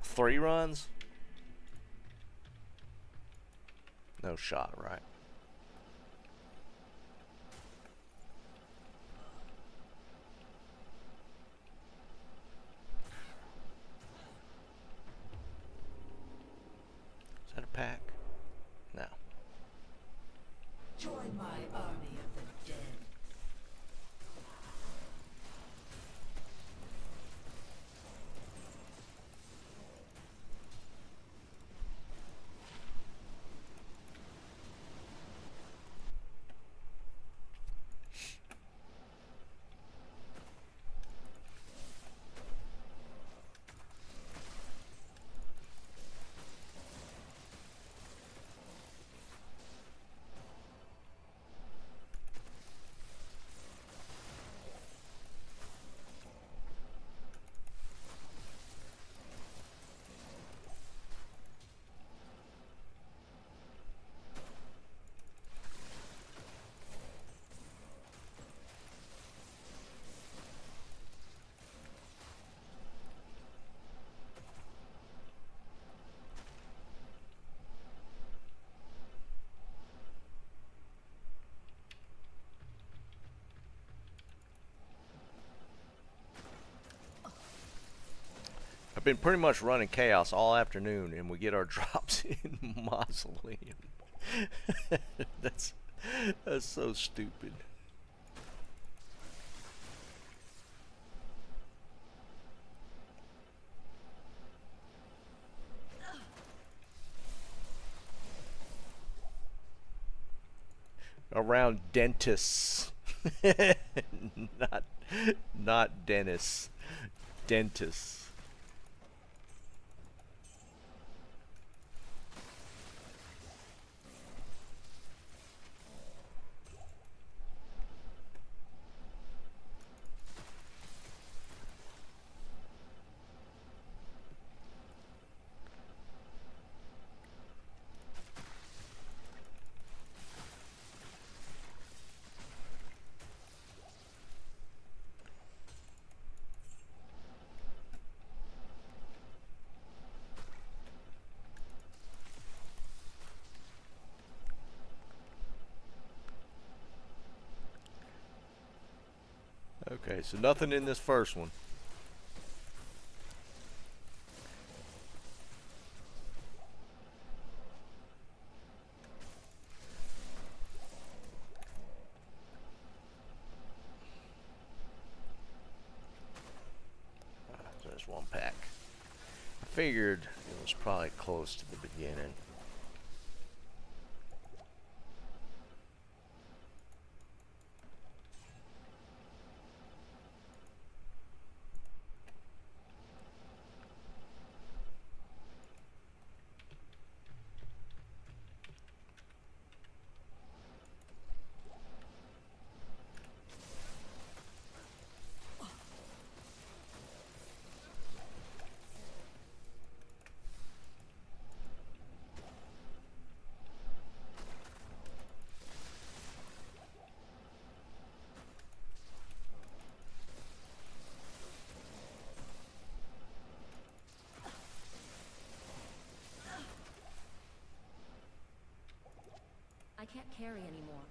3 runs? No shot, right? Is that a pack? No. Join my army of the dead. I've been pretty much running chaos all afternoon, and we get our drops in mausoleum. that's that's so stupid. Around dentists, not not dentists, dentists. Okay, so nothing in this first one. So there's one pack. I figured it was probably close to the beginning. I can't carry anymore.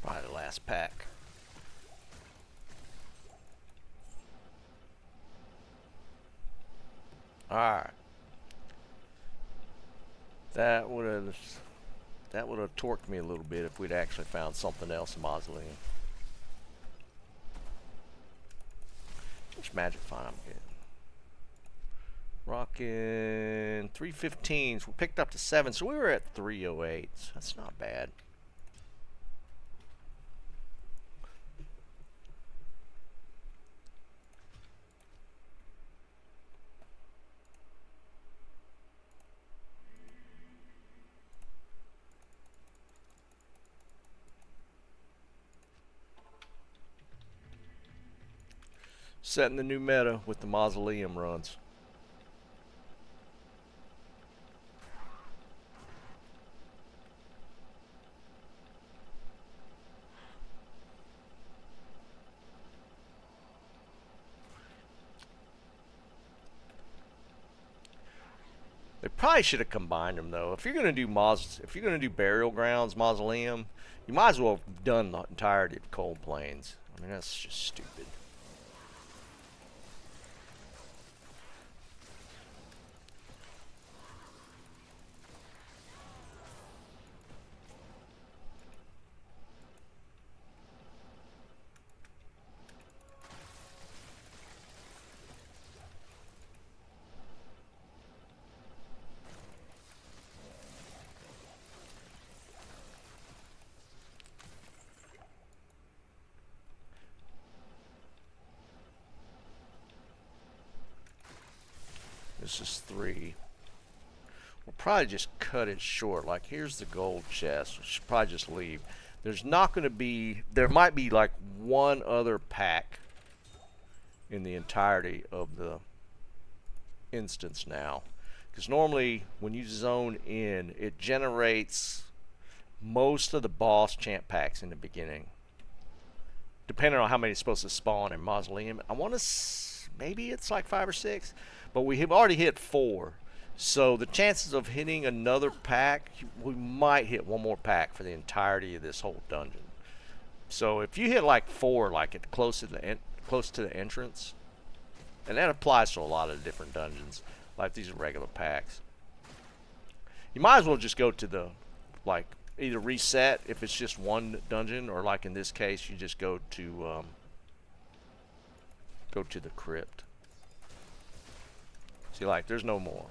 Probably the last pack. Alright. That would have torqued me a little bit if we'd actually found something else in Mausoleum. Which magic fine I'm getting? Rocking 315s. We picked up to 7, so we were at 308s. That's not bad. Setting the new meta with the Mausoleum runs. They probably should have combined them though. If you're gonna do burial grounds mausoleum, you might as well have done the entirety of Cold Plains. I mean, that's just stupid. This is 3. We'll probably just cut it short. Like, here's the gold chest. We should probably just leave. There's not going to be... There might be, like, one other pack in the entirety of the instance now. Because normally, when you zone in, it generates most of the boss chant packs in the beginning. Depending on how many is supposed to spawn in Mausoleum. I want to... maybe it's like 5 or 6, but we have already hit 4. So the chances of hitting another pack, we might hit one more pack for the entirety of this whole dungeon. So if you hit like 4, like at close to the entrance, and that applies to a lot of different dungeons, like these are regular packs. You might as well just go to the, like, either reset if it's just one dungeon, or like in this case, you just go to the crypt. See, like, there's no more.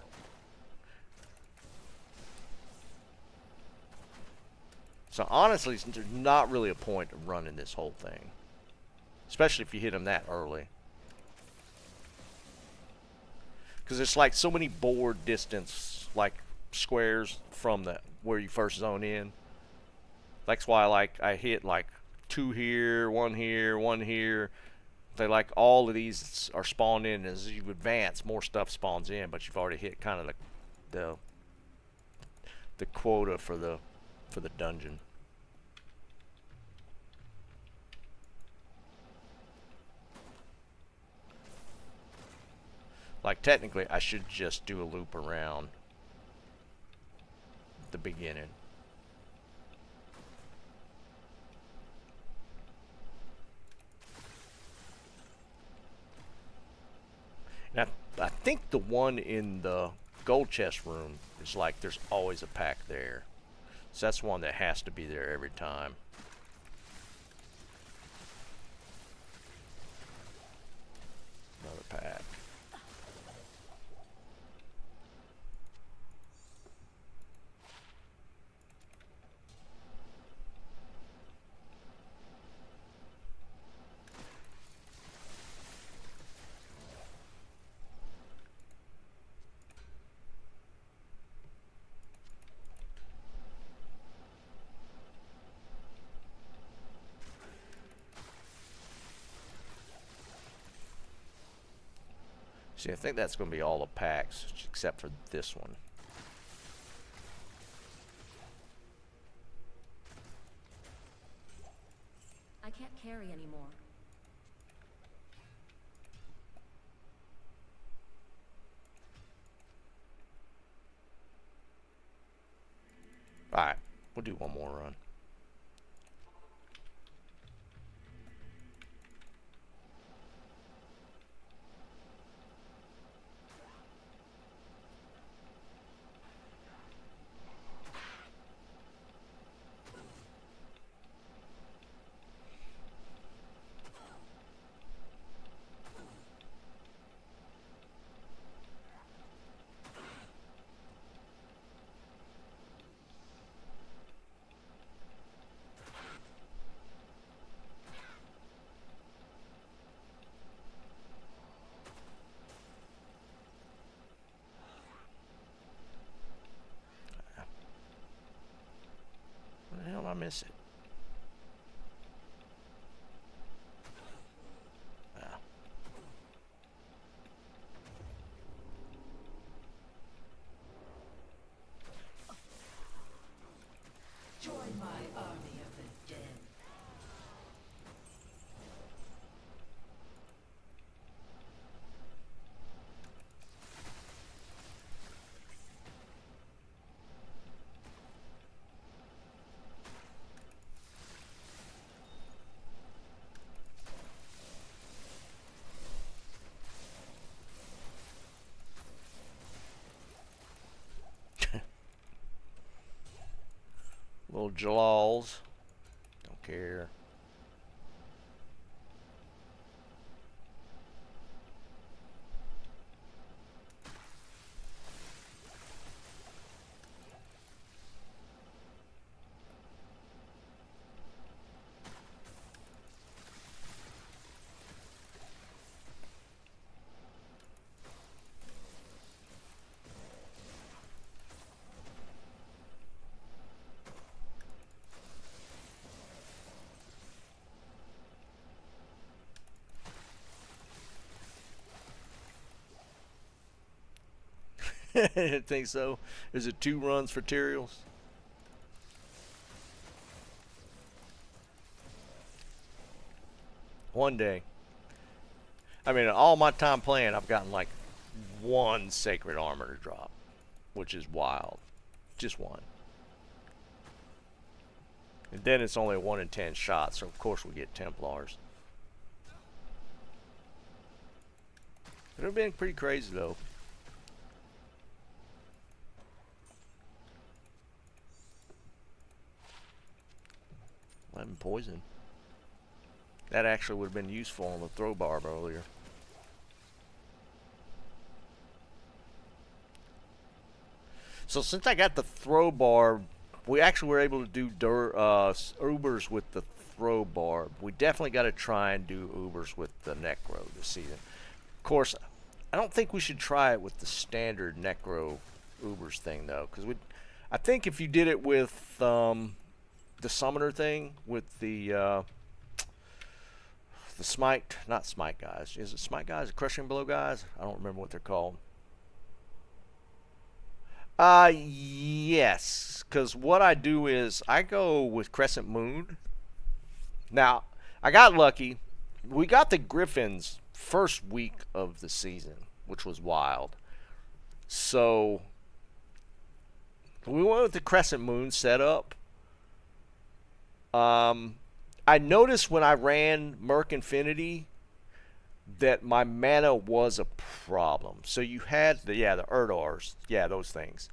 So honestly, there's not really a point of running this whole thing, especially if you hit them that early. Because it's like so many board distance, like squares from the where you first zone in. That's why I hit like 2 here, 1 here, 1 here. They like all of these are spawned in. As you advance, more stuff spawns in, but you've already hit kind of the quota for the dungeon. Like technically I should just do a loop around the beginning. Now I think the one in the gold chest room is like there's always a pack there. So that's one that has to be there every time. Another pack. See, I think that's going to be all the packs, except for this one. I can't carry anymore. Alright, we'll do one more run. Where the hell did I miss it? Ah. Join my army of the dead. Little Jalals. Don't care. I didn't think so. Is it 2 runs for Tyraels? One day. I mean, all my time playing, I've gotten like one sacred armor to drop, which is wild. Just one. And then it's only a 1 in 10 shot, so of course we get Templars. It would have been pretty crazy though. Lemon poison. That actually would have been useful on the throw barb earlier. So since I got the throw barb, we actually were able to do Ubers with the throw barb. We definitely got to try and do Ubers with the Necro this season. Of course, I don't think we should try it with the standard Necro Ubers thing though, because I think if you did it with the summoner thing with the smite, not smite guys. Is it smite guys? The crushing blow guys? I don't remember what they're called. Yes, because what I do is I go with Crescent Moon. Now, I got lucky. We got the Griffins first week of the season, which was wild. So, we went with the Crescent Moon setup. I noticed when I ran Merc Infinity that my mana was a problem. So you had the Erdars, those things.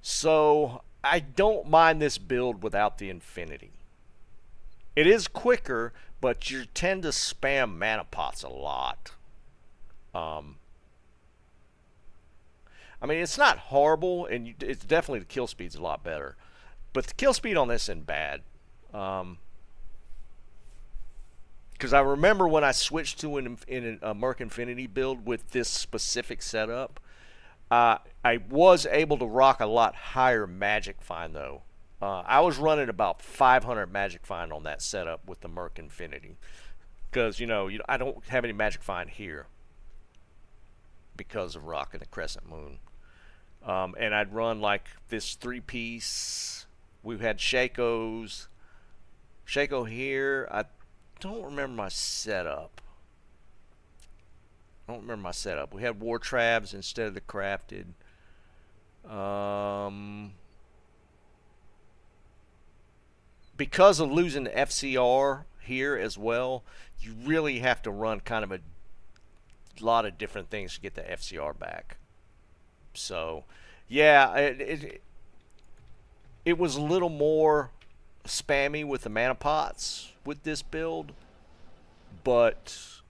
So I don't mind this build without the Infinity. It is quicker, but you tend to spam mana pots a lot. I mean, it's not horrible, and it's definitely the kill speed's a lot better. But the kill speed on this isn't bad. Because I remember when I switched to a Merc Infinity build with this specific setup, I was able to rock a lot higher Magic Find though. I was running about 500 Magic Find on that setup with the Merc Infinity. Because, I don't have any Magic Find here because of rocking the Crescent Moon. And I'd run like this 3-piece. We've had Shakos. Shako here. I don't remember my setup. We had War Trabs instead of the crafted. Because of losing the FCR here as well, you really have to run kind of a lot of different things to get the FCR back. So, yeah, it was a little more spammy with the mana pots with this build, but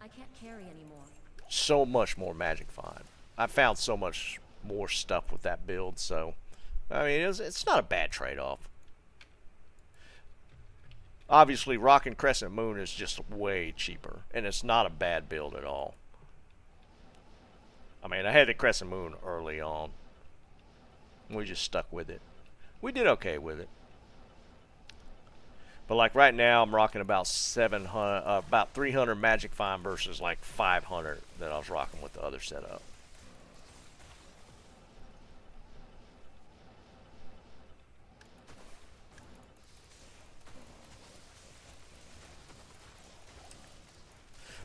I can't carry anymore. So much more Magic Find. I found so much more stuff with that build, so I mean it's not a bad trade-off. Obviously, Rockin' Crescent Moon is just way cheaper, and it's not a bad build at all. I mean, I had the Crescent Moon early on. We just stuck with it. We did okay with it. But like right now, I'm rocking about 300 Magic Find versus like 500 that I was rocking with the other setup.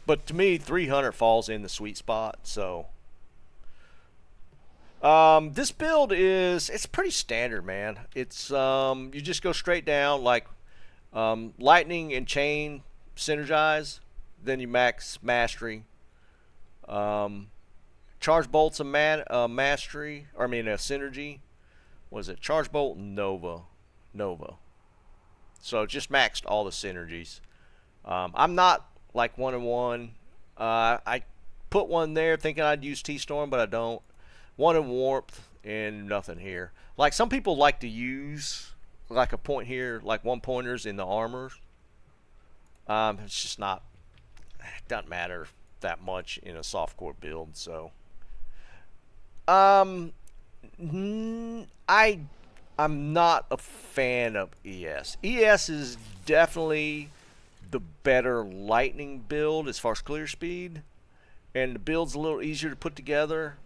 But to me, 300 falls in the sweet spot. So this build it's pretty standard, man. It's you just go straight down like lightning and chain synergize, then you max mastery. Charge bolts a mastery, or I mean a synergy. Was it charge bolt and Nova? So just maxed all the synergies. I'm not like 1-in-1. I put one there thinking I'd use T-Storm, but I don't. 1 in warmth and nothing here. Like some people like to use like a point here, like 1-pointers in the armors. It's just not. It doesn't matter that much in a softcore build. So, I'm not a fan of ES. ES is definitely the better lightning build as far as clear speed, and the build's a little easier to put together.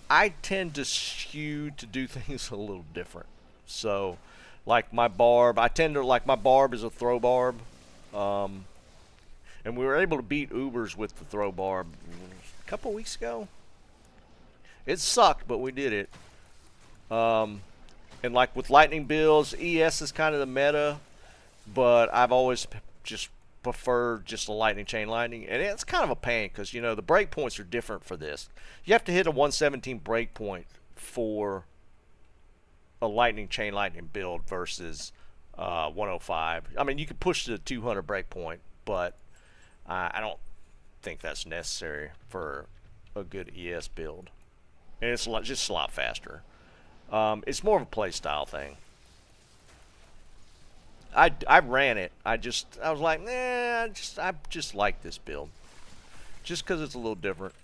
I tend to skew to do things a little different. So, like my barb, I tend to like my barb is a throw barb. And And we were able to beat Ubers with the throw barb a couple weeks ago. It sucked, but we did it. And like with lightning builds, ES is kind of the meta, but I've always just preferred just a lightning chain lightning, and it's kind of a pain because you know the breakpoints are different for this. You have to hit a 117 breakpoint for a lightning chain lightning build versus 105. I mean, you could push to the 200 breakpoint, but I don't think that's necessary for a good ES build, and it's just a lot faster. It's more of a play style thing. I ran it. I was like, nah, I just like this build, just because it's a little different,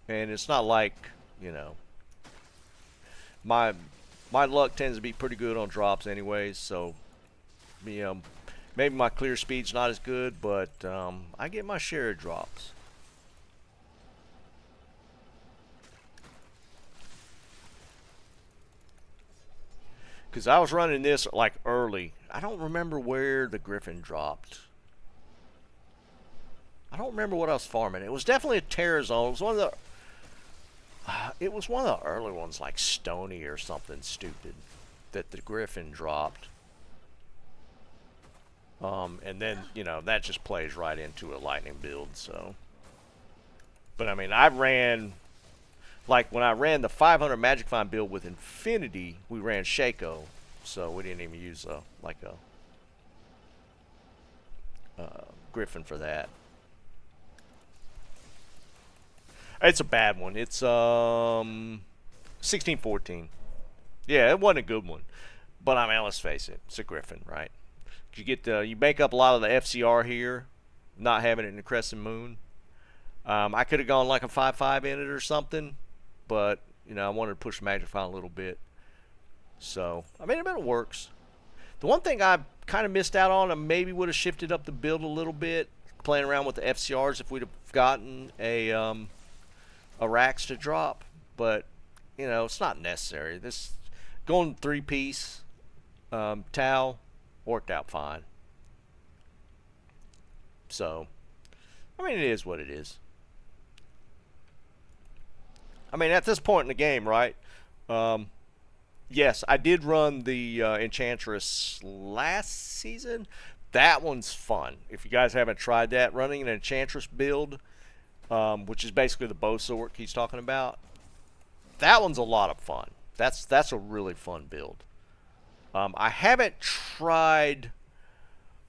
and it's not like, you know, my luck tends to be pretty good on drops anyways. So, you know, maybe my clear speed's not as good, but I get my share of drops. Because I was running this like early. I don't remember where the Griffin dropped. I don't remember what I was farming. It was definitely a Terra Zone. It was one of the early ones, like Stony or something stupid, that the Griffin dropped. And then, you know, that just plays right into a lightning build. So, but I mean, I ran. Like, when I ran the 500 Magic Find build with Infinity, we ran Shaco, so we didn't even use a Griffin for that. It's a bad one. It's 1614. Yeah, it wasn't a good one, but I mean, let's face it, it's a Griffin, right? You make up a lot of the FCR here, not having it in the Crescent Moon. I could have gone like a 5/5 in it or something. But, you know, I wanted to push Magic Find a little bit. So, I mean, it works. The one thing I kind of missed out on, and maybe would have shifted up the build a little bit, playing around with the FCRs if we'd have gotten a Rax to drop. But, you know, it's not necessary. This going 3-piece Tau worked out fine. So, I mean, it is what it is. I mean, at this point in the game, right? Yes, I did run the Enchantress last season. That one's fun. If you guys haven't tried that, running an Enchantress build, which is basically the bow sword he's talking about, that one's a lot of fun. That's a really fun build. I haven't tried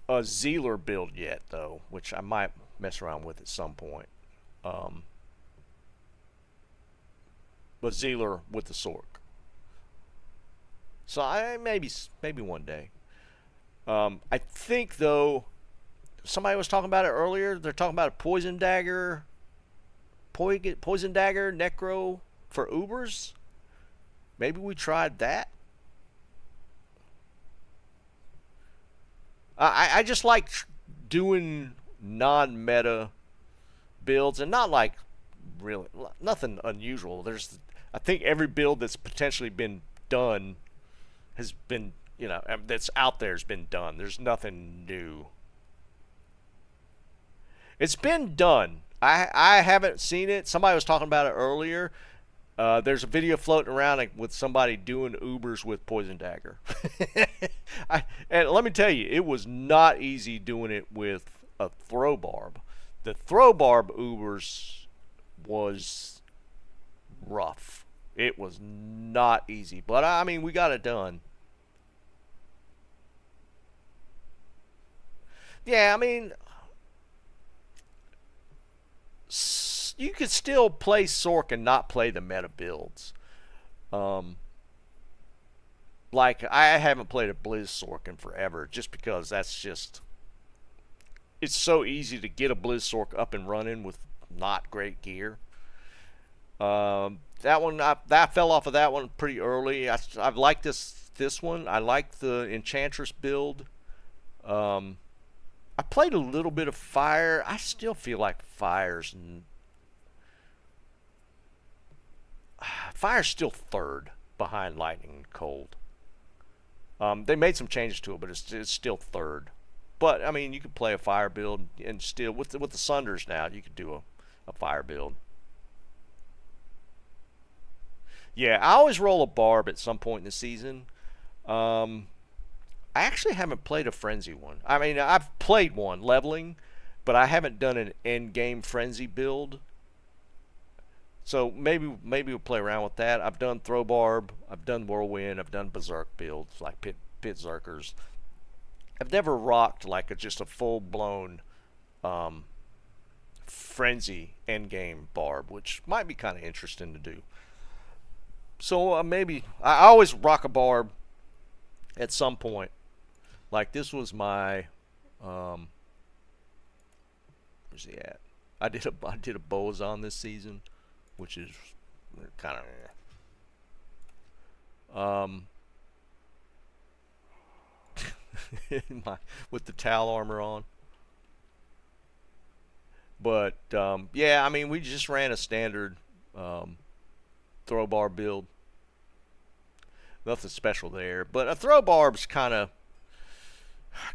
a Zealer build yet, though, which I might mess around with at some point. But Zealer with the Sork. So maybe one day. I think though, somebody was talking about it earlier. They're talking about a poison dagger necro for Ubers. Maybe we tried that. I just like doing non-meta builds, and not like really nothing unusual. I think every build that's potentially been done has been, you know, that's out there has been done. There's nothing new. It's been done. I haven't seen it. Somebody was talking about it earlier. There's a video floating around with somebody doing Ubers with Poison Dagger. And let me tell you, it was not easy doing it with a Throw Barb. The Throw Barb Ubers was rough. It was not easy, but I mean, we got it done. Yeah, I mean, you could still play Sork and not play the meta builds. Like, I haven't played a Blizz Sork in forever, just because it's so easy to get a Blizz Sork up and running with not great gear. That one, I fell off of that one pretty early. I've liked this one. I like the Enchantress build. I played a little bit of Fire. I still feel like Fire's still third behind Lightning and Cold. They made some changes to it, but it's still third. But I mean, you could play a fire build and still with the Sunders now, you could do a fire build. Yeah, I always roll a barb at some point in the season. I actually haven't played a frenzy one. I mean, I've played one leveling, but I haven't done an end game frenzy build. So maybe we'll play around with that. I've done throw barb, I've done whirlwind, I've done berserk builds like pit zerkers. I've never rocked like just a full blown frenzy end game barb, which might be kind of interesting to do. So maybe I always rock a barb at some point. Like this was my where's he at? I did a Bozon this season, which is kind of with the towel armor on. But yeah, I mean we just ran a standard throw barb build. Nothing special there, but a throw barb's kind of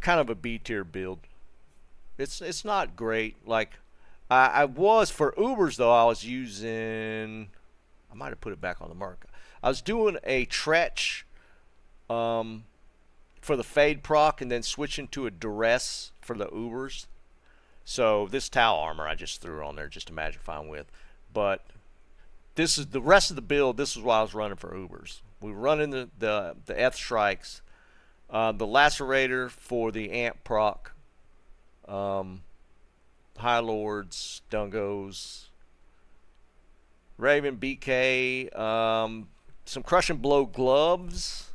a B tier build. It's not great. Like I was for Ubers though. I was using. I might have put it back on the mark. I was doing a Tretch for the fade proc and then switching to a duress for the Ubers. So this towel armor I just threw on there just to magic find with, but this is the rest of the build. This is what I was running for Ubers. We were running the Eth Strikes, the Lacerator for the Amp proc, High Lords, Dungos, Raven BK, some Crush and Blow gloves,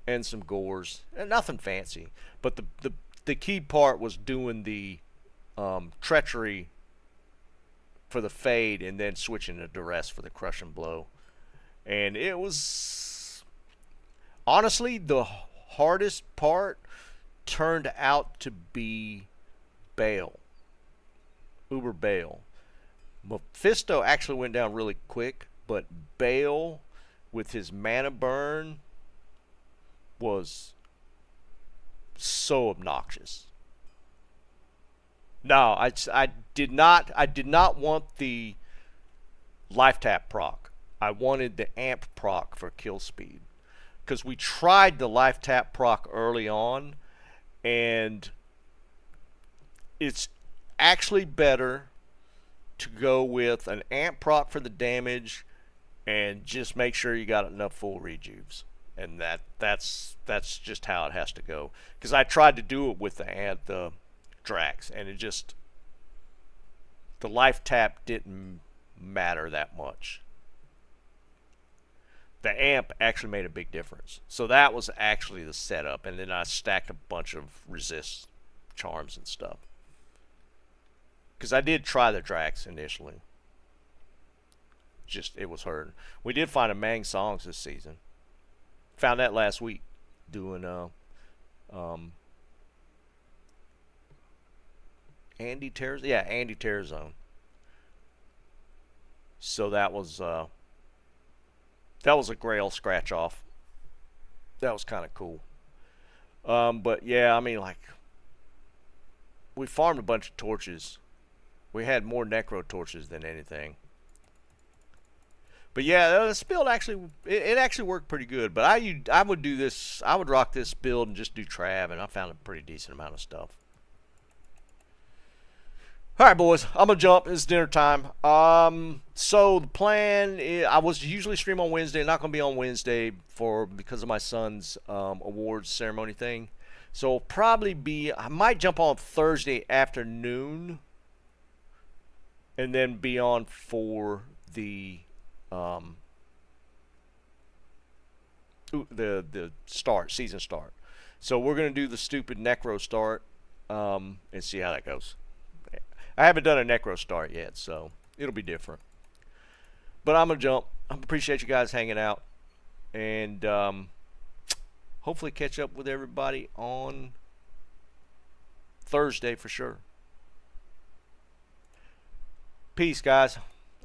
and some Gores. And nothing fancy, but the key part was doing the Treachery for the fade and then switching to duress for the Crush and Blow. And it was honestly the hardest part turned out to be Bale. Uber Bale. Mephisto actually went down really quick, but Bale with his mana burn was so obnoxious. No, I did not want the life tap proc. I wanted the amp proc for kill speed. Because we tried the life tap proc early on, and it's actually better to go with an amp proc for the damage and just make sure you got enough full rejuves. And that's just how it has to go. Because I tried to do it with the Drax, and it just, the life tap didn't matter that much. The amp actually made a big difference. So that was actually the setup, and then I stacked a bunch of resist charms and stuff. Because I did try the Drax initially. Just, it was hurting. We did find a Mang Songs this season. Found that last week doing Andy Terrazone. So that was a Grail scratch off. That was kind of cool. But yeah, I mean, like, we farmed a bunch of torches. We had more necro torches than anything. But yeah, this build actually, it actually worked pretty good. But I would do this, I would rock this build and just do Trav, and I found a pretty decent amount of stuff. Alright, boys, I'm going to jump. It's dinner time. So the plan is, I was usually stream on Wednesday. Not going to be on Wednesday because of my son's awards ceremony thing. So it'll probably be, I might jump on Thursday afternoon and then be on for the season start. So we're going to do the stupid Necro start and see how that goes. I haven't done a Necro start yet, so it'll be different. But I'm going to jump. I appreciate you guys hanging out. And hopefully catch up with everybody on Thursday for sure. Peace, guys.